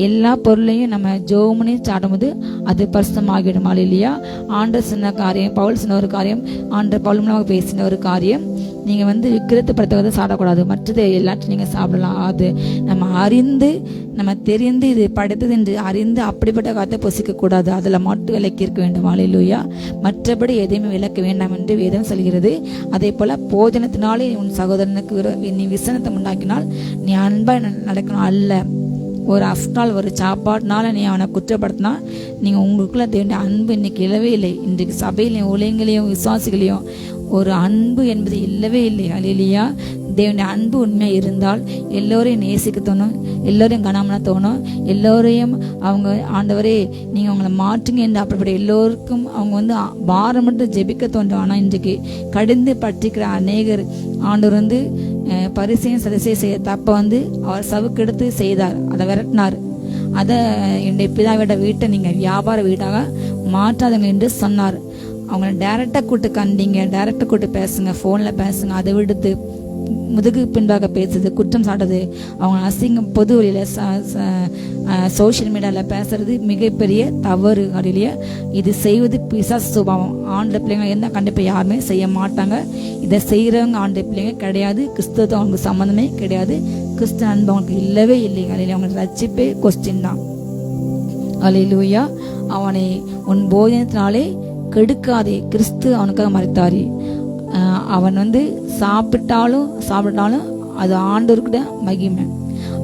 எல்லா பொருளையும் நம்ம ஜோமனி சாடும்போது அது பரிசுத்தமாகிடும். ஹல்லேலூயா. ஆண்டவர் சொன்ன காரியம், பவுல் சொன்ன ஒரு காரியம், ஆண்டவர் பவுல் மூலமாக பேசின ஒரு காரியம், நீங்கள் விக்கிரத்தை படுத்தவதை சாப்பிடக்கூடாது, மற்றது எல்லாத்தையும் நீங்கள் சாப்பிடலாம். அது நம்ம அறிந்து நம்ம தெரிந்து இது படைத்தது என்று அறிந்து அப்படிப்பட்ட காரியத்தை பொசிக்கக்கூடாது. அதில் மட்டும் விலக்கி இருக்க வேண்டும். ஹல்லேலூயா. மற்றபடி எதையுமே விலக்க வேண்டாம் என்று வேதம் சொல்கிறது. அதே போல் போஜனத்தினாலே உன் சகோதரனுக்கு நீ விசனத்தை உண்டாக்கினால் நீ அன்பா நடக்கணும் அல்ல. ஒரு அஃப்டால் ஒரு சாப்பாடுனால நீ அவனை குற்றப்படுத்தினா நீங்கள் உங்களுக்குள்ள தேவனுடைய அன்பு இன்னைக்கு இல்லவே இல்லை. இன்றைக்கு சபையிலையும் ஊழியங்களையும் விசுவாசிகளையும் ஒரு அன்பு என்பது இல்லவே இல்லை. ஹல்லேலூயா. தேவனுடைய அன்பு உண்மையாக இருந்தால் எல்லோரையும் நேசிக்க தோணும், எல்லோரையும் கனமன தோணும், எல்லோரையும் அவங்க ஆண்டவரே நீங்கள் அவங்கள மாற்றுங்க என்று அப்படிப்பட்ட எல்லோருக்கும் அவங்க பாரம் மட்டும் ஜெபிக்க தோன்றும். ஆனால் இன்றைக்கு கடிந்து பற்றிக்கிற அநேகர் ஆண்டவர் பரிசையும் சதிசையும் செய்ய தப்ப அவர் சவுக்கெடுத்து செய்தார், அதை விரட்டினார். அதை என்னுடைய பிதாவிட வீட்டை நீங்கள் வியாபார வீடாக மாற்றாதீங்க என்று சொன்னார். அவங்கள டைரக்டாக கூட்டு கண்டீங்க, டைரக்டாக கூட்டு பேசுங்க, ஃபோனில் பேசுங்க. அதை விடுத்து முதுகு பின்பாக பேசுறது, குற்றம் சாட்டுறது, அவங்க அசிங்கம் பொது வழியில் சோஷியல் மீடியாவில் பேசுறது மிகப்பெரிய தவறு. ஹல்லேலூயா. இது செய்வது பிசாசு சுபாவம். ஆண்ட பிள்ளைங்க என்ன கண்டிப்பாக யாருமே செய்ய மாட்டாங்க. இதை செய்கிறவங்க ஆண்ட பிள்ளைங்க கிடையாது. கிறிஸ்துவத்தை அவங்களுக்கு சம்மந்தமே கிடையாது. கிறிஸ்து அன்பு அவங்களுக்கு இல்லவே இல்லை. ஹல்லேலூயா. அவங்களுக்கு ரட்சிப்பே கொஸ்டின் தான். ஹல்லேலூயா. அவனை உன் போஜனத்தினாலே கெடுக்காதே, கிறிஸ்து அவனுக்காக மரித்தாரு. அவன் சாப்பிட்டாலும் அது ஆண்டவருக்கு மகிமை.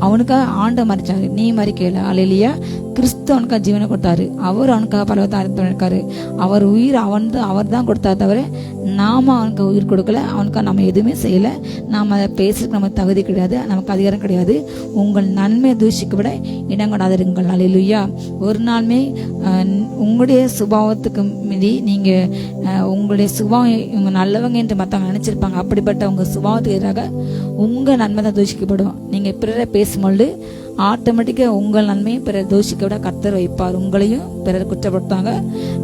அவனுக்காக ஆண்ட மறிச்சாரு, நீ மறிக்கல. ஹல்லேலூயா. கிறிஸ்து அவனுக்காக ஜீவனை கொடுத்தாரு. அவர் அவனுக்காக பரவத்தை அறுத்திருக்காரு. அவர் உயிர் அவர் தான் கொடுத்தாரு தவிர நாம அவனுக்கு உயிர் கொடுக்கல. அவனுக்காக நம்ம எதுவுமே செய்யலை. நாம் அதை பேசுறதுக்கு நமக்கு தகுதி கிடையாது, நமக்கு அதிகாரம் கிடையாது. உங்கள் நன்மை தூஷிக்க விட இடம் கொடாதிருங்கள். ஹல்லேலூயா. ஒரு நாளுமே உங்களுடைய சுபாவத்துக்கு மீறி நீங்கள் உங்களுடைய சுபாவம் இவங்க நல்லவங்க என்று மற்றவங்க நினைச்சிருப்பாங்க. அப்படிப்பட்ட உங்கள் சுபாவத்துக்கு எதிராக உங்கள் நன்மை தான் தூஷிக்கப்படும். நீங்கள் பிறரை பேசும்பொழுது ஆட்டோமேட்டிக்காக உங்கள் நன்மையை பிறர் தூஷிக்க விட கர்த்தர் வைப்பார். உங்களையும் பிறர் குற்றப்படுத்துவாங்க,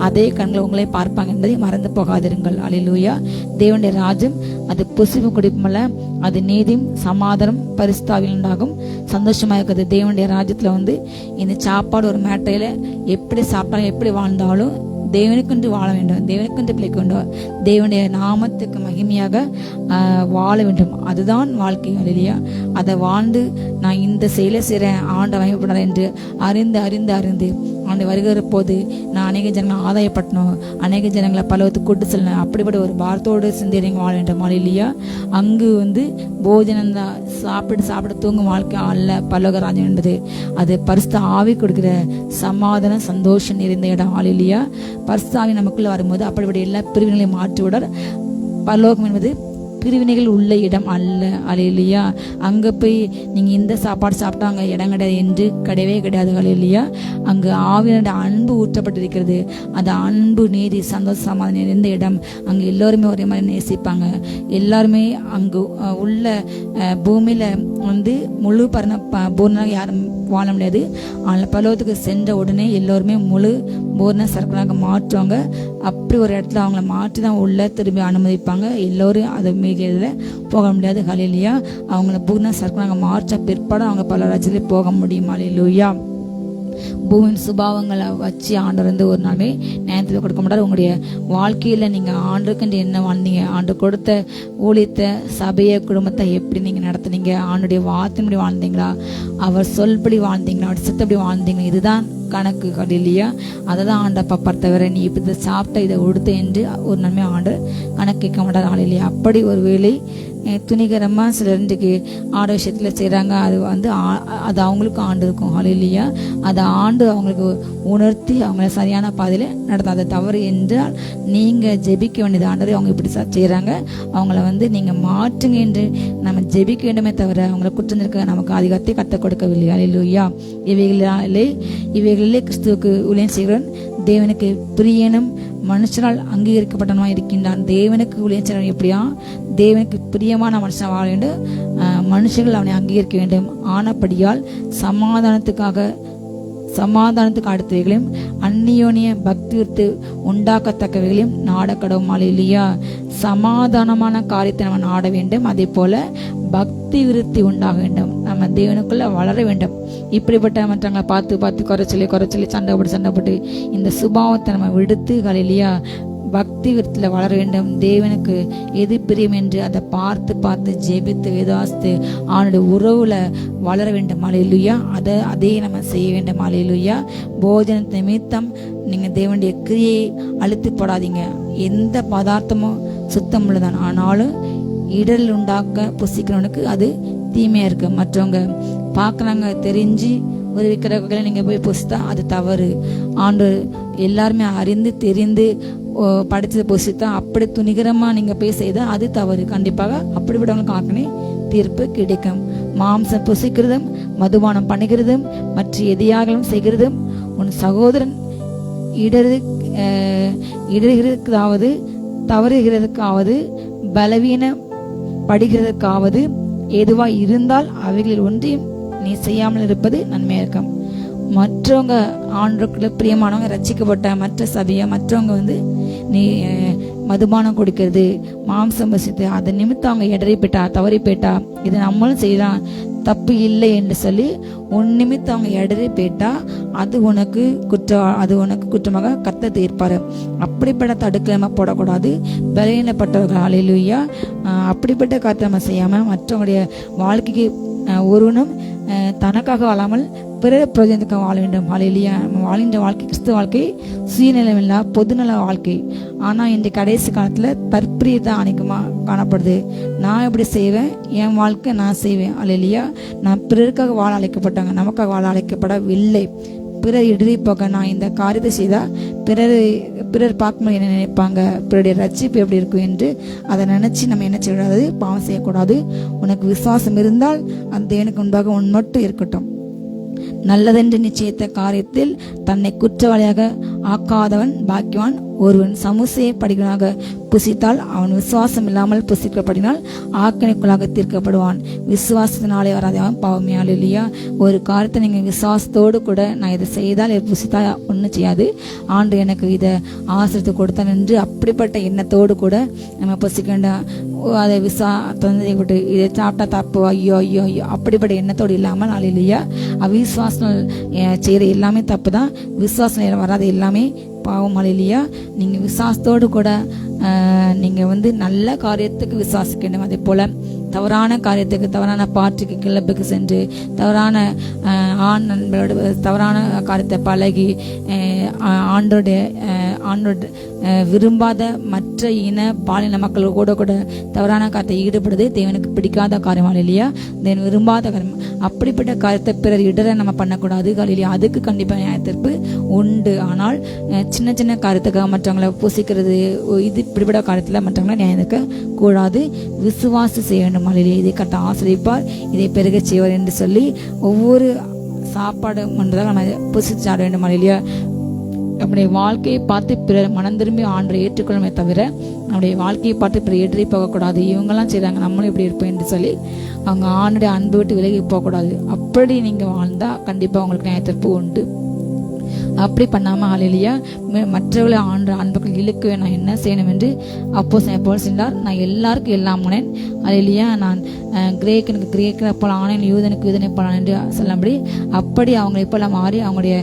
அதே கண்களை உங்களை பார்ப்பாங்க என்பதை மறந்து போகாதிருங்கள். ஹல்லேலூயா. தேவனுடைய ராஜ்யம் அது புசிப்பு குடிப்புமல்ல, அது நீதியும் சமாதானம் பரிசுத்தாவியில் உண்டாகும் சந்தோஷமாக இருக்குது. தேவனுடைய ராஜ்யத்தில் இந்த சாப்பாடு ஒரு மேட்டையில் எப்படி சாப்பிட்டாலும் எப்படி வாழ்ந்தாலும் தேவனுக்கென்று வாழ வேண்டும், தேவனுக்கென்று பிழைக்க வேண்டும், தேவனுடைய நாமத்துக்கு மகிமையாக வாழ வேண்டும். அதுதான் வாழ்க்கை. ஹல்லேலூயா. அதை வாழ்ந்து நான் இந்த செயலை செய்கிறேன், ஆண்டை மகிமைப்படுறேன் என்று அறிந்து அறிந்து அறிந்து ஆண்டு வருகிற போது நான் அநேக ஜனங்களை ஆதாயப்பட்டணும், அநேக ஜனங்களை பலவத்துக்கு கூட்டு செல்லணும். அப்படிப்பட்ட ஒரு பாரத்தோடு சிந்தையை வாழ வேண்டும். ஹல்லேலூயா. அங்கு போஜனம் தான் சாப்பிட்டு தூங்கும் வாழ்க்கை அல்ல பரலோக ராஜ்யம் என்பது. அது பரிசுத்த ஆவி கொடுக்கிற சமாதானம் சந்தோஷம் நிறைந்த இடம். ஹல்லேலூயா. பரிசுத்த ஆவி நமக்குள்ள வரும்போது அப்படிப்பட்ட எல்லா பிரிவினைகளையும் மாற்றிவிட பரலோகம் என்பது பிரிவினைகள் உள்ள இடம் அல்ல. ஹல்லேலூயா. அங்கே போய் நீங்கள் இந்த சாப்பாடு சாப்பிட்டாங்க இடம் கிடையாது என்று கிடையவே கிடையாது. ஹல்லேலூயா. அங்கு ஆவியனுடைய அன்பு ஊற்றப்பட்டிருக்கிறது. அந்த அன்பு நீதி சந்தோஷம் சமாதானம் நிறைந்த இடம். அங்கே எல்லோருமே ஒரே மாதிரி நேசிப்பாங்க. எல்லாருமே அங்கு உள்ள பூமியில் முழு பூர்ணனாக யாரும் வாழ முடியாது. ஆனால் பரலோகத்துக்கு சென்ற உடனே எல்லோருமே முழு பூர்ண சர்க்கராக மாற்றுவாங்க. அப்படி ஒரு இடத்துல அவங்கள மாற்றி தான் உள்ள திரும்பி அனுமதிப்பாங்க. எல்லோரும் அதை மிகையில் போக முடியாது. ஹல்லேலூயா. அவங்கள பூர்ண சர்க்கராக மாற்ற பிற்பாடு அவங்க பல ராஜ்யத்திலே போக முடியும். ஹல்லேலூயா. பூமியின் சுபாவங்களை வச்சு ஆண்டவர் வந்து ஒரு நாளுமே நியாயத்தில் கொடுக்க மாட்டார். உங்களுடைய வாழ்க்கையில் நீங்கள் ஆண்டுக்கு என்ன வாழ்ந்தீங்க, ஆண்டு கொடுத்த ஊழியத்தை, சபையை, குடும்பத்தை எப்படி நீங்கள் நடத்துனீங்க, ஆண்டுடைய வார்த்தைப்படி வாழ்ந்தீங்களா, அவர் சொல்படி வாழ்ந்தீங்களா, அவர் சித்தப்படி வாழ்ந்தீங்களா, இதுதான் கணக்கு இல்லையா? அதை தான் ஆண்டப்பா பார்த்தவரை நீ இப்போ இதை சாப்பிட்ட, இதை உடுத்த என்று ஒரு நன்மை ஆண்டு கணக்கு கேட்க மாட்டார் ஆள் இல்லையா? அப்படி ஒரு வேலை துணிகரமாக சிலர் இன்றைக்கு ஆடு விஷயத்தில் செய்கிறாங்க. அது வந்து அது அவங்களுக்கு ஆண்டு இருக்கும் ஆள் இல்லையா? அதை ஆண்டு அவங்களுக்கு உணர்த்தி அவங்கள சரியான பாதையில் நடத்தும். அதை தவறு என்றால் நீங்கள் ஜெபிக்க வேண்டியது. ஆண்டரை அவங்க இப்படி செய்கிறாங்க, அவங்கள வந்து நீங்கள் மாற்றுங்க என்று நம்ம ஜெபிக்க வேண்டுமே தவிர அவங்கள குற்றம் இருக்க நமக்கு அதிகாரத்தை கற்றுக் கொடுக்கவில்லை. அல்லேலூயா. இவைகளிலே கிறிஸ்துவுக்கு ஊழியம் செய்கிறவன் தேவனுக்கு பிரியனும் மனுஷனால் அங்கீகரிக்கப்பட்டவனாக இருக்கின்றான். தேவனுக்கு ஊழியம் செய்கிறவன் எப்படியா? தேவனுக்கு பிரியமான மனுஷன் வாழ வேண்டும், மனுஷர்கள் அவனை அங்கீகரிக்க வேண்டும். ஆனபடியால் சமாதானத்துக்கு அடுத்தவைகளையும் அந்நியோனிய பக்தி விருத்து உண்டாக்கத்தக்கவைகளையும் நாடக்கடவும். இல்லையா? சமாதானமான காரியத்தை நம்ம நாட வேண்டும், அதே போல பக்தி விருத்தி உண்டாக வேண்டும், நம்ம தேவனுக்குள்ள வளர வேண்டும். இப்படிப்பட்ட மற்றவங்களை பார்த்து குறைச்சலி சண்டை போட்டு இந்த சுபாவத்தை நம்ம விடுத்து இல்லையா பக்தி விருத்தில வளர வேண்டும். தேவனுக்கு எது பிரியம் என்று அதை பார்த்து ஜெபித்து வேதாஸ்து அவனுடைய உறவுல வளர வேண்டும். அல்லேலூயா. அதே நம்ம செய்ய வேண்டும். அல்லேலூயா. போஜன நிமித்தம் நீங்க தேவனுடைய கிரியை அழுத்து போடாதீங்க. எந்த பதார்த்தமும் சுத்தம் உள்ளதான், ஆனாலும் இடல் உண்டாக்க புசிக்கிறவனுக்கு அது தீமையா இருக்கு. மற்றவங்க பார்க்குறாங்க தெரிஞ்சு ஒரு விற்கிற வகையில நீங்க போய் புசித்தா அது தவறு. ஆண்டு எல்லாருமே அறிந்து தெரிந்து படித்ததை புசித்தா அப்படி துணிகரமா நீங்க போய் செய்தால் அது தவறு. கண்டிப்பாக அப்படிப்பட்டவங்களுக்கு ஆக்கனே தீர்ப்பு கிடைக்கும். மாம்சம் புசிக்கிறதும் மதுபானம் பண்ணுகிறதும் மற்ற எதையாகலும் செய்கிறதும் உன் சகோதரன் இடறுகிறதுக்காவது தவறுகிறதுக்காவது பலவீன படுகிறதுக்காவது எதுவாய் இருந்தால் அவைகளில் ஒன்றையும் நீ செய்யாமல் இருப்பது நன்மையா இருக்கும். மற்றவங்க ஆண்டுக்குள்ள பிரியமானவங்க ரட்சிக்கப்பட்ட மற்ற சபையை மற்றவங்க வந்து நீ மதுபானம் குடிக்கிறது, மாம்சம் வசித்து அதை நிமித்தம் அவங்க இடறி போயிட்டா, தவறி போயிட்டா, இதை நம்மளும் செய்யலாம், தப்பு இல்லை என்று சொல்லி உன் நிமித்தம் அவங்க இடறி போயிட்டா அது உனக்கு குற்றமாக கத்த தீர்ப்பாரு. அப்படிப்பட்ட தடுக்கிழமை போடக்கூடாது. பலவீனப்பட்டவர்கள் அல்லேலூயா. அப்படிப்பட்ட காரியத்தை நம்ம செய்யாம மற்றவங்களுடைய வாழ்க்கைக்கு ஒருவனும் தனக்காக வாழாமல் பிறர் பிரயோஜனத்துக்காக வாழ வேண்டும். அல்லேலூயா. நம்ம வாழ்கின்ற வாழ்க்கை கிறிஸ்துவ வாழ்க்கை சுயநலமில்லா பொதுநல வாழ்க்கை. ஆனால் இந்த கடைசி காலத்தில் தற்பிரியத்தை அணைக்கமாக காணப்படுது. நான் எப்படி செய்வேன், என் வாழ்க்கை நான் செய்வேன். அல்லேலூயா. நான் பிறருக்காக வாழ அழைக்கப்பட்டாங்க, நமக்காக வாழ அழைக்கப்படவில்லை. பிறர் இடறி போக நான் இந்த காரியத்தை செய்தால் பிறர் பார்க்கும்போது என்ன நினைப்பாங்க, பிறருடைய ரட்சிப்பு எப்படி இருக்கும் என்று அதை நினைச்சு நம்ம என்ன செய்யக்கூடாது, பாவம் செய்யக்கூடாது. உனக்கு விசுவாசம் இருந்தால் அந்த தேவனுக்கு முன்பாக உன் மட்டும் இருக்கட்டும். நல்லதென்று நிச்சயித்த காரியத்தில் தன்னை குற்றவாளியாக ஆக்காதவன் பாக்கியவான். ஒருவன் சமுசையை படிகளாக புசித்தால் அவன் விசுவாசம் இல்லாமல் புசிக்கப்படினால் ஆக்கணிக்குள்ளாக தீர்க்கப்படுவான். விசுவாசத்தினாலே வராது அவன் பாவமே. அல்லேலூயா. ஒரு காரியத்தை நீங்கள் விசுவாசத்தோடு கூட நான் இதை செய்தால் புசித்தா ஒன்றும் செய்யாது, ஆண்டு எனக்கு இதை ஆசிரியத்து கொடுத்தான் என்று அப்படிப்பட்ட எண்ணத்தோடு கூட நம்ம புசிக்க வேண்டாம். அதை தொந்தரை விட்டு இதை சாப்பிட்டா தப்பு, ஐயோ அப்படிப்பட்ட எண்ணத்தோடு இல்லாமல் அல்லேலூயா அவிசுவாசம் செய்கிற எல்லாமே தப்பு தான். விசுவாசம் வராது எல்லாமே பாவம். அல்லேலூயா. நீங்கள் விசுவாசத்தோடு கூட நீங்கள் வந்து நல்ல காரியத்துக்கு விசுவாசிக்க வேண்டும். அதே போல் தவறான காரியத்துக்கு, தவறான பாட்டுக்கு, கிளப்புக்கு சென்று தவறான ஆண் நண்பரோட தவறான காரியத்தை பழகி ஆண்டோட விரும்பாத மற்ற இன பாலின மக்கள் கூட தவறான காரியத்தை ஈடுபடுது தேவனுக்கு பிடிக்காத காரியம். இல்லையா? தேவன் விரும்பாத காரியம். அப்படிப்பட்ட காரியத்தை பிறர் இடர நம்ம பண்ணக்கூடாது. இல்லையா? அதுக்கு கண்டிப்பாக நியாயத்தீர்ப்பு உண்டு. ஆனால் சின்ன சின்ன காரியத்துக்காக மற்றவங்களை பூசிக்கிறது, இது இப்படிப்பட்ட காரியத்தில் மற்றவங்களை நியாயத்திற்க கூடாது. விசுவாசி செய்ய வேண்டும். இதை கட்ட ஆசிரிப்பார், இதை பெருக செய்வார் என்று சொல்லி ஒவ்வொரு சாப்பாடு ஒன்றுதான் நம்ம புசித்து சாட வேண்டும். இல்லையா? நம்முடைய வாழ்க்கையை பார்த்து பிறர் மனம் திரும்பி ஆண்டை ஏற்றுக்கொள்ளுமே தவிர நம்முடைய வாழ்க்கையை பார்த்து பிறர் ஏற்றி போகக்கூடாது. இவங்கெல்லாம் செய்கிறாங்க, நம்மளும் இப்படி இருப்போம் என்று சொல்லி அவங்க ஆண்டுடைய அன்பு விட்டு விலகி போகக்கூடாது. அப்படி நீங்கள் வாழ்ந்தால் கண்டிப்பாக உங்களுக்கு நியாயத்தீர்ப்பு உண்டு. அப்படி பண்ணாமல் ஹல்லேலூயா மற்றவர்களை அன்புக்குள் இழுக்க நான் என்ன செய்யணும் என்று அப்போஸ்தலன் பவுல் சொன்னார். நான் எல்லாருக்கும் எல்லாம் ஆனேன். ஹல்லேலூயா. நான் கிரேக்கனுக்கு கிரேக்கனை போல ஆனேன், யூதனுக்கு யூதனை போல ஆனேன் என்று சொல்லும்படி அப்படி அவங்களை போல மாறி அவங்களுடைய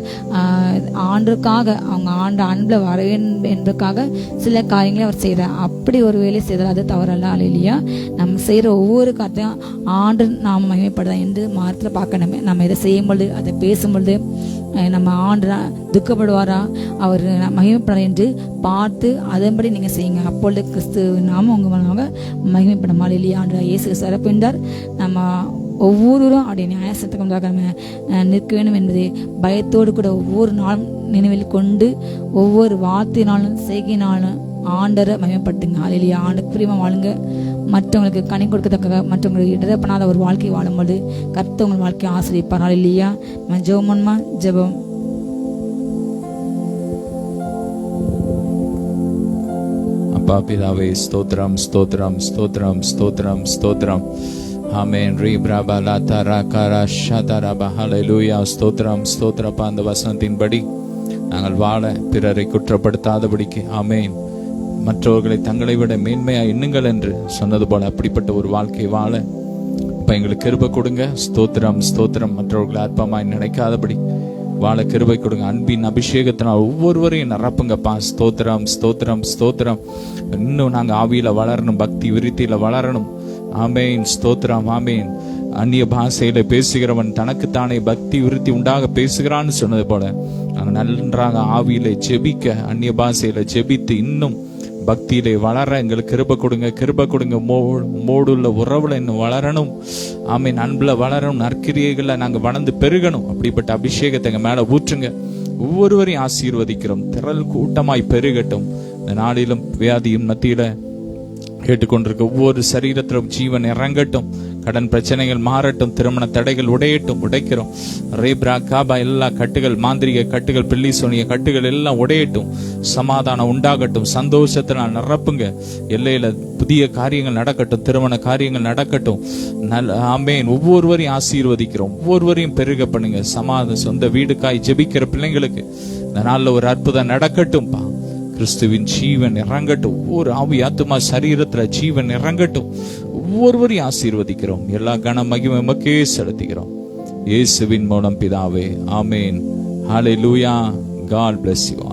ஆண்டுக்காக அவங்க ஆண்டு அன்பில் வர என்பதற்காக சில காரியங்களை அவர் செய்கிறார். அப்படி ஒரு வேலை செய்தார், அது தவறல்ல. ஹல்லேலூயா. நம்ம செய்கிற ஒவ்வொரு காரியத்தையும் ஆண்டு நாம் மகிமைப்படுதா என்று மாதத்தில் பார்க்கணுமே. நம்ம இதை செய்யும் பொழுது அதை பேசும்பொழுது நம்ம ஆண்டு துக்கப்படுவாரா, அவர் மகிமைப்படார் என்று பார்த்து அதன்படி நீங்கள் செய்யுங்க. அப்பொழுது கிறிஸ்து நாம உங்க மூலமாக மகிமைப்படும். ஹல்லேலூயா. ஆண்டு இயேசு சிறப்பின்றார். நம்ம ஒவ்வொருவரும் அவருடைய நியாயசத்துக்கு முன்பாக நம்ம நிற்க வேண்டும் என்பதை பயத்தோடு கூட ஒவ்வொரு நாளும் நினைவில் கொண்டு ஒவ்வொரு வார்த்தையினாலும் செய்கையினாலும் ஆண்டரை மகிமைப்படுத்துங்க. ஹல்லேலூயா. ஆண்டுக்கு பிரியமா வாழுங்க. மற்றவங்களுக்கு கனி கொடுக்கத்தக்க மற்றவங்களுக்கு இடரப்படாத ஒரு வாழ்க்கை வாழும்போது கர்த்தர் உங்கள் வாழ்க்கையை ஆசீர்வதிப்பார். ஹல்லேலூயா. நம்ம ஜெபமா ஜெபம். அப்பா பிதாவே, ஸ்தோத்திரம் ஸ்தோத்திரம் ஸ்தோத்திரம் ஸ்தோத்திரம் ஸ்தோத்திரம். ஆமென். ரீப்ராபா லாதாரா காரா ஷாதாராபா. ஹல்லேலூயா. ஸ்தோத்திரம் ஸ்தோத்திரப்பா. அந்த வசனத்தின்படி நாங்கள் வாழ பிறரை குற்றப்படுத்தாதபடிக்கு ஆமென். மற்றவர்களை தங்களை விட மேன்மையா எண்ணுங்கள் என்று சொன்னது போல அப்படிப்பட்ட ஒரு வாழ்க்கை வாழ இப்ப எங்களுக்கு கிருபை கொடுங்க. ஸ்தோத்திரம் ஸ்தோத்திரம். மற்றவர்களை அற்பமாய் நினைக்காதபடி வாழ கிருபை கொடுங்க. அன்பின் அபிஷேகத்தினால் ஒவ்வொருவரையும் நிரப்புங்கப்பா. ஸ்தோத்திரம் ஸ்தோத்திரம் ஸ்தோத்திரம். இன்னும் நாங்கள் ஆவியில வளரணும், பக்தி விருத்தியில வளரணும். ஆமேன். ஸ்தோத்திரம். ஆமேன். அந்நிய பாஷையில பேசுகிறவன் தனக்குத்தானே பக்தி விருத்தி உண்டாக பேசுகிறான்னு சொன்னது போல நாங்கள் நன்றாக ஆவியில ஜெபிக்க, அந்நிய பாஷையில ஜெபித்து இன்னும் பக்தியிலே வளர எங்களுக்கு கிருபை கொடுங்க. கிருபை கொடுங்க. மோடுள்ள உறவுல இன்னும் வளரணும். ஆமீன். அன்புல வளரணும். நற்கிரியைகளை நாங்கள் வளர்ந்து பெருகணும். அப்படிப்பட்ட அபிஷேகத்தை எங்க மேல ஊற்றுங்க. ஒவ்வொருவரையும் ஆசீர்வதிக்கிறோம். திரள் கூட்டமாய் பெருகட்டும். இந்த நாளிலும் வியாதியின் மத்தியில கேட்டுக்கொண்டிருக்க ஒவ்வொரு சரீரத்திலும் ஜீவன் இறங்கட்டும். கடன் பிரச்சனைகள் மாறட்டும். திருமண தடைகள் உடையட்டும். உடைக்கிறோம். ரேப்ரா காபா எல்லா கட்டுகள், மாந்திரிக கட்டுகள், பில்லி சோனிய கட்டுகள் எல்லாம் உடையட்டும். சமாதானம் உண்டாகட்டும். சந்தோஷத்தினால் நிரப்புங்க. எல்லையில புதிய காரியங்கள் நடக்கட்டும். திருமண காரியங்கள் நடக்கட்டும். ஆமேன். ஒவ்வொருவரையும் ஆசீர்வதிக்கிறோம். ஒவ்வொருவரையும் பெருக பண்ணுங்க. சொந்த வீடுக்காய் ஜெபிக்கிற பிள்ளைங்களுக்கு இந்த நாள்ல ஒரு அற்புதம் நடக்கட்டும்பா. கிறிஸ்துவின் ஜீவன் இறங்கட்டும். ஒவ்வொரு ஆவி ஆத்துமா சரீரத்துல ஜீவன் இறங்கட்டும். ஒவ்வொருவரையும் ஆசீர்வதிக்கிறோம். எல்லா கன மகிமை உமக்கே செலுத்துகிறோம். இயேசுவின் மூலம் பிதாவே. ஆமேன். ஹல்லேலூயா. God bless you all.